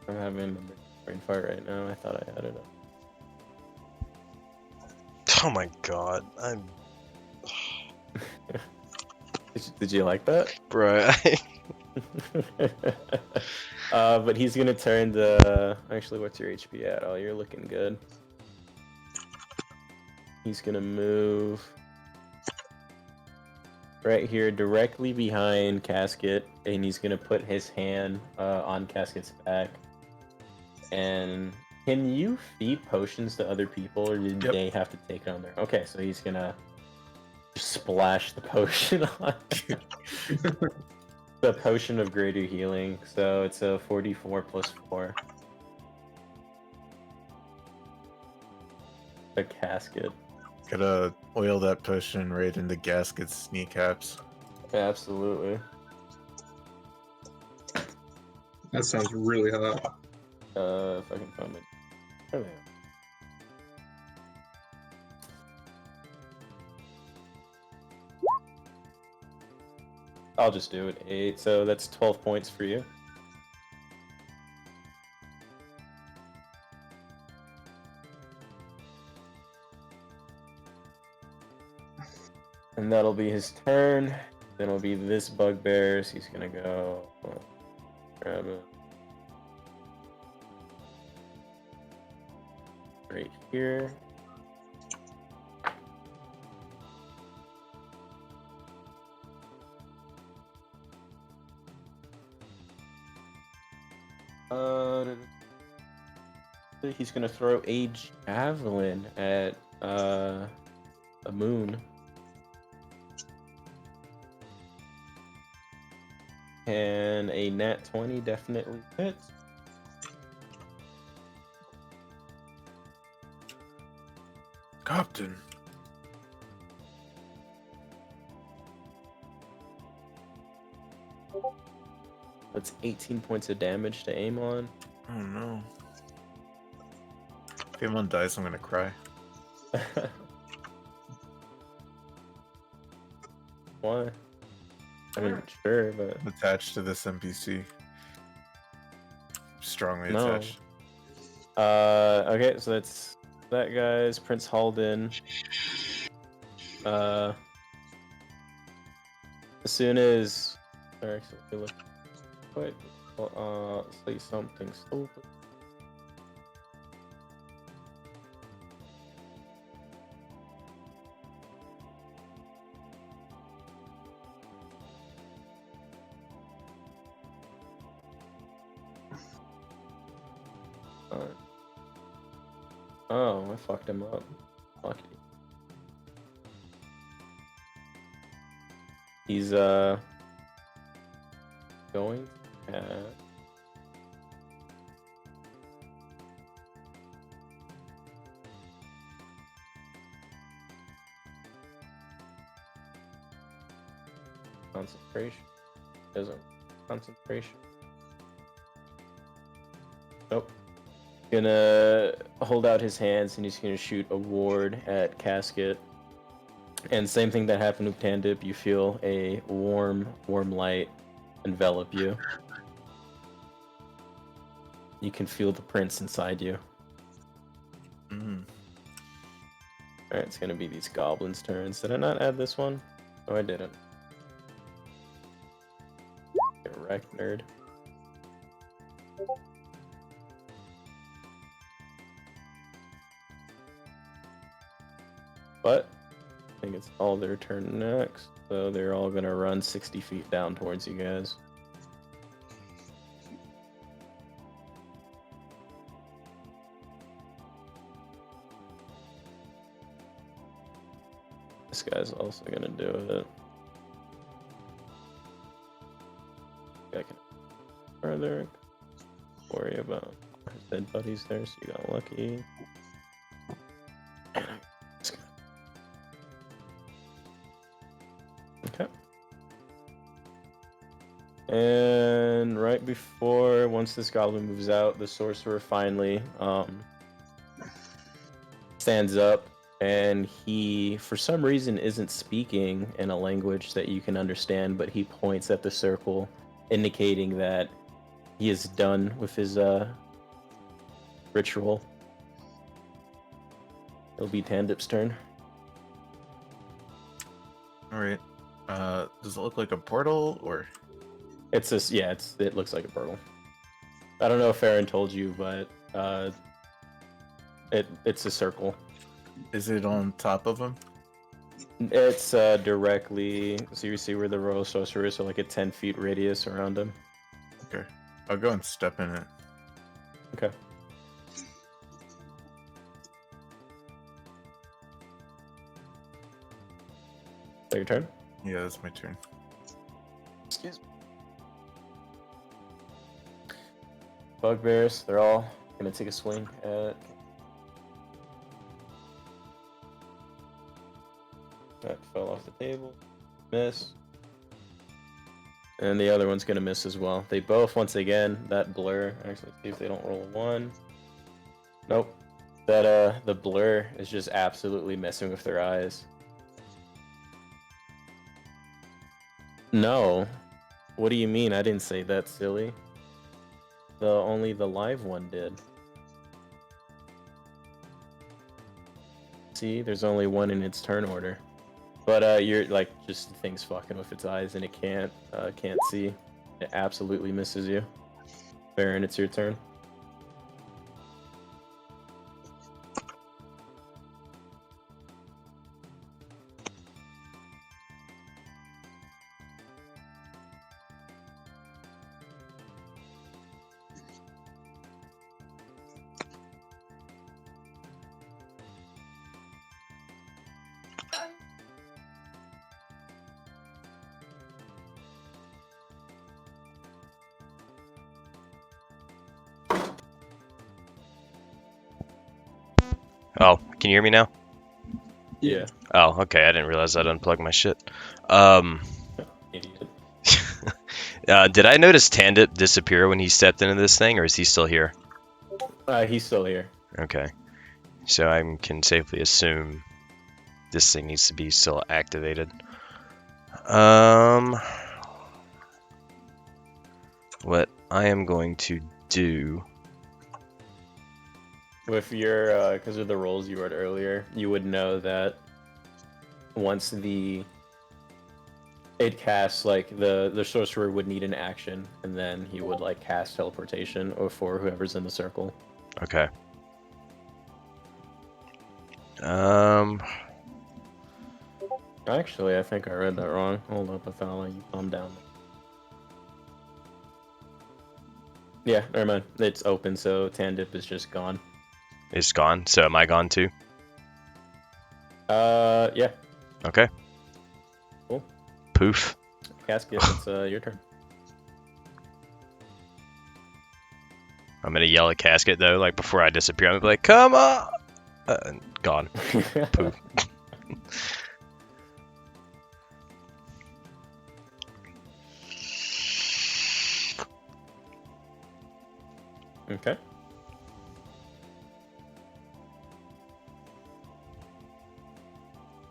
I'm having a brain fart right now. I thought I had it up. Oh my god, I'm... Did you like that? Bro, but he's gonna turn the... Actually, what's your HP at? Oh, you're looking good. He's gonna move right here, directly behind Casket, and he's gonna put his hand on Casket's back. And can you feed potions to other people, or did they have to take it on their... Okay, so he's gonna splash the potion on the potion of greater healing. So it's a 44 plus 4. A Casket. Gotta oil that potion right into Gasket's kneecaps. Absolutely. That sounds really hot. If I can find it. Oh, yeah. I'll just do it. 8, so that's 12 points for you. And that'll be his turn. Then it'll be this bugbear, so he's gonna go grab it right here. he's gonna throw a javelin at a moon. And a nat 20 definitely hits. Captain. That's 18 points of damage to Amon. Oh no. If Amon dies, I'm gonna cry. Why? I mean, sure, but I'm attached to this NPC. Strongly no. attached. Okay, so that's that guy's Prince Halden. As soon as actually look quick, say something stupid. Oh, I fucked him up. Lucky. He's going at concentration. Isn't concentration. Nope. Gonna hold out his hands and he's gonna shoot a ward at Casket. And same thing that happened with Tandip, you feel a warm light envelop you. You can feel the prince inside you. Alright, it's gonna be these goblins' turns. Did I not add this one? Oh, I didn't. Get wrecked, nerd. But I think it's all their turn next, so they're all gonna run 60 feet down towards you guys. This guy's also gonna do it. I can further worry about his dead buddies there, so you got lucky. Okay. And right before, once this goblin moves out, the sorcerer finally stands up, and he, for some reason, isn't speaking in a language that you can understand, but he points at the circle, indicating that he is done with his ritual. It'll be Tandip's turn. Alright. Does it look like a portal or? It's just, yeah, it looks like a portal. I don't know if Farron told you, but it's a circle. Is it on top of him? It's directly, so you see where the royal sorcerer is, so like a 10 feet radius around him. Okay. I'll go and step in it. Okay. Is that your turn? Yeah, that's my turn. Excuse me. Bugbears, they're all gonna take a swing at. That fell off the table. Miss. And the other one's gonna miss as well. They both, once again, that blur. Actually, see if they don't roll a 1. Nope. That the blur is just absolutely messing with their eyes. No. What do you mean? I didn't say that, silly. Only the live one did. See, there's only one in its turn order. But you're like, just the thing's fucking with its eyes and it can't see. It absolutely misses you. Baron, it's your turn. Oh, can you hear me now? Yeah. Oh, okay. I didn't realize I'd unplugged my shit. Idiot. Did I notice Tandip disappear when he stepped into this thing, or is he still here? He's still here. Okay. So I can safely assume this thing needs to be still activated. What I am going to do... With your, because of the rolls you read earlier, you would know that once it casts, like, the sorcerer would need an action, and then he would, like, cast teleportation or for whoever's in the circle. Okay. Actually, I think I read that wrong. Hold up, I found like you thumb down. Yeah, never mind. It's open, so Tandip is just gone. It's gone. So am I gone too? Yeah. Okay. Cool. Poof. Casket, it's your turn. I'm gonna yell at Casket though, like before I disappear. I'm gonna be like, "Come on!" Gone. Poof. Okay.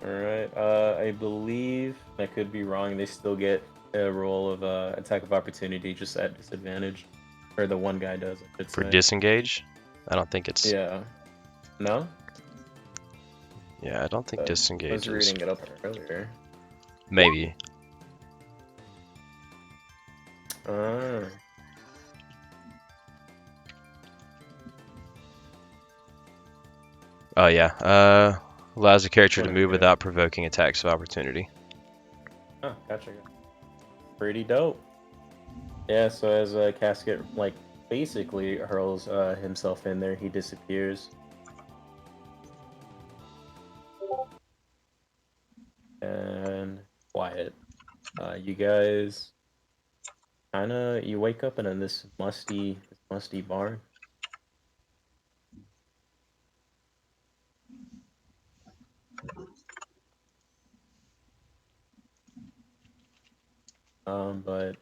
Alright, I believe, I could be wrong, they still get a roll of attack of opportunity just at disadvantage. Or the one guy does, I should For say. disengage? I don't think it's... Yeah. No? Yeah, I don't think disengage I was is... reading it up earlier. Maybe. Oh yeah. Allows the character to Oh, move yeah. without provoking attacks of opportunity. Oh, gotcha. Pretty dope. Yeah, so as Casket, like, basically hurls himself in there, he disappears. And quiet. You guys you wake up in this musty barn. But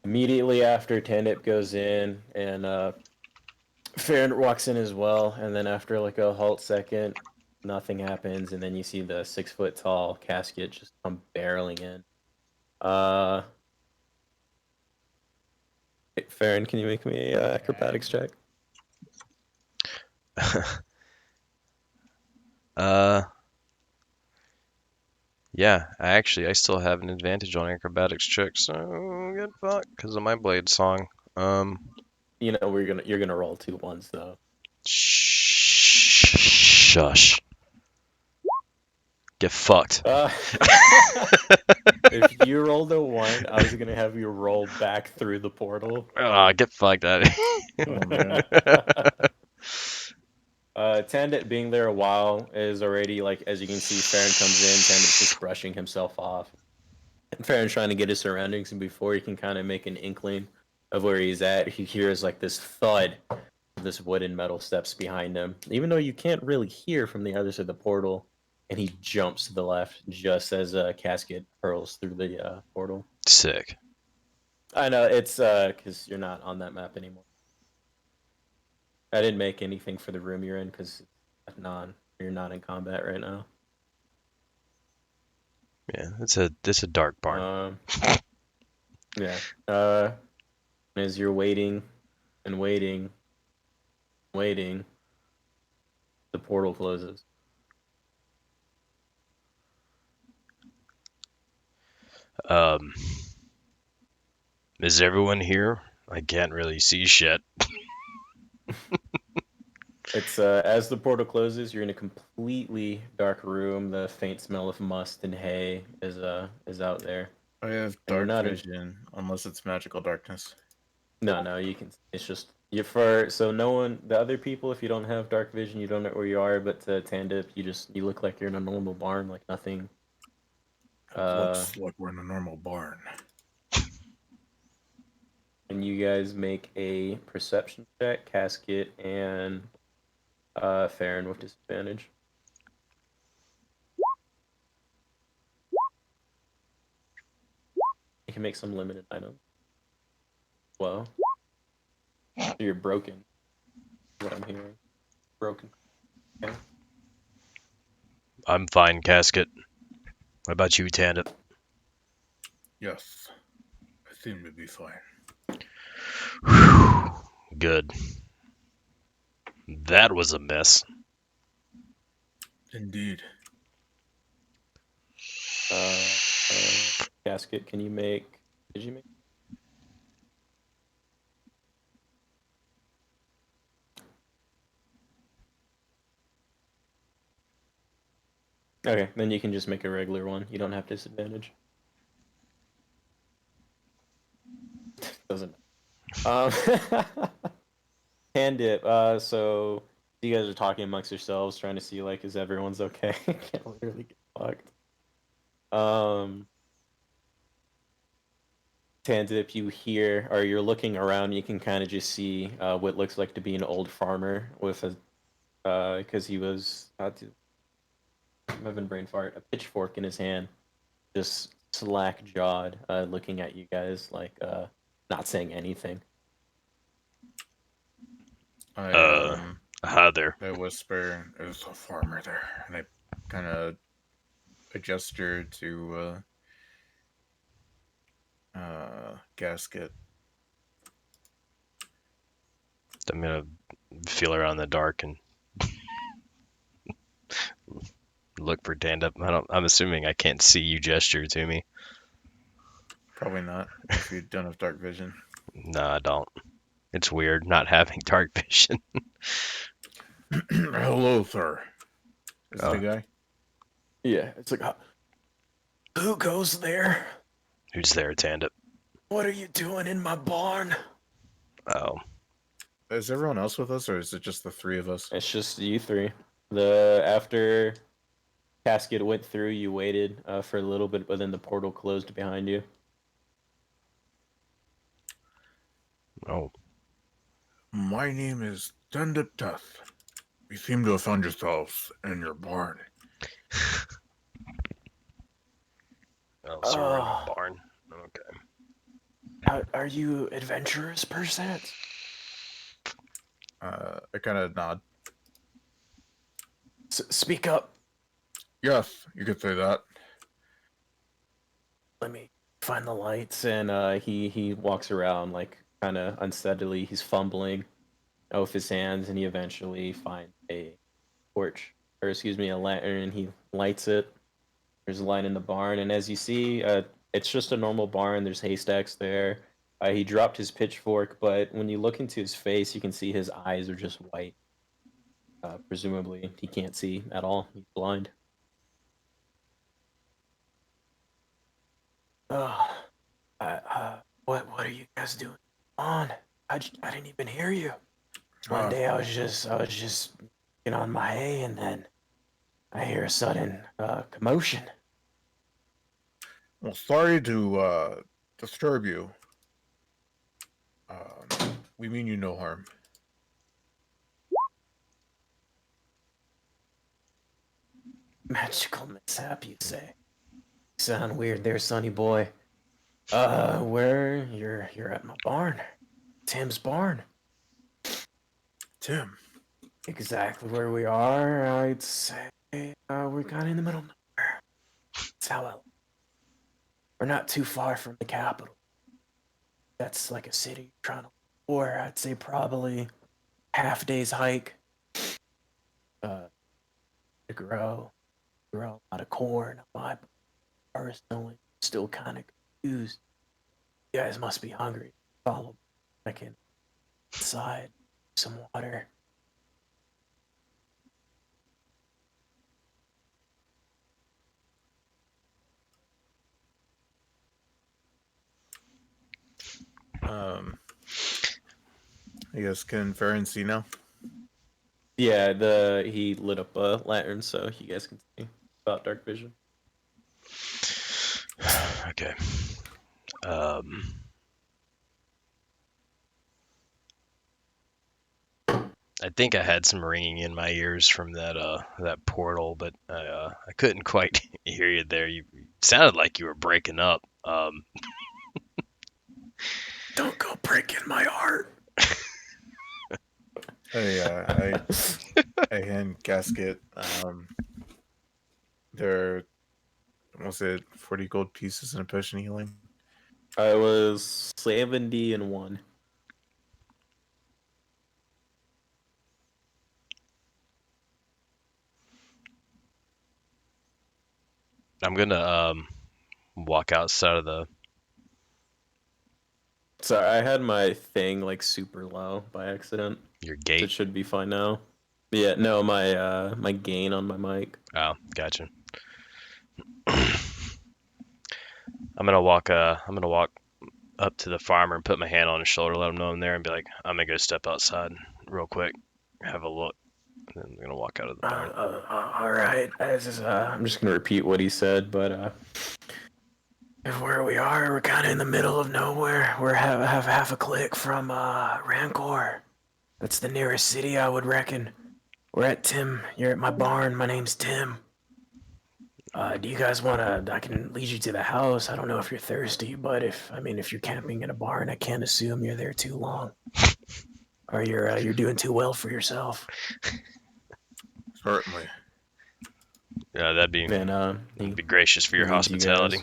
immediately after Tandip goes in and Farron walks in as well, and then after like a halt second, nothing happens, and then you see the 6 foot tall Casket just come barreling in. Farron, can you make me a acrobatics check? Yeah, I still have an advantage on acrobatics checks, so good fuck, because of my blade song. You know you're gonna roll 2 ones though. Shush. Get fucked. If you rolled a 1, I was gonna have you roll back through the portal. Get fucked out of Oh, Tandit being there a while is already, like, as you can see, Farron comes in, Tandit's just brushing himself off. And Farron's trying to get his surroundings, and before he can kind of make an inkling of where he's at, he hears, like, this thud of this wooden metal steps behind him. Even though you can't really hear from the other side of the portal, and he jumps to the left just as a casket hurls through the portal. Sick. I know, it's because you're not on that map anymore. I didn't make anything for the room you're in because you're not in combat right now. Yeah, it's a dark barn. Yeah. As you're waiting and waiting, the portal closes. Is everyone here? I can't really see shit. It's as the portal closes, you're in a completely dark room. The faint smell of must and hay is out there. I have dark vision, unless it's magical darkness. No, you can. It's just so no one. The other people, if you don't have dark vision, you don't know where you are. But to Tandip, you look like you're in a normal barn, like nothing. Looks like we're in a normal barn. And you guys make a perception check, Casket and Farron with disadvantage. You can make some limited items. Well, you're broken. What I'm hearing. Broken. Okay. I'm fine, Casket. What about you, Tandem? Yes, I seem to be fine. Good. That was a mess. Indeed. Casket, can you make... Did you make... Okay, then you can just make a regular one. You don't have disadvantage. Doesn't. Hand dip. So you guys are talking amongst yourselves, trying to see like, is everyone's okay? Can't literally get fucked. Tandip, you hear, or you're looking around, you can kind of just see what looks like to be an old farmer with a, because he was, I'm having brain fart, a pitchfork in his hand, just slack jawed, looking at you guys like, not saying anything. Hi there. I whisper, "There's a farmer there," and I kind of a gesture to Gasket. I'm gonna feel around in the dark and look for Tandem. I'm assuming I can't see you gesture to me. Probably not, if you don't have dark vision. No, I don't. It's weird not having dark vision. Hello, sir. Is it a guy? Yeah, it's like, who goes there? Who's there, Tandem? What are you doing in my barn? Oh. Is everyone else with us, or is it just the three of us? It's just you three. After Casket went through, you waited for a little bit, but then the portal closed behind you. Oh. My name is Dunduptuth. We seem to have found yourselves in your barn. Oh, so we're in a barn. Okay. Are you adventurous, percent? I kind of nod. Speak up. Yes, you could say that. Let me find the lights, and he walks around like kind of unsteadily. He's fumbling with his hands, and he eventually finds a torch, or excuse me, a lantern, and he lights it. There's a light in the barn, and as you see, it's just a normal barn. There's haystacks there. He dropped his pitchfork, but when you look into his face, you can see his eyes are just white. Presumably, he can't see at all. He's blind. What are you guys doing? On, I didn't even hear you. One day I was just getting on my hay, and then I hear a sudden commotion. Well, sorry to disturb you. We mean you no harm. Magical mishap, you say? Sound weird there, sonny boy. Where you're at my barn. Tim's barn. Tim. Exactly where we are. I'd say we're kind of in the middle of nowhere. That's how we're not too far from the capital. That's like a city trying to, or I'd say probably half day's hike. To grow a lot of corn. I personally still kind of confused. You guys must be hungry. Follow me. I can inside some water. I guess can Farron see now? Yeah, he lit up a lantern so you guys can see about dark vision. Okay. I think I had some ringing in my ears from that portal, but I couldn't quite hear you there. You sounded like you were breaking up. Don't go breaking my heart. I hand Gasket. There, was it 40 gold pieces in a potion healing? I was 70 and 1. I'm gonna walk outside of the. Sorry, I had my thing like super low by accident. Your So gate. it should be fine now. Yeah, no, my gain on my mic. Oh, gotcha. I'm gonna walk up to the farmer and put my hand on his shoulder, let him know I'm there, and be like, I'm gonna go step outside real quick, have a look, and then I'm gonna walk out of the barn. All right. I'm just gonna repeat what he said, but where we are, we're kind of in the middle of nowhere. We're half a click from Rancor. That's the nearest city, I would reckon. We're at Tim. You're at my barn. My name's Tim. Do you guys wanna? I can lead you to the house. I don't know if you're thirsty, but if you're camping in a barn, I can't assume you're there too long, or you're doing too well for yourself. Certainly. Yeah, that'd be gracious for your hospitality.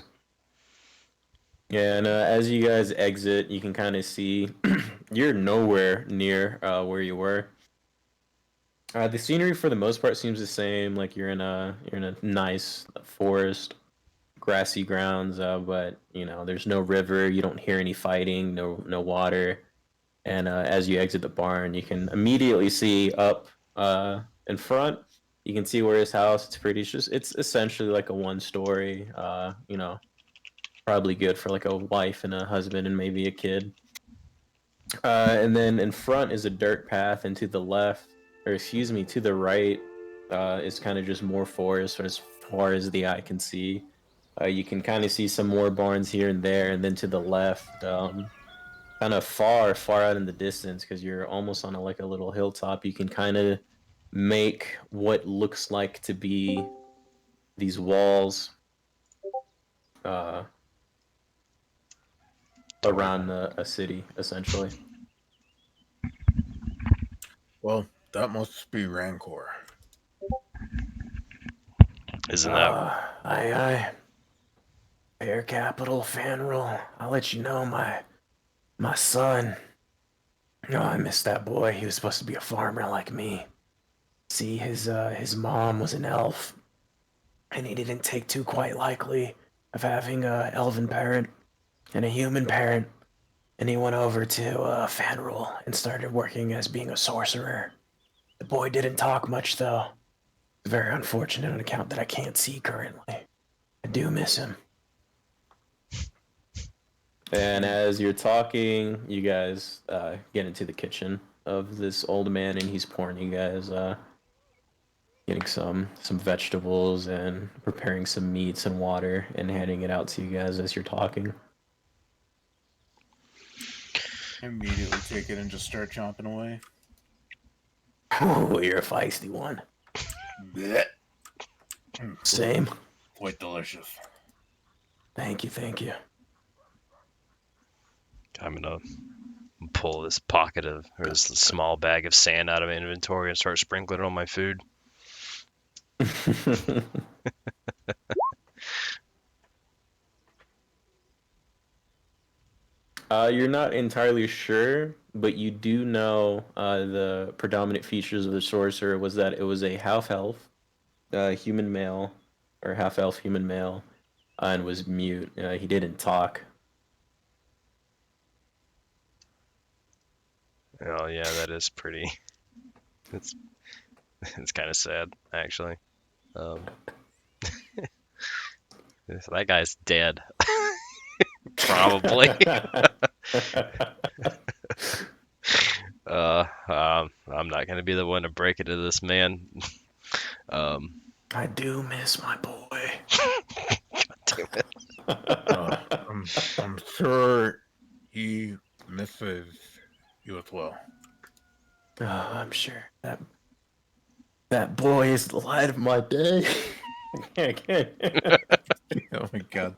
Yeah, and as you guys exit, you can kind of see you're nowhere near where you were. The scenery for the most part seems the same. Like you're in a nice forest, grassy grounds, but there's no river. You don't hear any fighting. No water. And as you exit the barn, you can immediately see up in front. You can see where his house. It's essentially like a one-story. Probably good for like a wife and a husband and maybe a kid. And then in front is a dirt path, and to the left, or excuse me, to the right, is kind of just more forest as far as the eye can see. You can kind of see some more barns here and there, and then to the left, kind of far out in the distance, because you're almost on like a little hilltop, you can kind of make what looks like to be these walls around a city, essentially. Well, that must be Rancor. Isn't that? Aye. Air capital, Fanrel. I'll let you know, my son. Oh, I miss that boy. He was supposed to be a farmer like me. See, his mom was an elf, and he didn't take to quite likely of having a elven parent and a human parent, and he went over to Fanrel and started working as being a sorcerer. The boy didn't talk much, though. It's very unfortunate on account that I can't see currently. I do miss him. And as you're talking, you guys get into the kitchen of this old man, and he's pouring you guys getting some vegetables and preparing some meats and water and handing it out to you guys as you're talking. Immediately take it and just start chomping away. Oh, you're a feisty one. Blech. Same. Quite delicious. Thank you. I'm gonna pull this small bag of sand out of my inventory and start sprinkling it on my food. You're not entirely sure, but you do know the predominant features of the sorcerer was that it was a half-elf human male, or half-elf human male, and was mute. He didn't talk. Oh yeah, that is pretty. It's kind of sad, actually. That guy's dead. Probably. I'm not gonna be the one to break it to this man. I do miss my boy. God damn it. I'm sure he misses you as well. Oh, I'm sure that boy is the light of my day. I can't. Oh my god.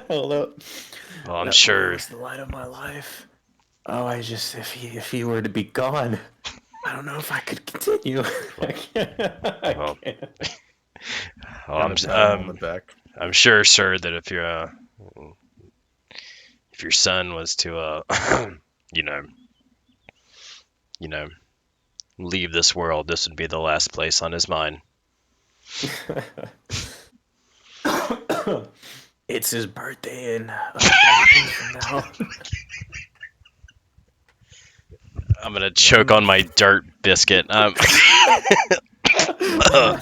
Hello. Well, I'm That boy sure. was the light of my life. Oh, I just if he were to be gone, I don't know if I could continue. I can't. Well, well, Gotta pat him on the back. I'm sure, sir, that if your son was to you know you know leave this world, this would be the last place on his mind. It's his birthday in 3 days from now. I'm gonna choke on my dirt biscuit. When was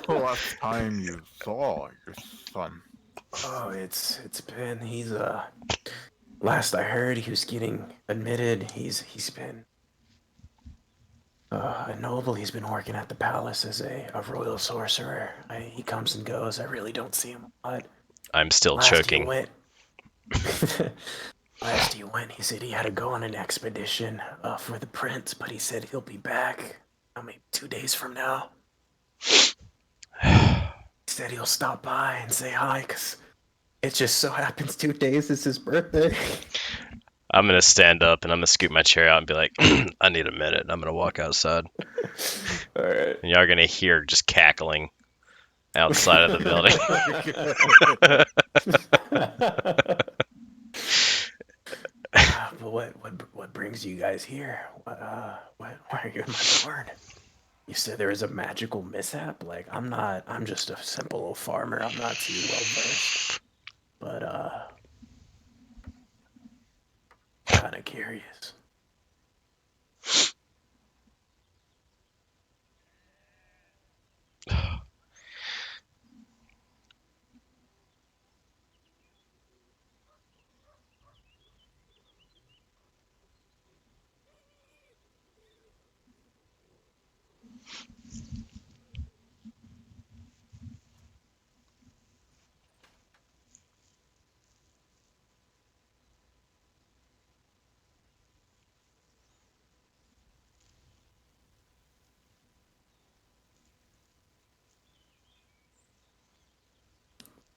the last time you saw your son? Oh, it's been he's last I heard he was getting admitted. He's been a noble. He's been working at the palace as a royal sorcerer. He comes and goes. I really don't see him a lot. I'm still Last choking. he went, last he went, he said he had to go on an expedition for the prince, but he said he'll be back. Maybe 2 days from now. He said he'll stop by and say hi, because it just so happens 2 days is his birthday. I'm gonna stand up and I'm gonna scoot my chair out and be like, I need a minute. I'm gonna walk outside. All right. And y'all are gonna hear just cackling outside of the building. But what brings you guys here? Why are you in my barn? You said there was a magical mishap? Like, I'm just a simple old farmer. I'm not too well versed. But, kind of curious.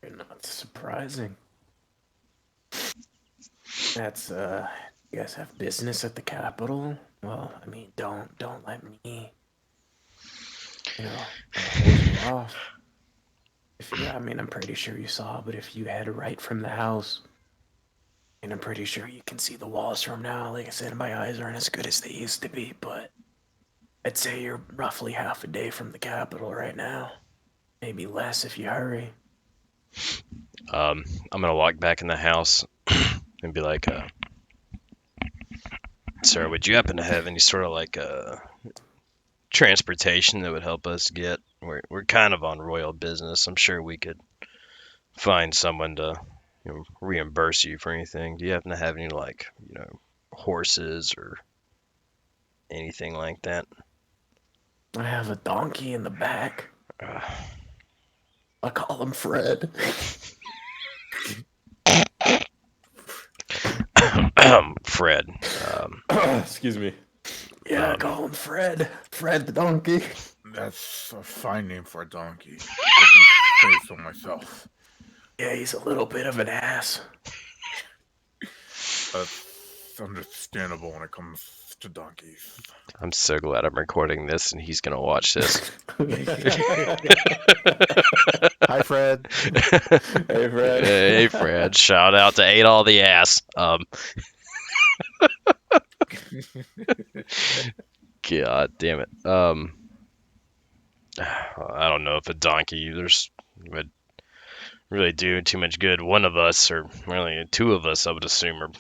You're not surprising. That's, you guys have business at the Capitol? Well, I mean, don't let me, hold you off. I mean, I'm pretty sure you saw, but if you head right from the house, and I'm pretty sure you can see the walls from now. Like I said, my eyes aren't as good as they used to be, but I'd say you're roughly half a day from the Capitol right now. Maybe less if you hurry. I'm gonna walk back in the house and be like, sir, would you happen to have any sort of like transportation that would help us get? We're kind of on royal business. I'm sure we could find someone to reimburse you for anything. Do you happen to have any like horses or anything like that? I have a donkey in the back. I call him Fred. Fred. Excuse me. Yeah, I call him Fred. Fred the donkey. That's a fine name for a donkey. I'd be say so myself. Yeah, he's a little bit of an ass. That's understandable when it comes to donkeys. I'm so glad I'm recording this and he's gonna watch this. Hi, Fred. Hey, Fred. Hey, Fred. Shout out to Ate All the Ass. God damn it. I don't know if a donkey would really do too much good. One of us, or really two of us, I would assume, are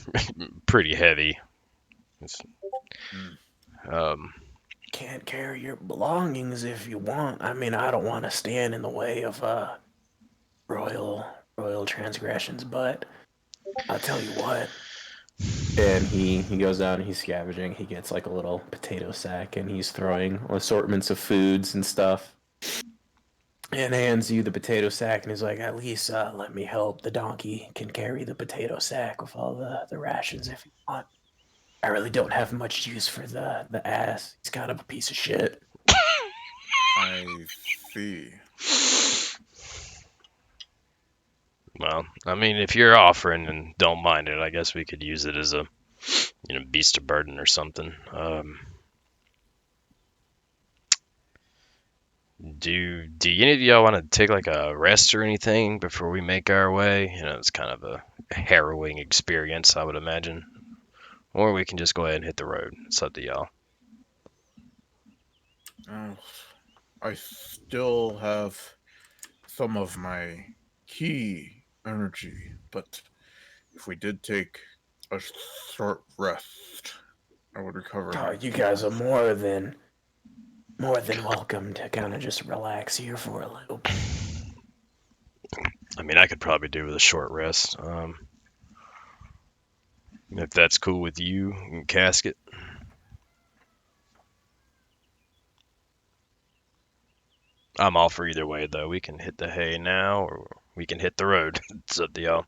pretty heavy. Can't carry your belongings if you want. I mean, I don't want to stand in the way of royal transgressions, but I'll tell you what. And he goes out and he's scavenging. He gets like a little potato sack and he's throwing assortments of foods and stuff. And hands you the potato sack and he's like, at least let me help. The donkey can carry the potato sack with all the rations if you want. I really don't have much use for the ass. He's kind of a piece of shit. I see. Well, I mean, if you're offering and don't mind it, I guess we could use it as a, beast of burden or something. Do any of y'all want to take like a rest or anything before we make our way? It's kind of a harrowing experience, I would imagine. Or we can just go ahead and hit the road. It's up to y'all. I still have some of my key energy, but if we did take a short rest, I would recover. Oh, you guys are more than welcome to kind of just relax here for a little bit. I mean, I could probably do with a short rest. If that's cool with you, Casket. I'm all for either way, though. We can hit the hay now, or we can hit the road. It's up to y'all.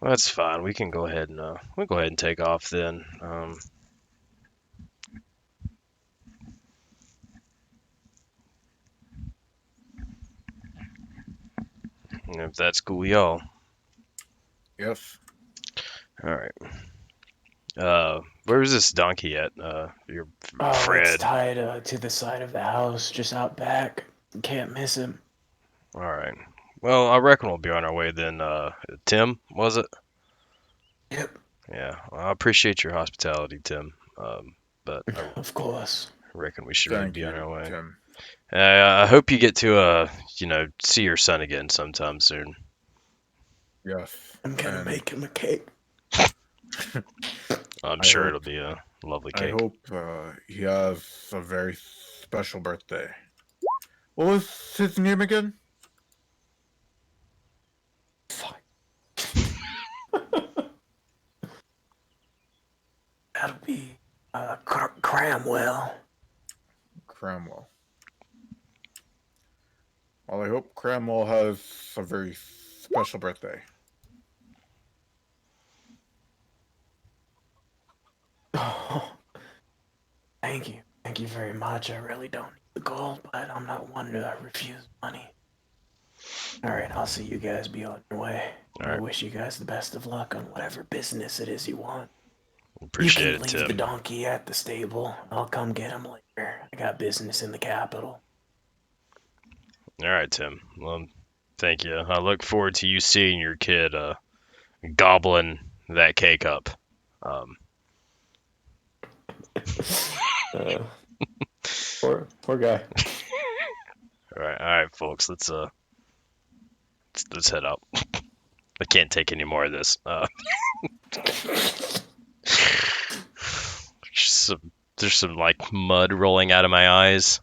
That's fine. We can go ahead and take off then. If that's cool, with y'all. Yes. All right. Where's this donkey at? Your Fred. It's tied to the side of the house, just out back. You can't miss him. All right. Well, I reckon we'll be on our way then. Tim, was it? Yep. Yeah. Well, I appreciate your hospitality, Tim. But of course, I reckon we should really be on our way. Tim. I hope you get to see your son again sometime soon. Yes. I'm gonna make him a cake. I'm sure it'll be a lovely cake. I hope he has a very special birthday. What was his name again? Fuck. That'll be Cramwell. Cramwell. Well, I hope Cramwell has a very special birthday. Oh, thank you. Thank you very much. I really don't need the gold, but I'm not one to refuse money. Alright, I'll see you guys be on your way. I wish you guys the best of luck on whatever business it is you want. Appreciate you can leave Tim. the donkey at the stable. I'll come get him later. I got business in the capital. All right, Tim. Well, thank you. I look forward to you seeing your kid gobbling that cake up. Poor guy. All right, folks. Let's head out. I can't take any more of this. There's some like mud rolling out of my eyes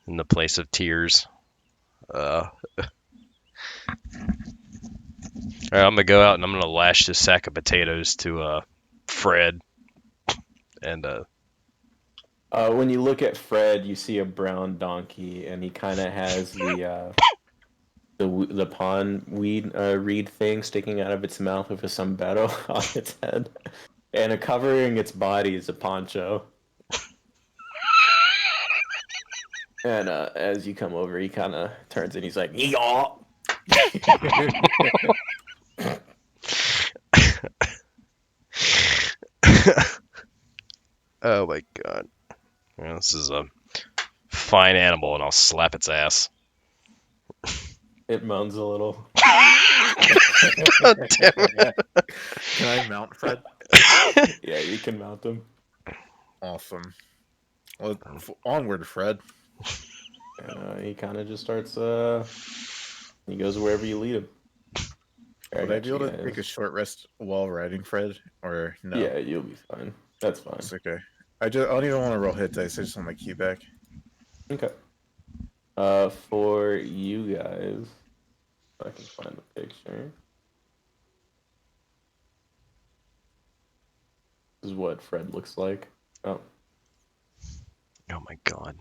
in the place of tears. All right, I'm gonna go out and I'm gonna lash this sack of potatoes to Fred. And when you look at Fred, you see a brown donkey, and he kind of has the pond weed reed thing sticking out of its mouth with a sombrero on its head, and covering its body is a poncho. And as you come over, he kind of turns and he's like, "Yaw." Oh my god. Yeah, this is a fine animal, and I'll slap its ass. It moans a little. God damn it. Can I mount Fred? Yeah, you can mount him. Awesome. Well, onward, Fred. And he kind of just starts, he goes wherever you lead him. Would I be able to take a short rest while riding, Fred? Or no? Yeah, you'll be fine. That's fine. It's okay. I don't even want to roll hit dice. I just want my key back. Okay. For you guys, if I can find the picture. This is what Fred looks like. Oh. Oh my god.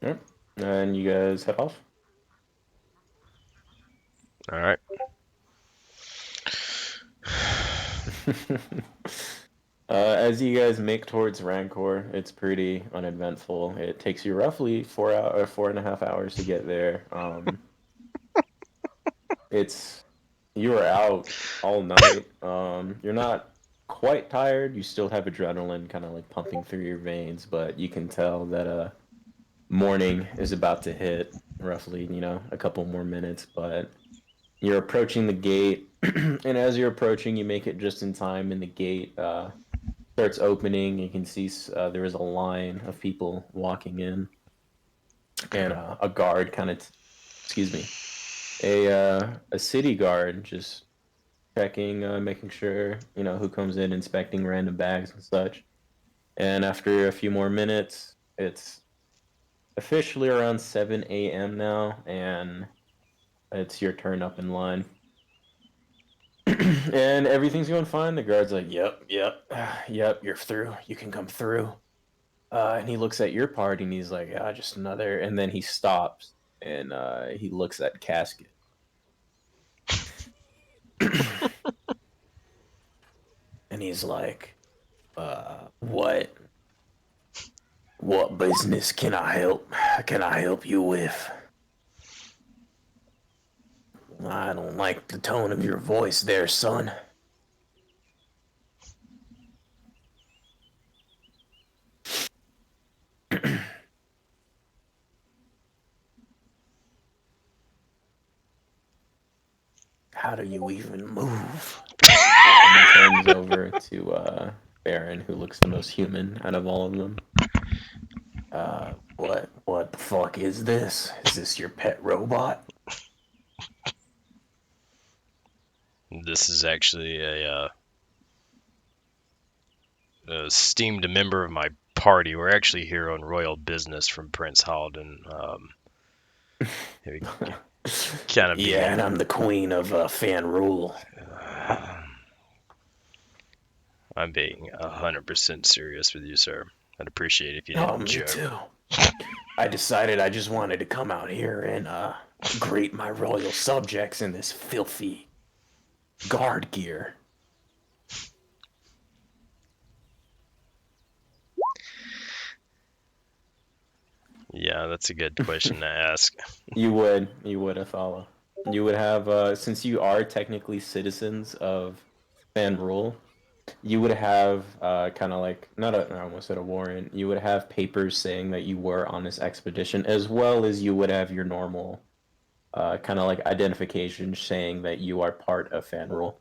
Yep. And you guys head off. All right. As you guys make towards Rancor, it's pretty uneventful. It takes you roughly 4.5 hours to get there. You are out all night. You're not quite tired. You still have adrenaline kind of like pumping through your veins, but you can tell that morning is about to hit. Roughly, a couple more minutes, but you're approaching the gate, and as you're approaching, you make it just in time, and the gate starts opening. You can see there is a line of people walking in, and a guard kind of, excuse me, a city guard just checking, making sure who comes in, inspecting random bags and such. And after a few more minutes, it's officially around 7 a.m. now, and it's your turn up in line. And everything's going fine. The guard's like, yep, you're through. You can come through. And he looks at your part and he's like, just another. And then he stops and he looks at Casket. And he's like, what? What business can I help you with? I don't like the tone of your voice there, son. How do you even move? And he turns over to Baron, who looks the most human out of all of them. What the fuck is this? Is this your pet robot? This is actually a esteemed member of my party. We're actually here on royal business from Prince Halden. Kind of yeah, and I'm the queen of fan rule. I'm being 100% serious with you, sir. I'd appreciate it if you didn't joke. Me too. I decided I just wanted to come out here and greet my royal subjects in this filthy guard gear. Yeah, that's a good question to ask. You would, Athala. You would have, since you are technically citizens of Fan Rule, you would have kind of like, I almost said a warrant, you would have papers saying that you were on this expedition, as well as you would have your normal kind of like identification saying that you are part of Fan Rule.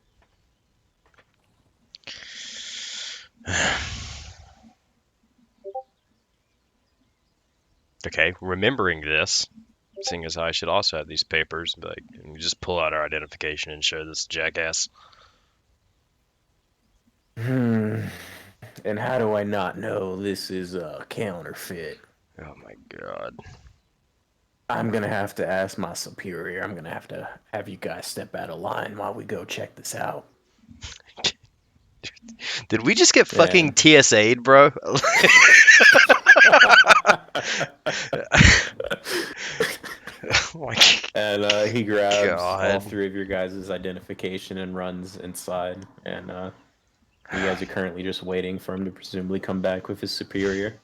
Okay, remembering this, seeing as I should also have these papers, but you just pull out our identification and show this jackass. And how do I not know this is a counterfeit? Oh my god. I'm gonna have to ask my superior. I'm gonna have you guys step out of line while we go check this out. Did we just get fucking TSA'd, bro? And he grabs all three of your guys' identification and runs inside. And you guys are currently just waiting for him to presumably come back with his superior.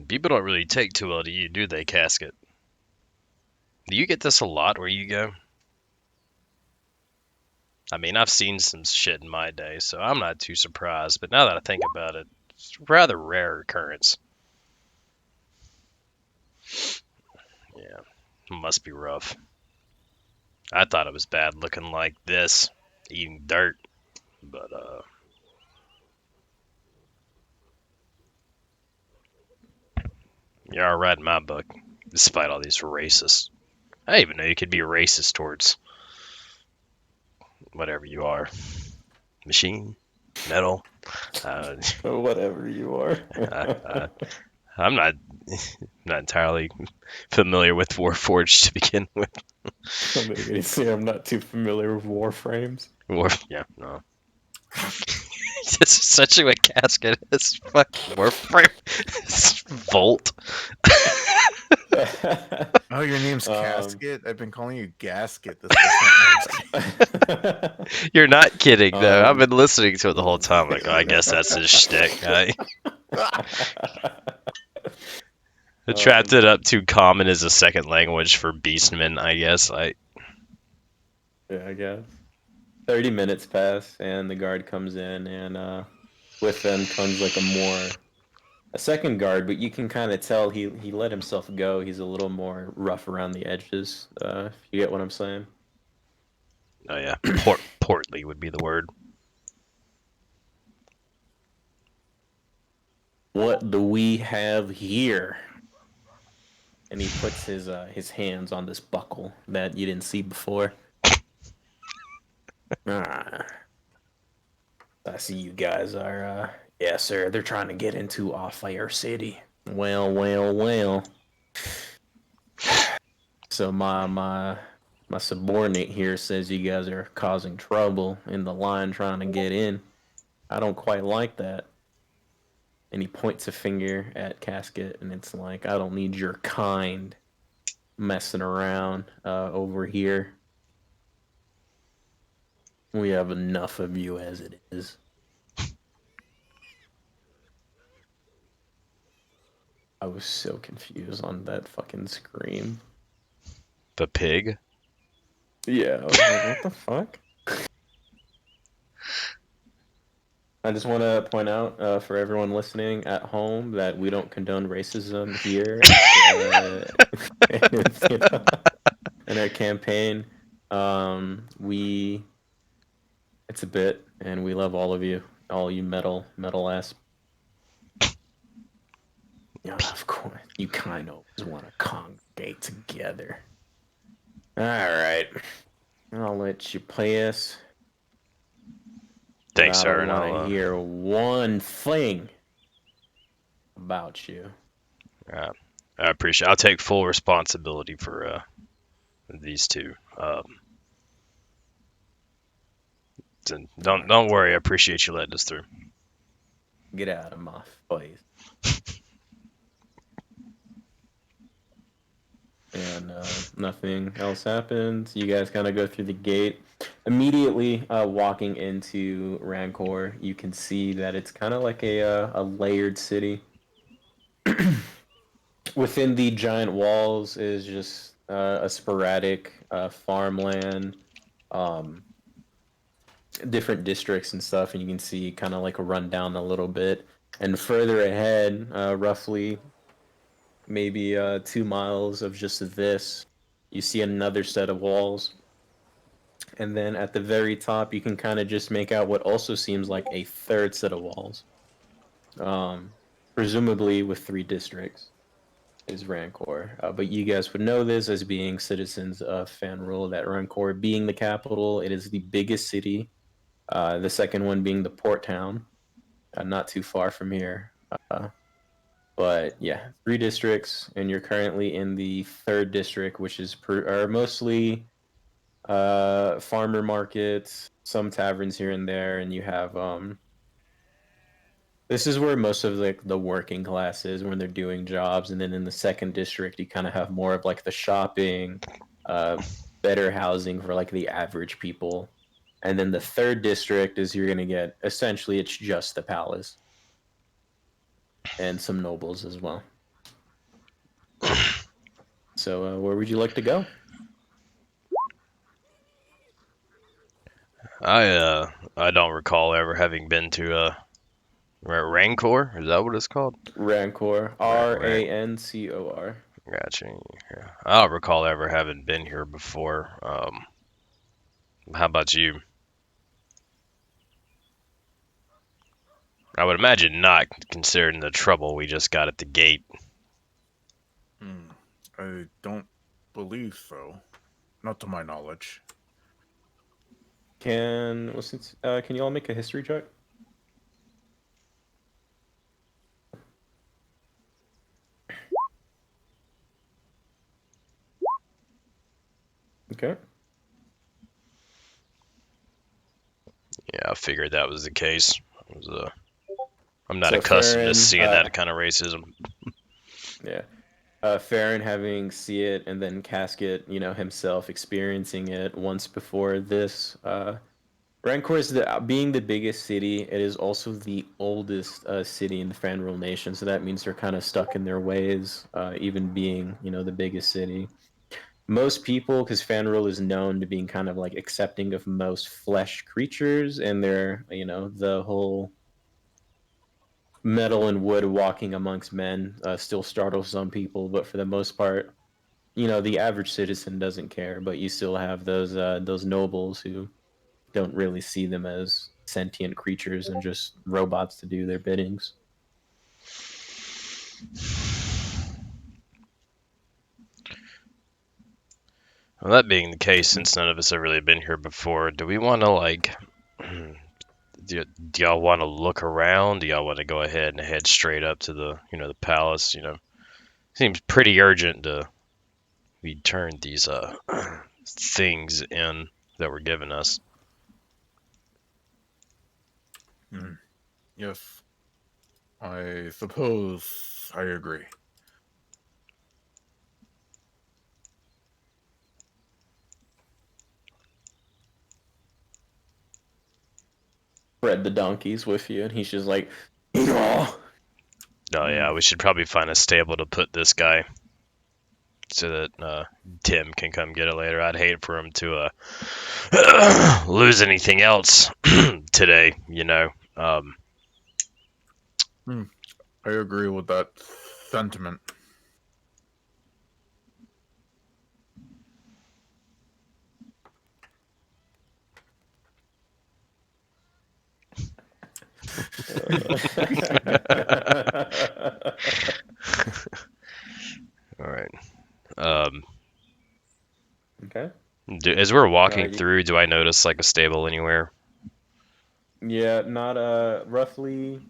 People don't really take too well to you, do they, Casket? Do you get this a lot where you go? I mean, I've seen some shit in my day, so I'm not too surprised. But now that I think about it, it's a rather rare occurrence. Yeah, it must be rough. I thought it was bad looking like this, eating dirt, but you're all right in my book, despite all these racists. I didn't even know you could be racist towards whatever you are, machine, metal. Whatever you are. I'm not entirely familiar with Warforged to begin with. Somebody gonna say I'm not too familiar with Warframes. Yeah, no. It's essentially what Casket is. Fucking Warframe. Volt. Oh, your name's Casket? I've been calling you Gasket this whole time. You're not kidding, though. I've been listening to it the whole time. Like, oh, I guess that's his shtick. I trapped it up too common as a second language for Beastmen, I guess. Yeah, I guess. 30 minutes pass, and the guard comes in, and with them comes like a second guard, but you can kind of tell he let himself go. He's a little more rough around the edges. If you get what I'm saying. Oh yeah, portly would be the word. What do we have here? And he puts his hands on this buckle that you didn't see before. I see you guys are, yeah, sir. They're trying to get into Off-Air City. Well. So my subordinate here says you guys are causing trouble in the line trying to get in. I don't quite like that. And he points a finger at Casket, and it's like, I don't need your kind messing around over here. We have enough of you as it is. I was so confused on that fucking scream. The pig? Yeah, I was like, what the fuck? I just want to point out for everyone listening at home that we don't condone racism here in our campaign. It's a bit, and we love all of you, all you metal ass. Yeah, of course, you kind of always want to congregate together. All right, I'll let you pass. Thanks, sir. I don't want to hear one thing about you. I appreciate. I'll take full responsibility for these two. Don't worry. I appreciate you letting us through. Get out of my face. And nothing else happens. You guys kind of go through the gate. Immediately walking into Rancor, you can see that it's kind of like a layered city. Within the giant walls is just a sporadic farmland, different districts and stuff, and you can see kind of like a rundown a little bit. And further ahead, roughly maybe 2 miles of just this, you see another set of walls. And then at the very top, you can kind of just make out what also seems like a third set of walls. Presumably with 3 districts is Rancor. But you guys would know this as being citizens of Fanrule, that Rancor being the capital, it is the biggest city. The second one being the port town, not too far from here. But yeah, 3 districts, and you're currently in the 3rd district, which is mostly farmer markets, some taverns here and there, and you have this is where most of like the working class is when they're doing jobs, and then in the 2nd district you kind of have more of like the shopping, better housing for like the average people, and then the 3rd district is you're gonna get essentially it's just the palace and some nobles as well. So where would you like to go? I don't recall ever having been to Rancor. Is that what it's called? Rancor. Rancor. Gotcha. Yeah. I don't recall ever having been here before. How about you? I would imagine not, considering the trouble we just got at the gate. I don't believe so. Not to my knowledge. Can you all make a history check? Okay. Yeah, I figured that was the case. I'm not accustomed to seeing that kind of racism. Yeah. Farron having see it, and then Casket, himself experiencing it once before this. Rancor is being the biggest city. It is also the oldest city in the Fanril Nation, so that means they're kind of stuck in their ways, even being, the biggest city. Most people, because Fanril is known to being kind of like accepting of most flesh creatures, and they're, the whole metal and wood walking amongst men still startles some people, but for the most part, the average citizen doesn't care. But you still have those nobles who don't really see them as sentient creatures and just robots to do their biddings. Well, that being the case, since none of us have really been here before, do we want to do y'all want to look around? Do y'all want to go ahead and head straight up to the palace? Seems pretty urgent to return these things in that were given us. Yes. I suppose I agree. Fred the donkey's with you, and he's just like, oh yeah, we should probably find a stable to put this guy, so that Tim can come get it later. I'd hate for him to lose anything else today. I agree with that sentiment. All right. Okay. As we're walking through, do I notice like a stable anywhere? Yeah, not roughly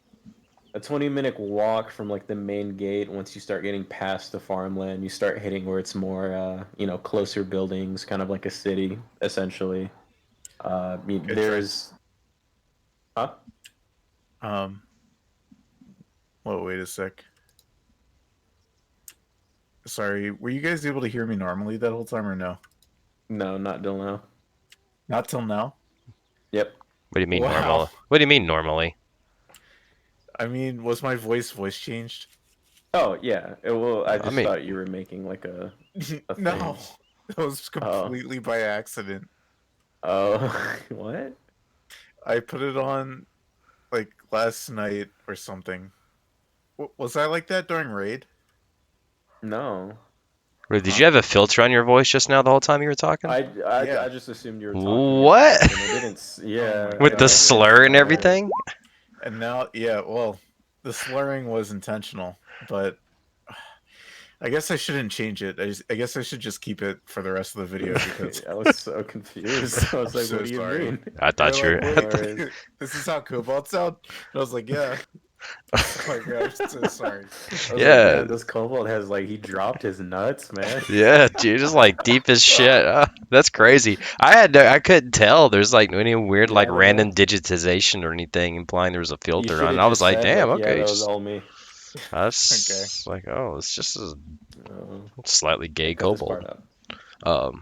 a 20-minute walk from like the main gate. Once you start getting past the farmland, you start hitting where it's more closer buildings, kind of like a city essentially. There's huh? Well, wait a sec. Sorry, were you guys able to hear me normally that whole time or no? No, not till now. Not till now? Yep. What do you mean normal? What do you mean normally? I mean, was my voice changed? Oh yeah. I just thought you were making like a no, that was completely by accident. Oh, what? I put it on like last night or something. Was I like that during raid? No. Wait, did you have a filter on your voice just now the whole time you were talking? I just assumed you were talking. What? And it didn't. Yeah. With the slur and everything. And now, yeah. Well, the slurring was intentional, but I guess I shouldn't change it. I guess I should just keep it for the rest of the video because I was so confused. I was like, so "What do you sorry. mean?" I thought you were. Like, this is how Cobalt sound. And I was like, yeah. Oh my gosh, so sorry. Yeah, this Cobalt has he dropped his nuts, man. Yeah, dude, just like deep as shit. That's crazy. I couldn't tell. There's like any weird random digitization or anything implying there was a filter on it. I was like, damn, okay. Yeah, that was all me. I was like, oh, it's just a slightly gay Cobalt. I'll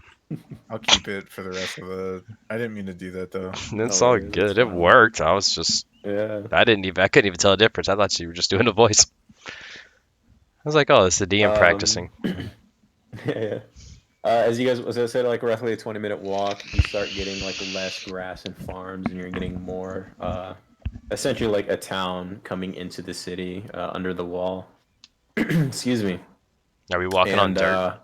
keep it for the rest of the. I didn't mean to do that though. It's all good. It worked. I was just. Yeah. I couldn't even tell the difference. I thought you were just doing a voice. I was like, oh, it's the DM practicing. Yeah. As I said, roughly a 20-minute walk, you start getting less grass and farms, and you're getting more, essentially like a town coming into the city under the wall. Excuse me. Are we walking on dirt?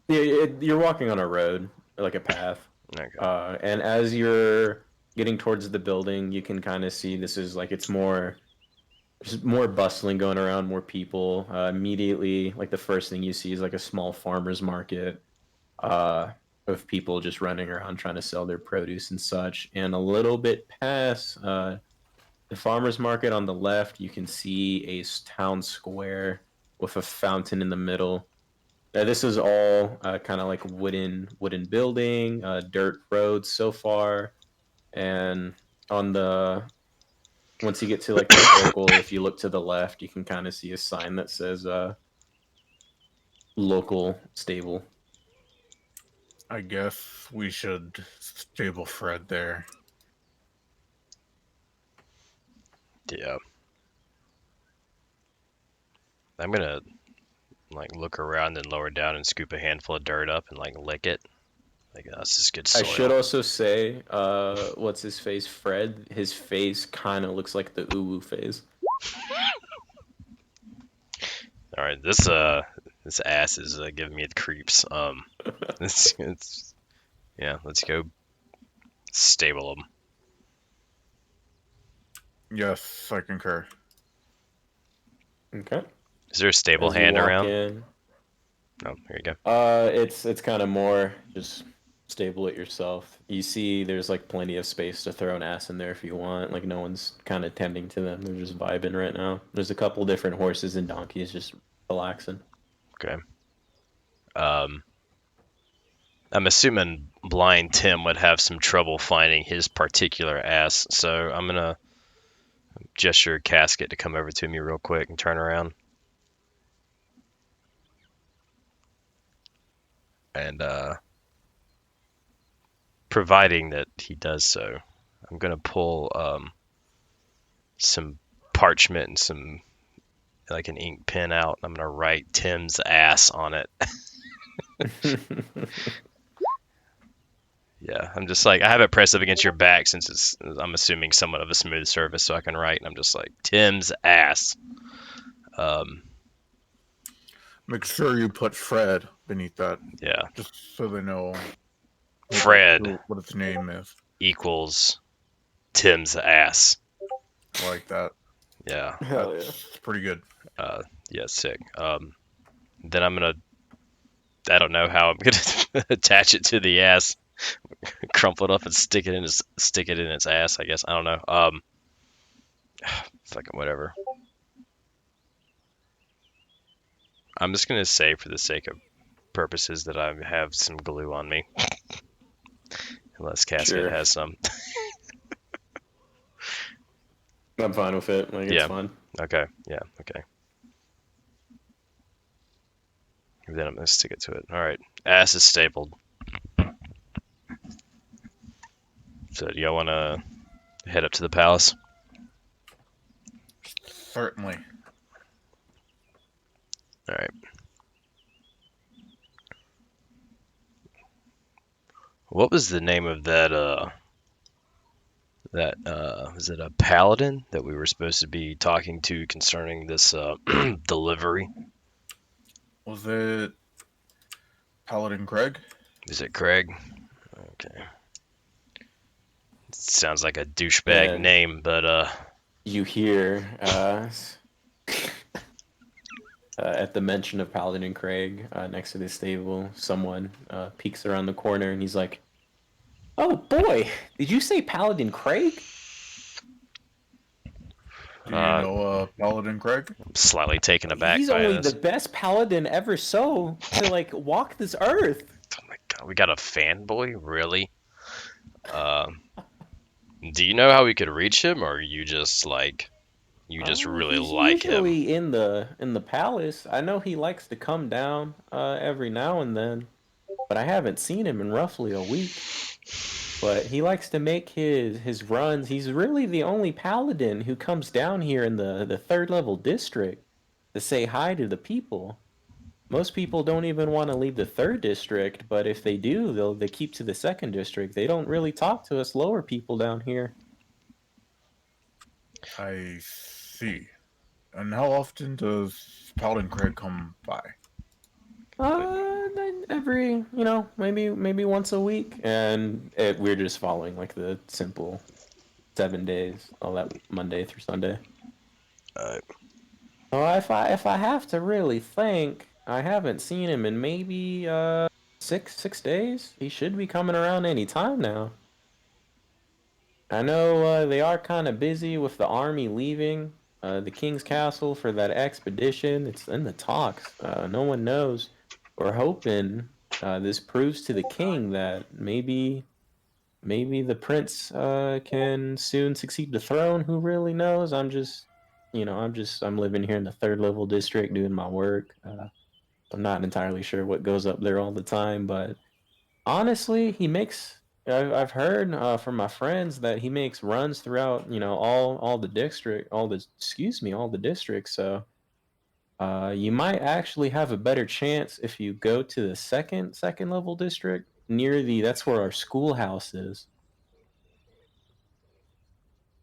Yeah, you're walking on a road, like a path. Okay. And as you're getting towards the building, you can kind of see this is like it's more just more bustling going around, more people. Immediately, like the first thing you see is like a small farmer's market uh, of people just running around trying to sell their produce and such. And a little bit past the farmer's market on the left, you can see a town square with a fountain in the middle. This is all kind of like wooden building, dirt roads so far, and on the once you get to like the circle, if you look to the left, you can kind of see a sign that says local stable. I guess we should stable Fred there. Yeah. I'm gonna like look around and lower down and scoop a handful of dirt up and like lick it. Like that's just good soil. I should also say, what's his face? Fred. His face kind of looks like the uwu phase. All right, this ass is giving me the creeps. It's yeah. Let's go stable him. Yes, I concur. Okay. Is there a stable hand around? In, oh, here you go. It's kind of more just stable it yourself. You see, there's like plenty of space to throw an ass in there if you want. Like no one's kind of tending to them. They're just vibing right now. There's a couple different horses and donkeys just relaxing. Okay. I'm assuming blind Tim would have some trouble finding his particular ass, so I'm gonna gesture a casket to come over to me real quick and turn around. And providing that he does so, I'm gonna pull some parchment and some like an ink pen out. I'm gonna write Tim's ass on it. Yeah, I'm just like I have it pressed up against your back since it's I'm assuming somewhat of a smooth surface, so I can write. And I'm just like Tim's ass. Make sure you put Fred beneath that. Yeah. Just so they know. Fred. What its name is. Equals Tim's ass. I like that. Yeah. Hell yeah. That's pretty good. Yeah, sick. Then I'm gonna. I don't know how I'm gonna attach it to the ass. Crumple it up and stick it in its ass. I guess I don't know. Fucking whatever. I'm just gonna say, for the sake of purposes, that I have some glue on me, unless Casket has some. I'm fine with it. Like it's fine. Okay. Yeah. Okay. Then I'm gonna stick it to it. All right. Ass is stapled. So do y'all want to head up to the palace? Certainly. All right. What was the name of that was it a paladin that we were supposed to be talking to concerning this delivery? Was it Paladin Craig? Is it Craig? Okay. Sounds like a douchebag name, but you hear at the mention of Paladin Craig next to the stable, someone peeks around the corner and he's like, "Oh boy, did you say Paladin Craig?" Do you know Paladin Craig? I'm slightly taken aback. He's only the best paladin ever to like walk this earth. Oh my god, we got a fanboy, really? Do you know how we could reach him, or you just like really like him? He's usually in the palace. I know he likes to come down every now and then, but I haven't seen him in roughly a week. But he likes to make his runs. He's really the only paladin who comes down here in the third level district to say hi to the people. Most people don't even want to leave the third district, but if they do, they keep to the second district. They don't really talk to us lower people down here. I see. And how often does Paladin Craig come by? every maybe once a week, and we're just following like the simple 7 days, all that Monday through Sunday. So if I have to really think, I haven't seen him in maybe 6 days. He should be coming around any time now. I know they are kind of busy with the army leaving the King's Castle for that expedition. It's in the talks. No one knows. We're hoping this proves to the king that maybe the prince can soon succeed the throne. Who really knows? I'm living here in the third level district doing my work. I'm not entirely sure what goes up there all the time, but honestly, he makes. I've heard from my friends that he makes runs throughout, all the district, all the districts. So, you might actually have a better chance if you go to the second level district near that's where our schoolhouse is.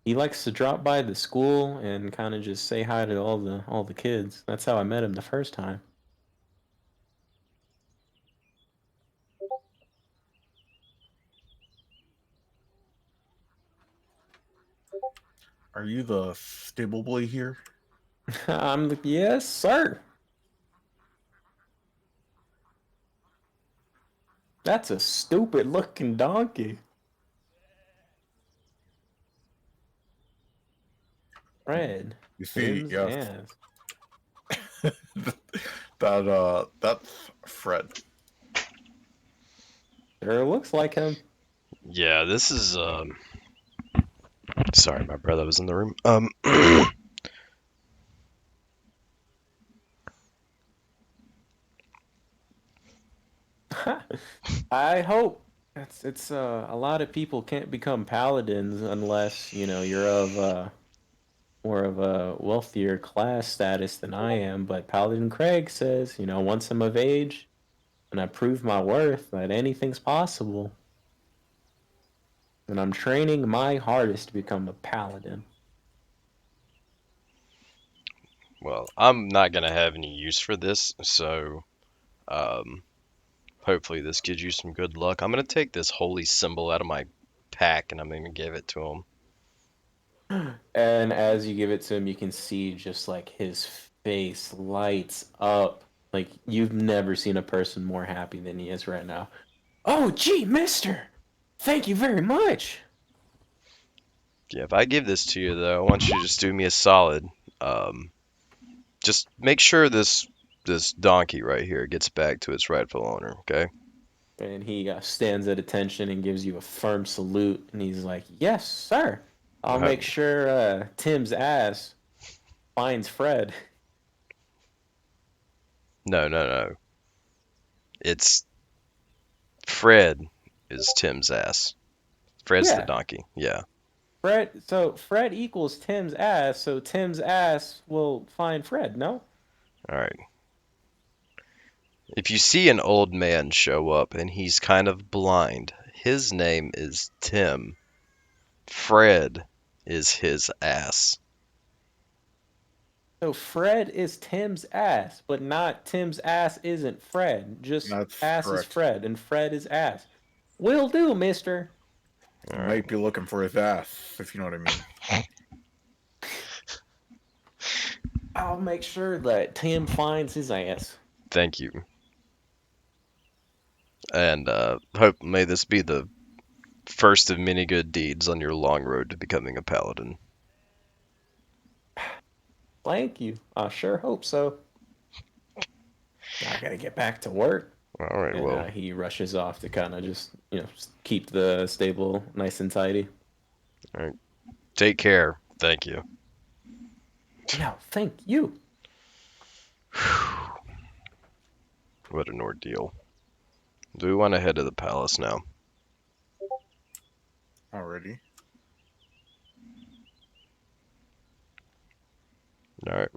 He likes to drop by the school and kind of just say hi to all the kids. That's how I met him the first time. Are you the stable boy here? Yes, sir. That's a stupid looking donkey. Fred. You see, Tim's yeah. ass. That's Fred. Sure looks like him. Yeah, this is sorry, my brother was in the room. I hope it's a lot of people can't become paladins unless, you're of more of a wealthier class status than I am, but Paladin Craig says, once I'm of age and I prove my worth, that anything's possible. And I'm training my hardest to become a paladin. Well, I'm not gonna have any use for this, so hopefully this gives you some good luck. I'm gonna take this holy symbol out of my pack and I'm gonna give it to him. And as you give it to him, you can see just like his face lights up. Like you've never seen a person more happy than he is right now. Oh, gee, mister! Thank you very much! Yeah, if I give this to you, though, I want you to just do me a solid. Just make sure this donkey right here gets back to its rightful owner, okay? And he stands at attention and gives you a firm salute. And he's like, yes, sir. I'll make sure Tim's ass finds Fred. No. It's Fred is Tim's ass. Fred's the donkey. Yeah. Fred equals Tim's ass, so Tim's ass will find Fred, no? All right. If you see an old man show up and he's kind of blind, his name is Tim. Fred is his ass. So Fred is Tim's ass, but not Tim's ass isn't Fred. Just That's ass correct. is Fred, and Fred is ass. Will do, mister. You might be looking for his ass, if you know what I mean. I'll make sure that Tim finds his ass. Thank you. And may this be the first of many good deeds on your long road to becoming a paladin. Thank you. I sure hope so. I gotta get back to work. All right, and, well. He rushes off to kind of just keep the stable nice and tidy. All right. Take care. Thank you. No, thank you. What an ordeal. Do we want to head to the palace now? Already. Alright.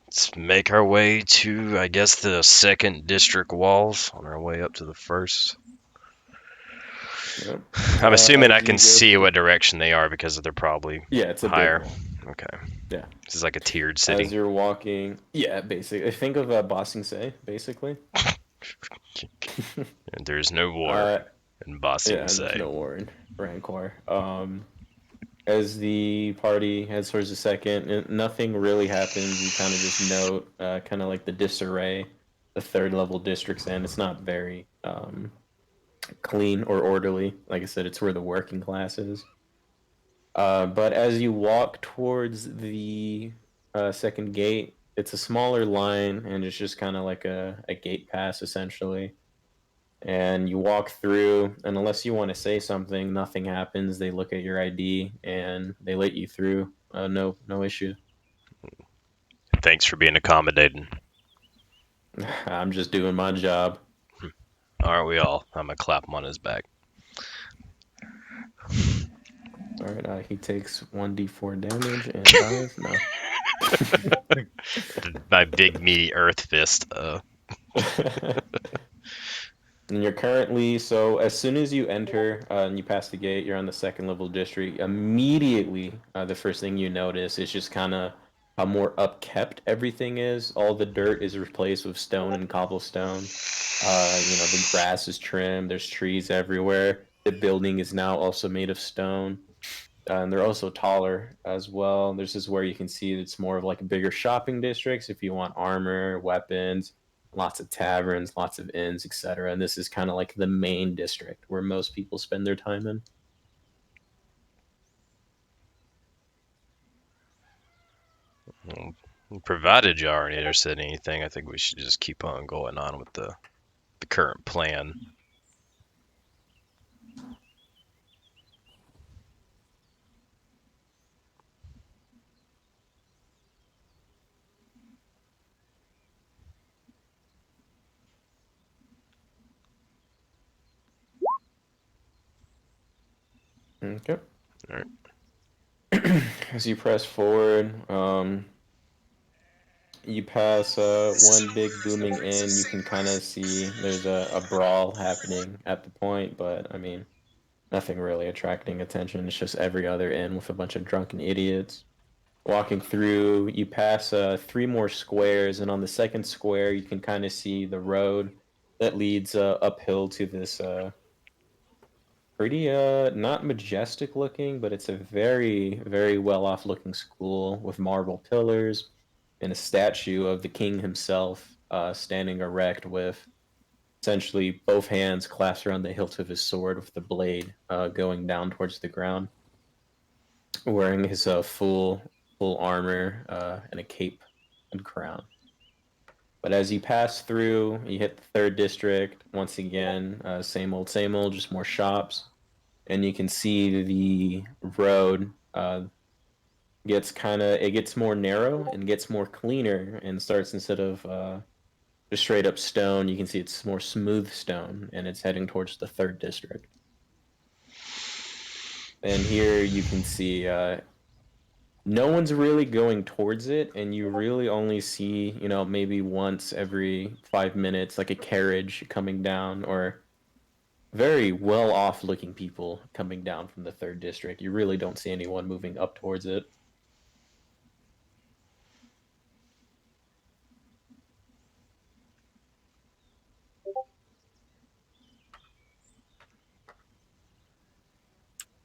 Let's make our way to, I guess, the second district walls on our way up to the first. Yep. I'm assuming I can see what direction they are because they're probably it's a higher. big wall. Okay. Yeah. This is like a tiered city. As you're walking, yeah, basically. Think of Bossing Say, basically. And there's no war in Bossing Yeah, Say. there's no war in Rancor. As the party heads towards the second, nothing really happens. You kind of just note, kind of like the disarray the third level district's in. It's not very clean or orderly. Like I said, it's where the working class is. But as you walk towards the second gate, it's a smaller line and it's just kind of like a gate pass essentially. And you walk through, and unless you want to say something, nothing happens. They look at your ID and they let you through. No issue. Thanks for being accommodating. I'm just doing my job. Aren't we all? I'm gonna clap him on his back. All right, he takes 1d4 damage and dies. No. My big meaty earth fist. And you're currently, so as soon as you enter and you pass the gate, you're on the second level district. Immediately, the first thing you notice is just kind of how more upkept everything is. All the dirt is replaced with stone and cobblestone. The grass is trimmed. There's trees everywhere. The building is now also made of stone. And they're also taller as well. This is where you can see it's more of like a bigger shopping districts if you want armor, weapons, lots of taverns, lots of inns, etc. And this is kind of like the main district where most people spend their time in. Provided you aren't interested in anything, I think we should just keep on going on with the current plan. Okay. All right. As you press forward, you pass one big booming inn. You can kind of see there's a brawl happening at the point, but I mean, nothing really attracting attention. It's just every other inn with a bunch of drunken idiots. Walking through, you pass three more squares, and on the second square, you can kind of see the road that leads uphill to this pretty not majestic looking, but it's a very very well off looking school with marble pillars and a statue of the king himself standing erect with essentially both hands clasped around the hilt of his sword with the blade going down towards the ground, wearing his full armor and a cape and crown. But as you pass through, you hit the third district. Once again, same old, just more shops, and you can see the road gets more narrow and gets more cleaner and starts instead of just straight up stone. You can see it's more smooth stone, and it's heading towards the third district. And here you can see no one's really going towards it, and you really only see, maybe once every 5 minutes, like a carriage coming down, or very well off looking people coming down from the third district. You really don't see anyone moving up towards it.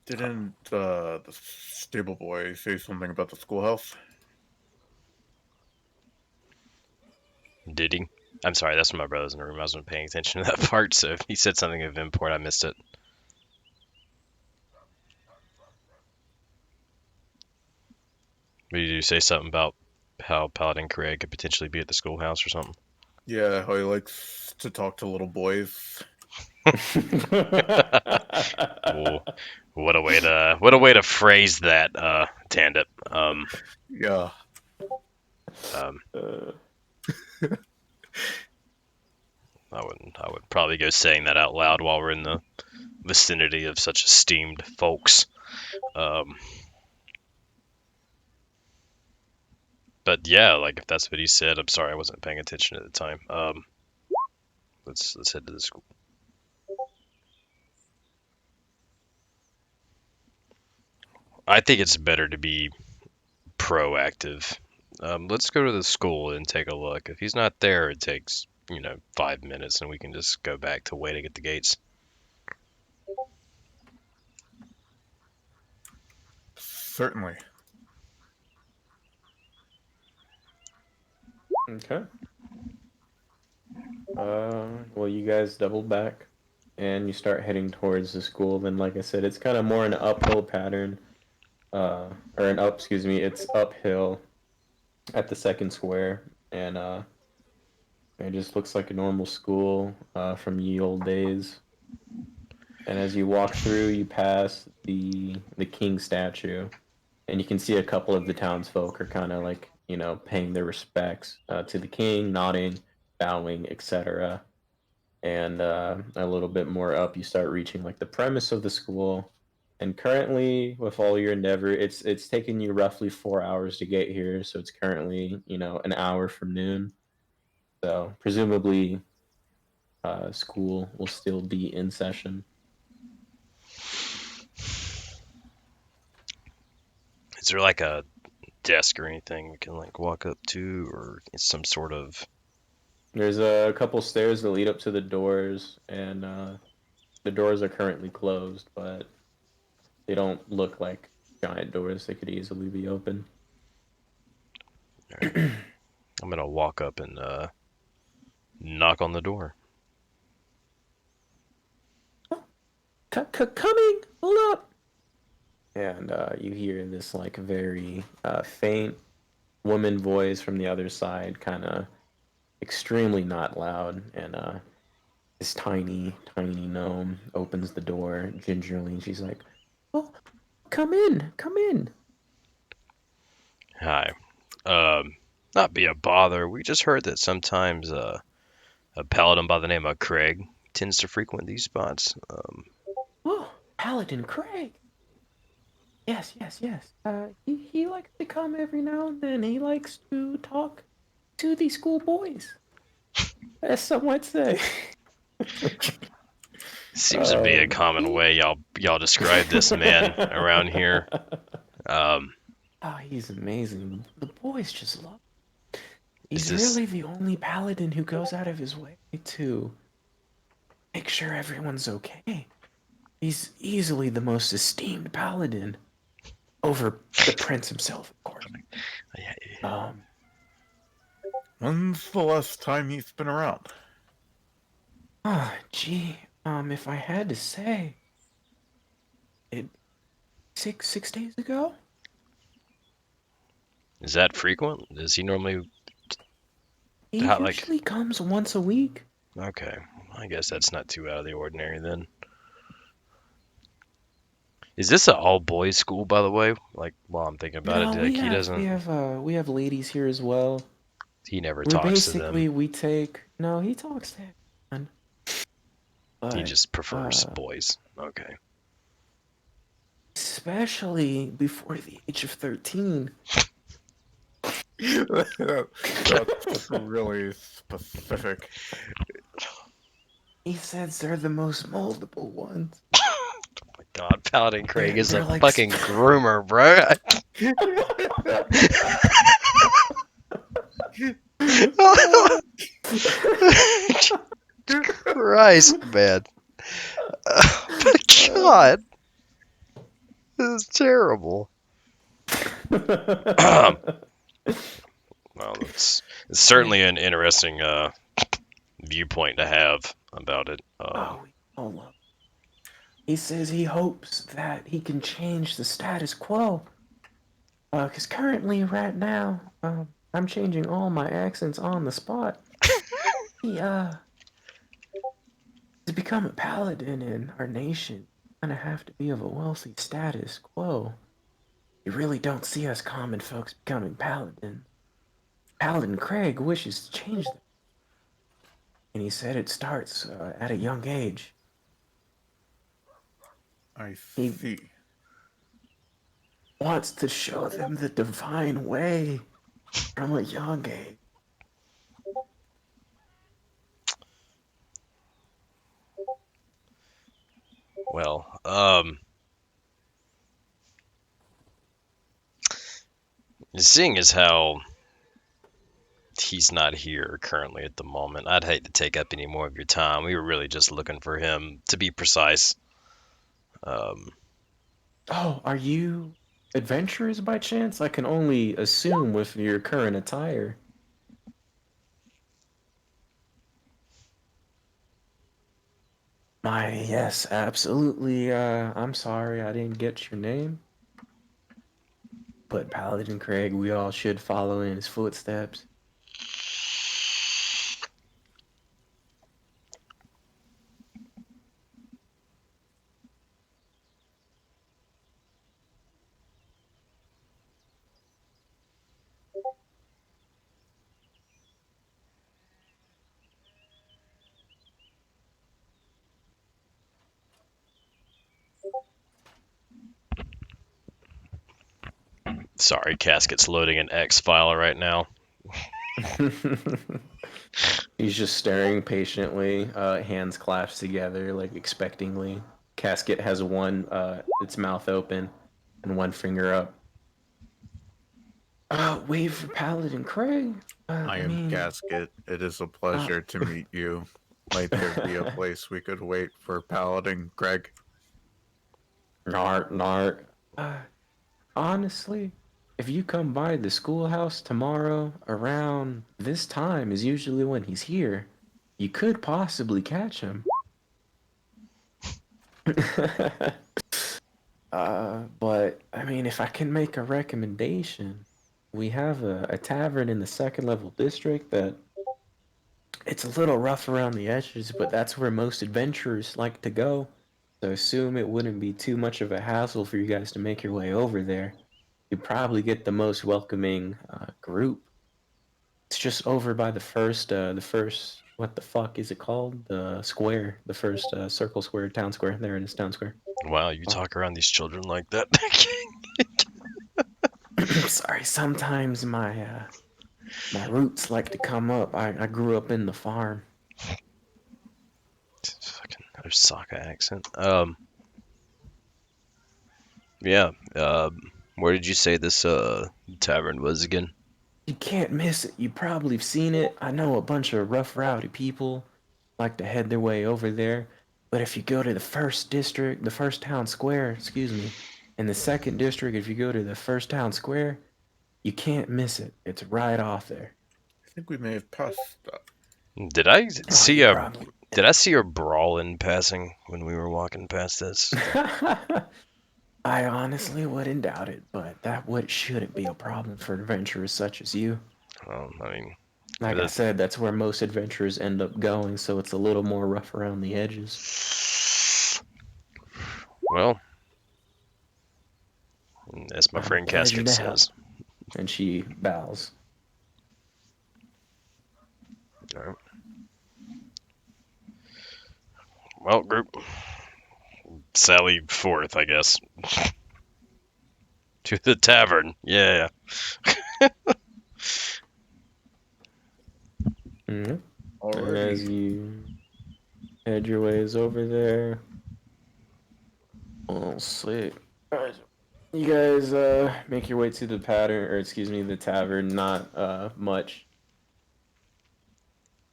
Didn't the stable boy say something about the schoolhouse? Did he? I'm sorry, that's when my brother's in the room. I wasn't paying attention to that part, so if he said something of import, I missed it. Did you say something about how Paladin Craig could potentially be at the schoolhouse or something? Yeah, how he likes to talk to little boys. Ooh, what a way to phrase that, Tandip. Yeah. I would probably go saying that out loud while we're in the vicinity of such esteemed folks. But yeah, like if that's what he said, I'm sorry I wasn't paying attention at the time. Let's head to the school. I think it's better to be proactive. Let's go to the school and take a look. If he's not there, it takes 5 minutes, and we can just go back to waiting at the gates. Certainly. Okay. Well, you guys double back, and you start heading towards the school. Then, like I said, it's kind of more an uphill pattern, excuse me, it's uphill at the second square, and it just looks like a normal school from ye old days. And as you walk through, you pass the king statue, and you can see a couple of the townsfolk are kind of like paying their respects to the king, nodding, bowing, etc. And a little bit more up, you start reaching like the premise of the school. And currently, with all your endeavor, it's taken you roughly 4 hours to get here. So it's currently an hour from noon. So presumably, school will still be in session. Is there like a desk or anything we can like walk up to, or some sort of? There's a couple stairs that lead up to the doors, and the doors are currently closed, but they don't look like giant doors. They could easily be open. Right. I'm gonna walk up and knock on the door. Coming! Hold up! And you hear this like very faint woman voice from the other side, kind of extremely not loud, and this tiny gnome opens the door gingerly, and she's like, "Oh, come in, come in." Hi. Not be a bother. We just heard that sometimes a paladin by the name of Craig tends to frequent these spots. Oh, Paladin Craig. Yes, yes, yes. He likes to come every now and then. He likes to talk to the schoolboys, as some might say. Seems to be a common way y'all describe this man around here. Oh, he's amazing. The boys just love him. He's really the only paladin who goes out of his way to make sure everyone's okay. He's easily the most esteemed paladin over the prince himself, of course. When's the last time he's been around? If I had to say, it 6 days ago. Is that frequent? Does he normally? He usually comes once a week. Okay, I guess that's not too out of the ordinary then. Is this an all boys school, by the way? Like, while I'm thinking about it, like he doesn't. We have ladies here as well. He never talks to them. He talks to everyone. But, he just prefers boys. Okay. Especially before the age of 13. That's really specific. He says they're the most moldable ones. Oh my god, Paladin Craig is a like fucking groomer, bro. Christ, man. Oh my god. This is terrible. Well, it's certainly an interesting viewpoint to have about it. He says he hopes that he can change the status quo. Because currently, right now, I'm changing all my accents on the spot. To become a paladin in our nation, you kind of have to be of a wealthy status quo. You really don't see us common folks becoming paladins. Paladin Craig wishes to change that. And he said it starts at a young age. I see. He wants to show them the divine way from a young age. Well, Seeing as how he's not here currently at the moment, I'd hate to take up any more of your time. We were really just looking for him, to be precise. Oh, are you adventurers by chance? I can only assume with your current attire. Yes, absolutely. I'm sorry I didn't get your name. But Paladin Craig, we all should follow in his footsteps. Sorry, Casket's loading an X file right now. He's just staring patiently, hands clasped together, like expectingly. Casket has its mouth open, and one finger up. Wait for Paladin Craig. I am Casket. It is a pleasure to meet you. Might there be a place we could wait for Paladin Craig? Nart. Honestly, if you come by the schoolhouse tomorrow around this time is usually when he's here, you could possibly catch him. But I mean, if I can make a recommendation, we have a tavern in the second level district that it's a little rough around the edges, but that's where most adventurers like to go. So I assume it wouldn't be too much of a hassle for you guys to make your way over there. You'd probably get the most welcoming group. It's just over by the first, what the fuck is it called? The square, the first circle square, town square. There it is, town square. Wow, you talk around these children like that. Sorry, sometimes my roots like to come up. I grew up in the farm. Fucking Osaka accent. Yeah. Where did you say this tavern was again? You can't miss it. You probably have seen it. I know a bunch of rough, rowdy people like to head their way over there. But if you go to the first district, the first town square, excuse me, in the second district, if you go to the first town square, you can't miss it. It's right off there. I think we may have passed that. Did I see a brawl in passing when we were walking past this? I honestly wouldn't doubt it, but shouldn't be a problem for adventurers such as you. Well, I mean, like I said, that's where most adventurers end up going, so it's a little more rough around the edges. Well, as my friend Casket says. And she bows. All right. Well, group, sally forth, I guess. To the tavern. Yeah. Mm-hmm. And as you head your ways over there, oh, sweet. You guys make your way to the the tavern. Not much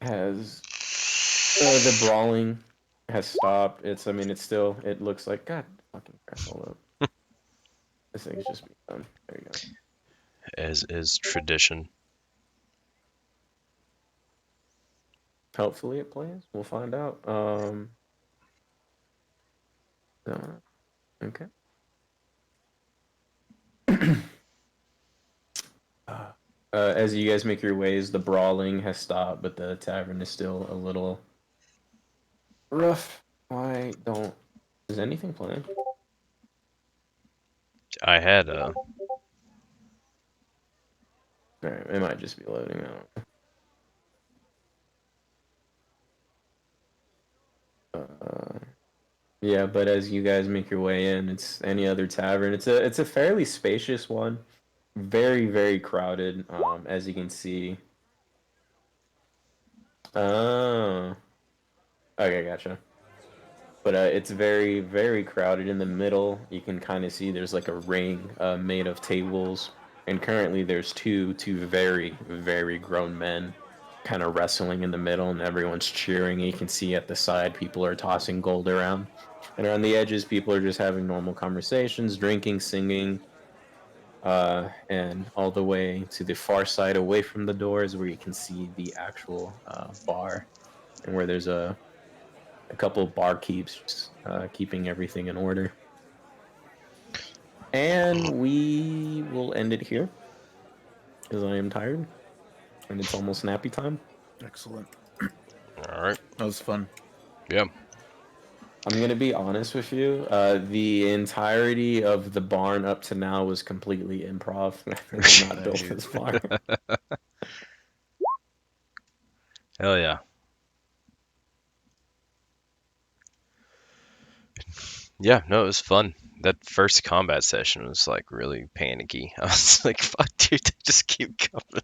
has the brawling has stopped. It looks like, God fucking crap, hold up. This thing's just begun. There you go. As is tradition. Hopefully it plays. We'll find out. Okay. As you guys make your ways, the brawling has stopped, but the tavern is still a little rough. Is anything planned? I had Alright, it might just be loading out. Yeah, but as you guys make your way in, it's any other tavern. It's a fairly spacious one, very very crowded. As you can see. Oh, okay, gotcha. But it's very very crowded in the middle. You can kind of see there's like a ring made of tables and currently there's two very, very grown men kind of wrestling in the middle, and everyone's cheering. You can see at the side people are tossing gold around, and around the edges people are just having normal conversations, drinking, singing. And all the way to the far side away from the doors where you can see the actual bar, and where there's a couple of barkeeps keeping everything in order. And we will end it here because I am tired and it's almost nappy time. Excellent. All right. That was fun. Yeah. I'm gonna be honest with you. The entirety of the barn up to now was completely improv. I did not build this barn. Hell yeah. Yeah, no, it was fun. That first combat session was like really panicky. I was like, fuck, dude, they just keep coming.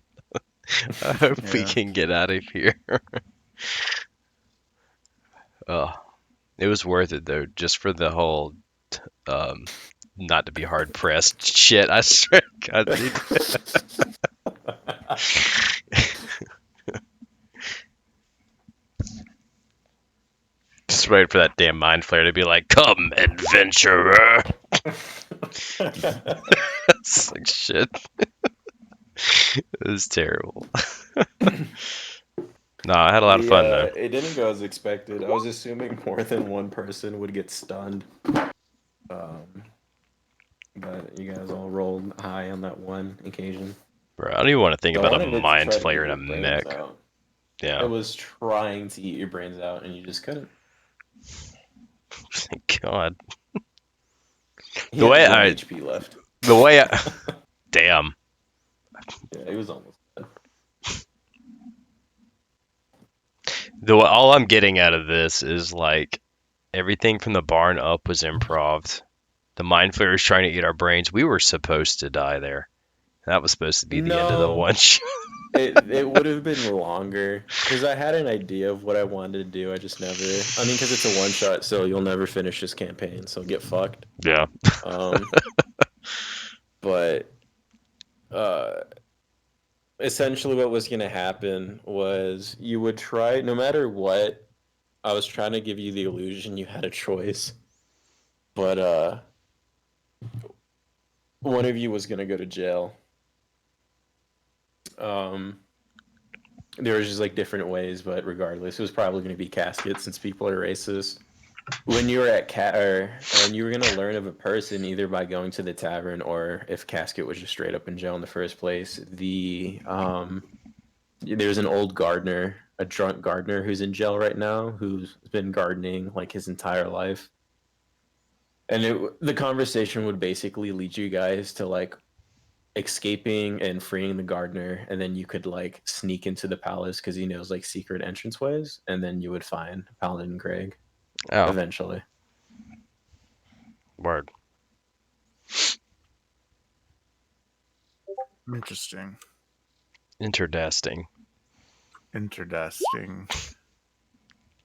I hope we can get out of here. Oh, it was worth it though, just for the whole not to be hard pressed shit. I swear, God, dude. Just wait for that damn mind flare to be like, "Come, adventurer." It's like shit. It was terrible. No, I had a lot of fun though. It didn't go as expected. I was assuming more than one person would get stunned. But you guys all rolled high on that one occasion. Bro, I don't even want to think about a mind flayer flayer in a mech. Yeah. It was trying to eat your brains out, and you just couldn't. Thank God. The way HP left. The way I, damn. Yeah, he was almost dead. All I'm getting out of this is like everything from the barn up was improv. The mind flayer is trying to eat our brains. We were supposed to die there. That was supposed to be the end of the one shot. It would have been longer because I had an idea of what I wanted to do. I just never. I mean, because it's a one shot, so you'll never finish this campaign. So get fucked. Yeah. But essentially, what was going to happen was you would try, no matter what. I was trying to give you the illusion you had a choice, but one of you was going to go to jail. There was just like different ways, but regardless, it was probably going to be Casket since people are racist. When you were at and you were going to learn of a person either by going to the tavern or if Casket was just straight up in jail in the first place. There's an old gardener, a drunk gardener who's in jail right now, who's been gardening like his entire life. And the conversation would basically lead you guys to like escaping and freeing the gardener, and then you could like sneak into the palace because he knows like secret entranceways, and then you would find Paladin Greg eventually. Word. Interesting. Interdasting.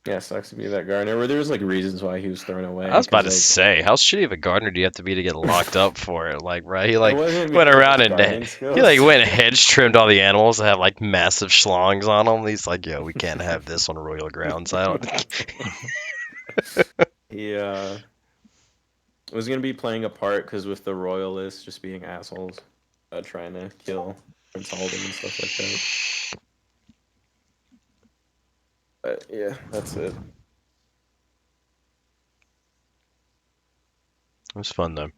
Yeah, sucks to be that gardener. Where there was like reasons why he was thrown away. I was about to like, say, how shitty of a gardener do you have to be to get locked up for it? Like, right? He like went around and he like went and hedge trimmed all the animals that have like massive schlongs on them. He's like, yo, we can't have this on royal grounds. I don't. He was gonna be playing a part because with the royalists just being assholes, trying to kill Prince Halden and stuff like that. But yeah, that's it. It was fun though.